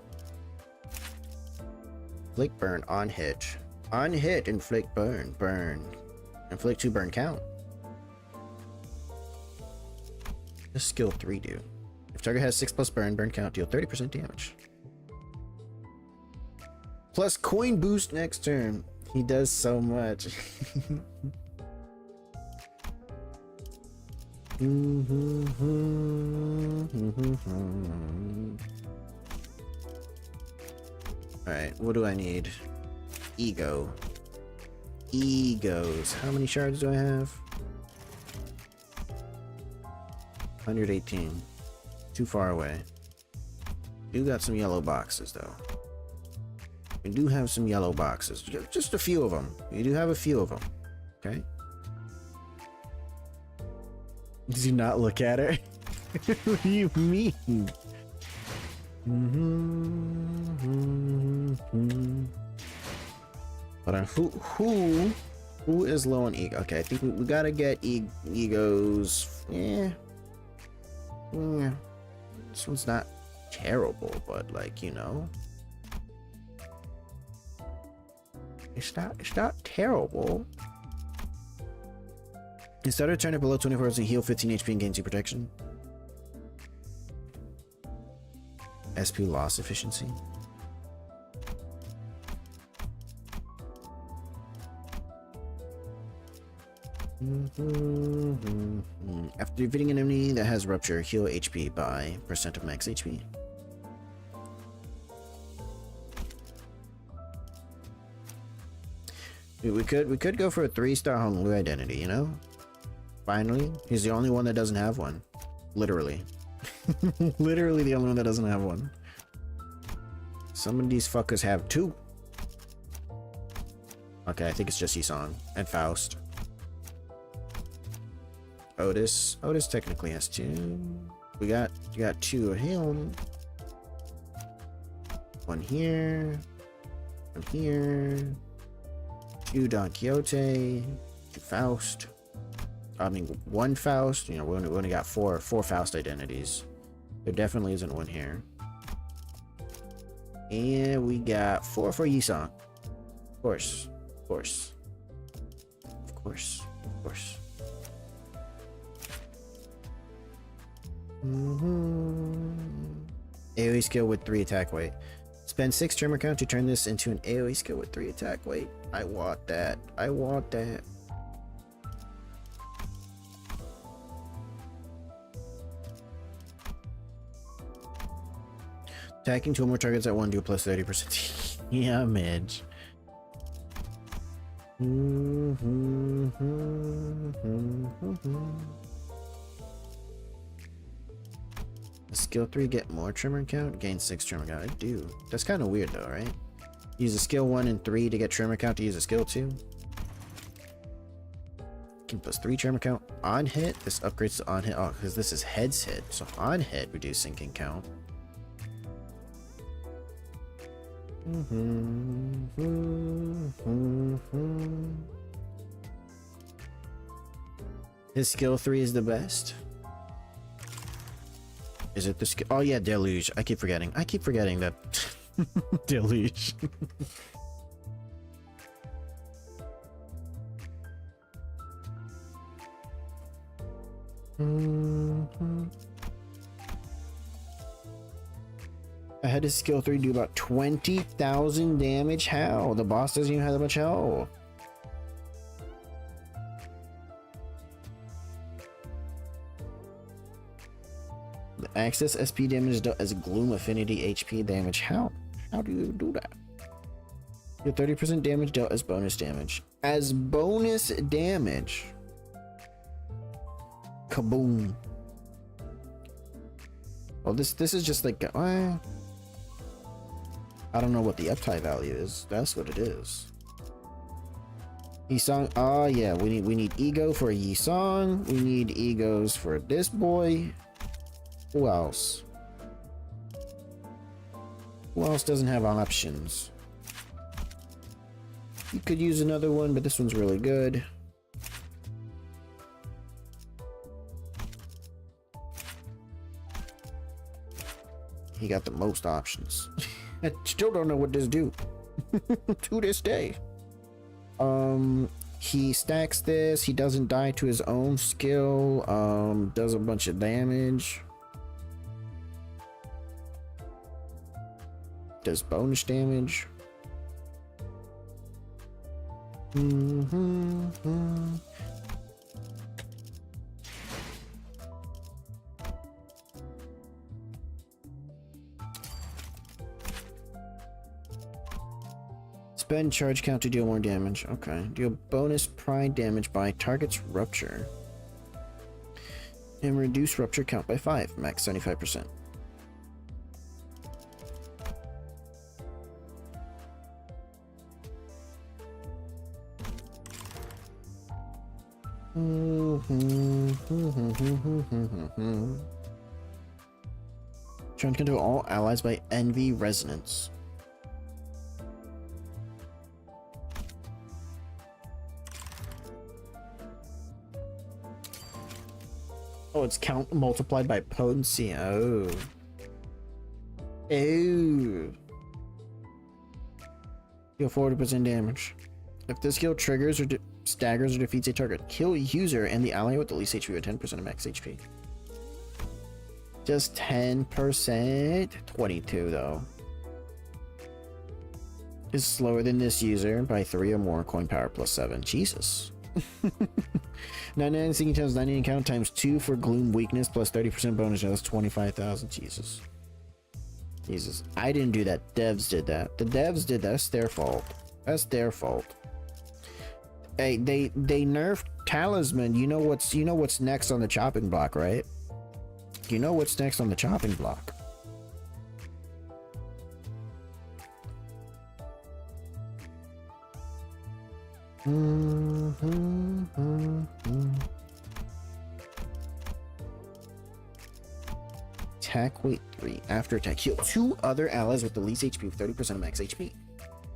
Inflict burn on hit. On hit, inflict burn. Burn. Inflict 2 burn count. This skill 3 do. If target has 6+ burn, burn count, deal 30% damage. Plus coin boost next turn. He does so much. Alright, what do I need? Ego. Egos. How many shards do I have? 118. Too far away. Do got some yellow boxes though. We do have some yellow boxes. Just a few of them. We do have a few of them. Okay. Do not look at her. What do you mean? Hold on. Who is low on ego? Okay, I think we gotta get egos. Yeah. This one's not terrible, but like, you know, it's not terrible. You start a turn at below 24 hours and heal 15 HP and gain 2 protection. SP loss efficiency. After defeating an enemy that has rupture, heal HP by % of max HP. Dude, we could go for a 3-star Honolulu identity, you know? Finally, he's the only one that doesn't have one. Literally. Literally the only one that doesn't have one. Some of these fuckers have 2. Okay, I think it's just Yisong and Faust. Otis technically has 2. We got 2 of him. 1 here. 1 here. 2 Don Quixote. 2 Faust. I mean, 1 Faust. You know, we only got 4 Faust identities. There definitely isn't 1 here. And we got 4 for Yisong. Of course. Of course. Of course. Of course. AoE skill with 3 attack weight. Spend 6 tremor count to turn this into an AoE skill with 3 attack weight. I want that. I want that. Attacking 2 more targets at 1 do plus 30%. Yeah, Midge. Skill 3 get more tremor count, gain 6 tremor count. I do. That's kind of weird though, right? Use a skill 1 and 3 to get tremor count to use a skill 2. Can plus 3 tremor count on hit. This upgrades to on hit. Oh, because this is heads hit. So on hit reducing can count. His skill 3 is the best. Is it the skill? Oh yeah, Deluge. I keep forgetting. I keep forgetting that. Deluge. I had his skill 3 do about 20,000 damage. How? The boss doesn't even have that much health. The access SP damage dealt as Gloom Affinity HP damage. How? How do you do that? Your 30% damage dealt as bonus damage. As bonus damage. Kaboom. Oh, this is just like I don't know what the uptime value is. That's what it is. Yisong. Oh yeah, we need ego for Yisong. We need egos for this boy. Who else? Who else doesn't have options? You could use another one, but this one's really good. He got the most options. I still don't know what this do to this day. He stacks this. He doesn't die to his own skill. Does a bunch of damage. Does bonus damage. Spend charge count to deal more damage. Okay. Deal bonus pride damage by target's rupture. And reduce rupture count by 5. Max 75%. Trying to control all allies by envy resonance. Oh, it's count multiplied by potency. Oh. Deal 40% damage. If this skill triggers or staggers or defeats a target, kill user and the ally with the least HP with 10% of max HP. Just 10%. 22 though. Is slower than this user by 3 or more coin power plus 7. Jesus. 99 singing times 99 count times 2 for gloom weakness plus 30% bonus. That's 25,000. Jesus. Jesus. I didn't do that. Devs did that. The devs did that. That's their fault. That's their fault. Hey, they nerfed Talisman. You know what's next on the chopping block, right? You know what's next on the chopping block. Attack weight 3. After attack, heal 2 other allies with the least HP with 30% of max HP.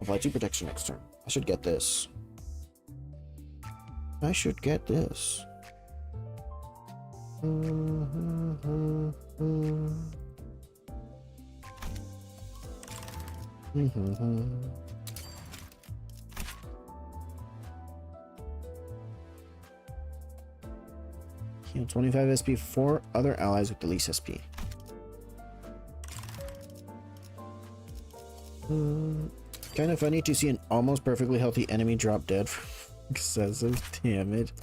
Apply 2 protection next turn. I should get this. I should get this. Heal 25 SP for other allies with the least SP. Kind of funny to see an almost perfectly healthy enemy drop dead from excessive damage.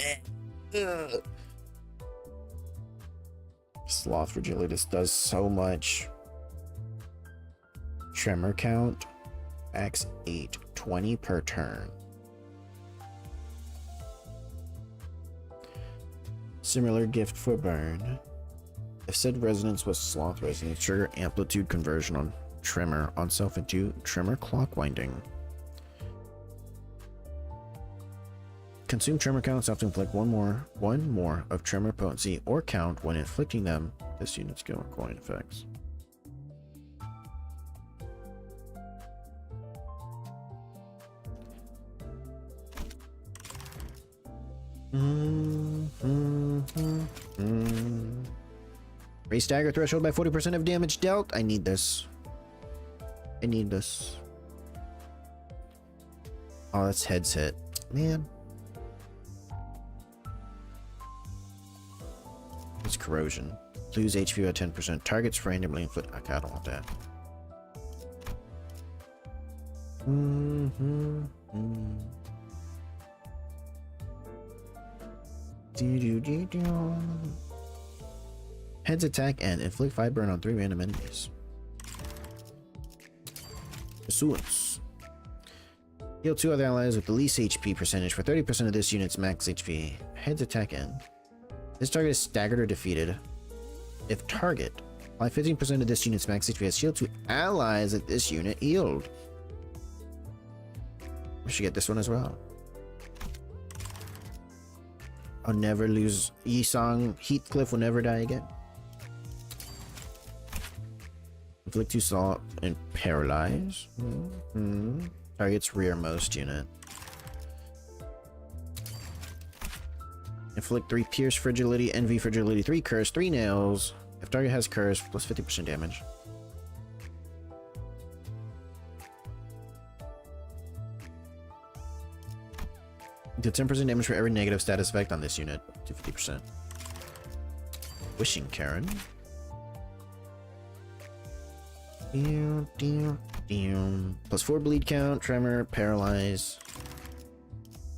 Sloth Fragilitas does so much. Tremor count, max 8, 20 per turn. Similar gift for burn. If said resonance was sloth resonance, trigger amplitude conversion on tremor on self into tremor clock winding. Consume tremor counts have to inflict one more of tremor potency or count when inflicting them. This unit's skill or coin effects. Raise stagger threshold by 40% of damage dealt. I need this. I need this. Oh, that's heads hit. Man. It's corrosion. Lose HP by 10%. Targets randomly inflict. Okay, I don't want that. Heads attack and inflict 5 burn on 3 random enemies. Pursuance. Heal 2 other allies with the least HP percentage for 30% of this unit's max HP. Heads attack end. This target is staggered or defeated. If target, apply 15% of this unit's max HP as shield to allies that this unit healed. We should get this one as well. I'll never lose. Yisong Heathcliff will never die again. Inflict 2 salt and paralyze. Target's rearmost unit. Inflict 3 pierce fragility, envy fragility 3, curse 3 nails. If target has curse, plus 50% damage. Do 10% damage for every negative status effect on this unit. To 50%. Wishing Karen. Plus 4 bleed count, tremor, paralyze.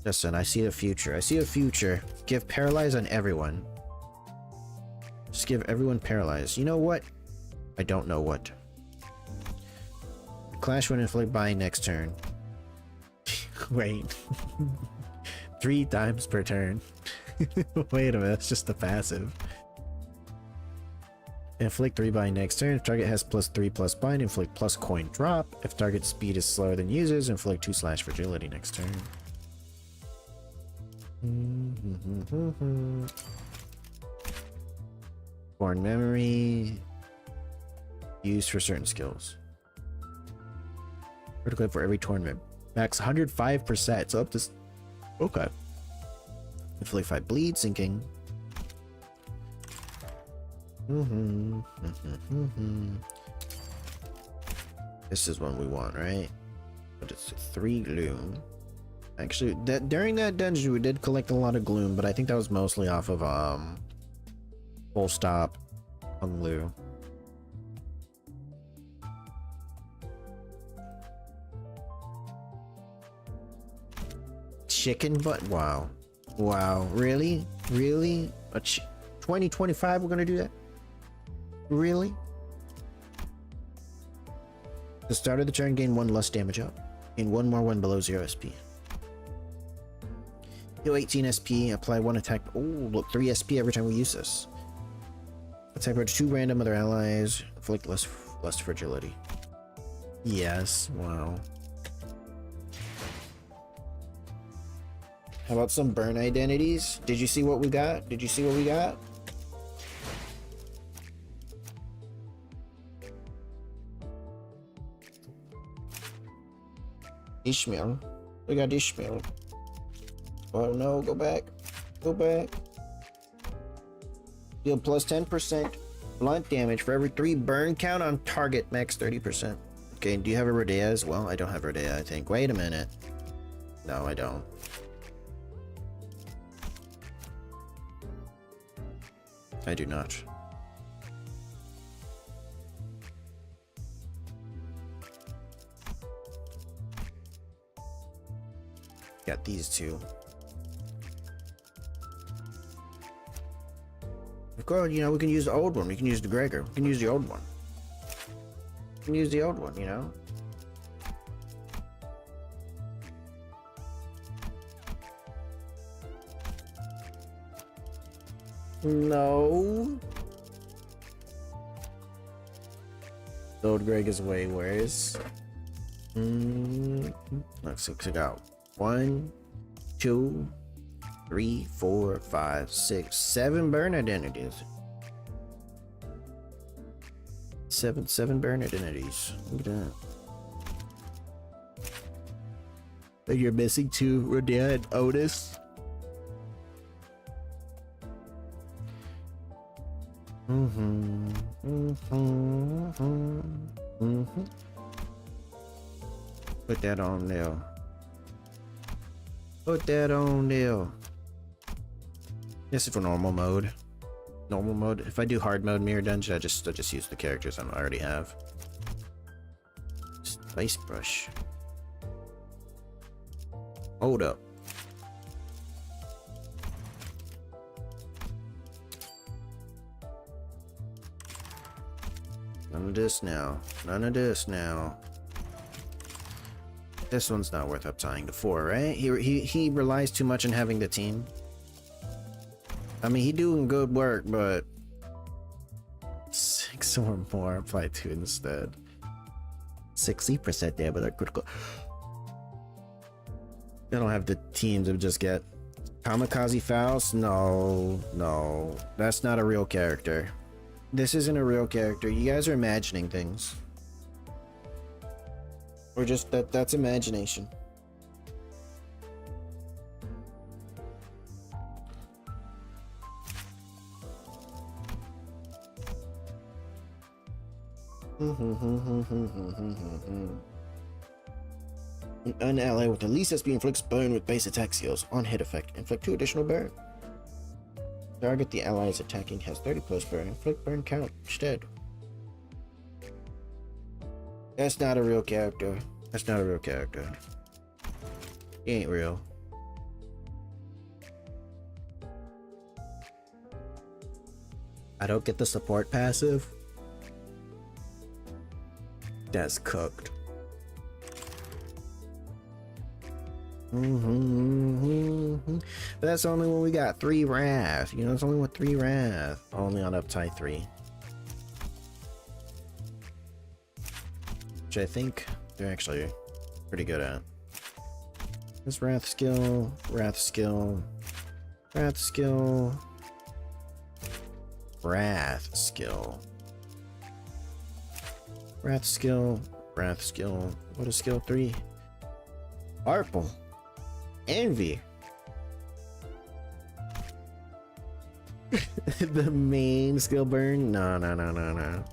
Listen, I see a future. I see a future. Give paralyze on everyone. Just give everyone paralyze. You know what? I don't know what. Clash when inflict by next turn. Wait. 3 times per turn. Wait a minute, that's just the passive. Inflict 3 bind next turn. If target has plus 3 plus bind, inflict plus coin drop. If target speed is slower than users, inflict 2 slash fragility next turn. Born memory. Used for certain skills. Critical hit for every tournament. Max 105%. So up to. Okay. Inflict 5 bleed, sinking. This is one we want, right? But it's 3 gloom. Actually, during that dungeon we did collect a lot of gloom, but I think that was mostly off of full stop on Lu. Chicken butt? Wow. Wow, really? Really? 2025 we're gonna do that? Really? The start of the turn, gain 1 less damage up. Gain 1 more when below 0 SP. Heal 18 SP, apply 1 attack. Oh, look, 3 SP every time we use this. Attack for 2 random other allies. Inflict less fragility. Yes, wow. How about some burn identities? Did you see what we got? Did you see what we got? Ishmael. We got Ishmael. Oh no, go back. Go back. Deal plus 10% blunt damage for every 3 burn count on target, max 30%. Okay, do you have a Rodea as well? I don't have Rodea, I think. Wait a minute. No, I don't. I do not. Got these two. Of course, you know, we can use the old one. We can use the Gregor. We can use the old one. We can use the old one, you know? No. The old Greg is way worse. Let's check out. 1, 2, 3, 4, 5, 6, 7 burn identities. 7 burn identities. Look at that. But you're missing 2 Rodea and Otis. Put that on there. Put that on there. This is for normal mode. Normal mode. If I do hard mode mirror dungeon, I just use the characters I already have. Spice brush. Hold up. None of this now. None of this now. This one's not worth up tying to 4, right? He relies too much on having the team. I mean, he doing good work, but 6 or more, apply 2 instead. 60% damage, they're critical. They don't have the teams to just get Kamikaze Faust. No, that's not a real character. This isn't a real character. You guys are imagining things. Or just that's imagination. An ally with the least SP inflicts burn with base attack skills. On hit effect, inflict 2 additional burn. Target the ally is attacking has 30 plus burn. Inflict burn count instead. That's not a real character. That's not a real character. He ain't real. I don't get the support passive. That's cooked. But that's only when we got 3 Wrath. You know, it's only with 3 Wrath. Only on uptie 3. Which I think they're actually pretty good at. This Wrath skill, Wrath skill, Wrath skill, Wrath skill, Wrath skill, Wrath skill. What is skill 3? Purple. Envy. The main skill burn? No.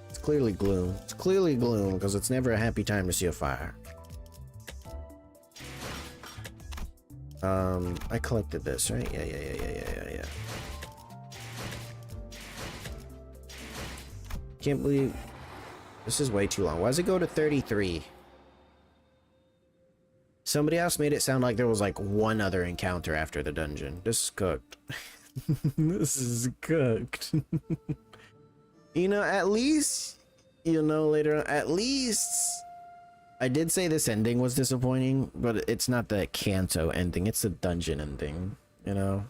It's clearly gloom. It's clearly gloom because it's never a happy time to see a fire. I collected this, right? Yeah. Can't believe this is way too long. Why does it go to 33? Somebody else made it sound like there was like one other encounter after the dungeon. This is cooked. This is cooked. You know, at least, you know, later on, at least I did say this ending was disappointing, but it's not the Canto ending, it's the dungeon ending, you know?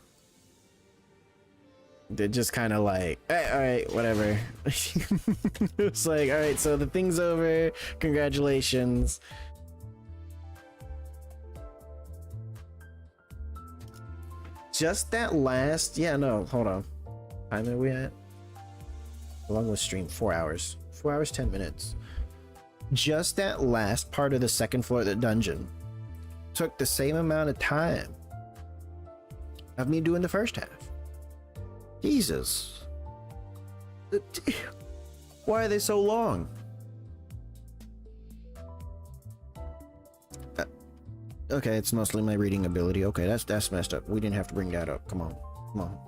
They're just kind of like, hey, all right, whatever. It's like, all right, so the thing's over. Congratulations. Just that last, yeah, no, hold on. How time are we at? How long was stream? 4 hours. 4 hours, 10 minutes. Just that last part of the second floor of the dungeon took the same amount of time of me doing the first half. Jesus. Why are they so long? Okay, it's mostly my reading ability. Okay, that's messed up. We didn't have to bring that up. Come on. Come on.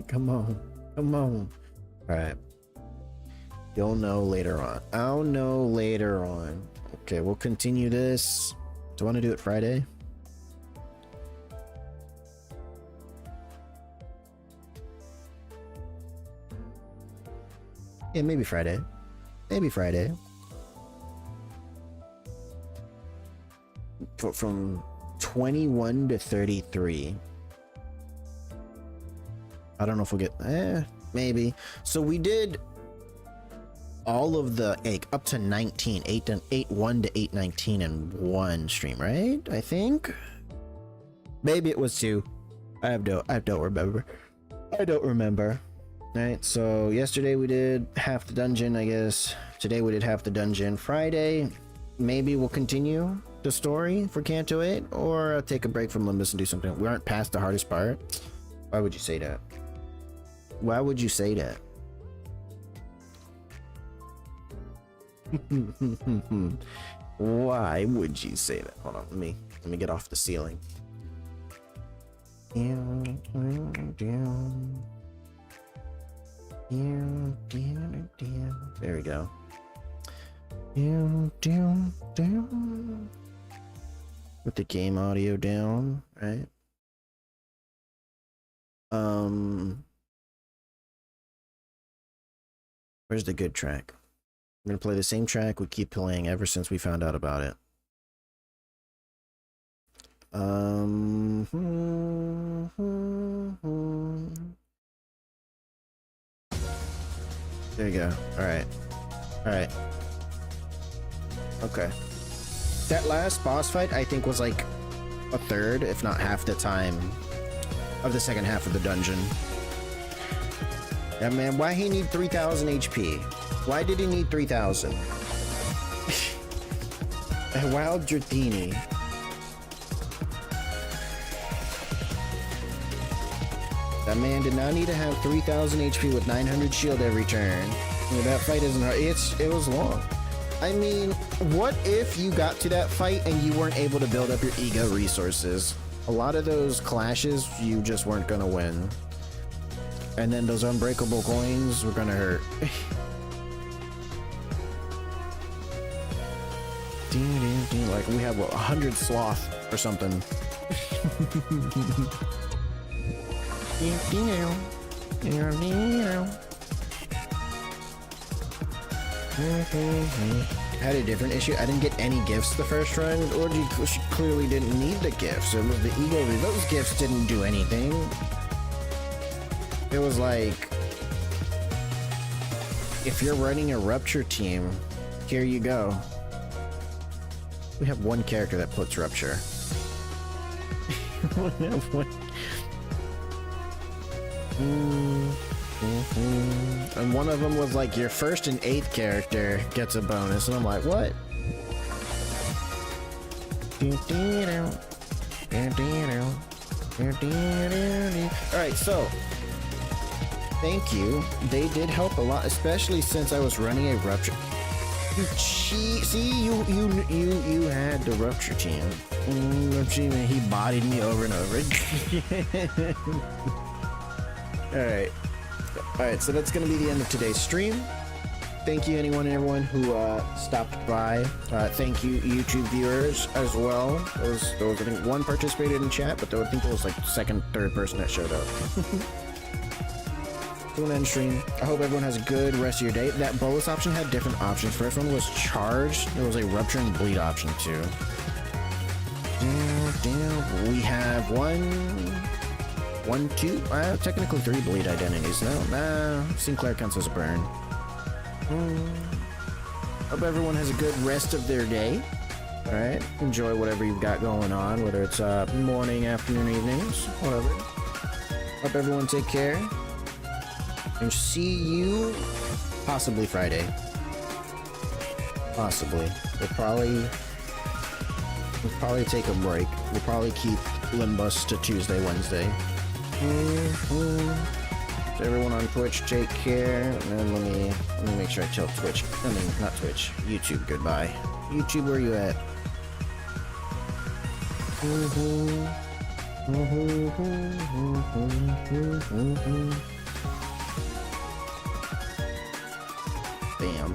Come on. Come on. Alright. You'll know later on. I'll know later on. Okay, we'll continue this. Do you want to do it Friday? Yeah, maybe Friday. Maybe Friday. From 21 to 33. I don't know if we'll get... maybe. So we did all of the up to 19, 8.1 to 8.19 in one stream, right? I think. Maybe it was 2. I don't remember. I don't remember. Alright, so yesterday we did half the dungeon, I guess. Today we did half the dungeon. Friday, maybe we'll continue the story for Canto 8, or I'll take a break from Limbus and do something. We aren't past the hardest part. Why would you say that? Why would you say that? Why would you say that? Hold on, let me get off the ceiling. There we go. Put the game audio down, right? Where's the good track? I'm gonna play the same track we keep playing ever since we found out about it. There you go. Alright. Alright. Okay. That last boss fight, I think, was like a third, if not half the time of the second half of the dungeon. Yeah, man, why he need 3,000 HP? Why did he need 3,000? A wild Dratini. That man did not need to have 3,000 HP with 900 shield every turn. You know, that fight isn't hard. It was long. I mean, what if you got to that fight and you weren't able to build up your ego resources? A lot of those clashes, you just weren't gonna win. And then those unbreakable coins were gonna hurt. Like we have 100 sloth or something. Had a different issue. I didn't get any gifts the first run, or she clearly didn't need the gifts. It was the ego. Those gifts didn't do anything. It was like, if you're running a rupture team, here you go. We have one character that puts rupture. We have one. And one of them was like, your first and 8th character gets a bonus, and I'm like, what? Alright, so thank you. They did help a lot, especially since I was running a rupture. See, you had the rupture team. He bodied me over and over. Alright, so that's gonna be the end of today's stream. thank you anyone and everyone who stopped by. Thank you YouTube viewers as well. There was I think one participated in chat, but I think it was like second, third person that showed up. Cool end stream. I hope everyone has a good rest of your day. That bolus option had different options. First one was charged. There was a rupture and bleed option too. We have two, technically 3 bleed identities. No, Sinclair counts as a burn. Hope everyone has a good rest of their day. Alright, enjoy whatever you've got going on, whether it's morning, afternoon, evenings, whatever. Hope everyone take care. And see you possibly Friday. Possibly. We'll probably take a break. We'll probably keep Limbus to Tuesday, Wednesday. So everyone on Twitch, take care. And then let me make sure I tell Twitch. I mean, not Twitch. YouTube, goodbye. YouTube, where you at? Bam.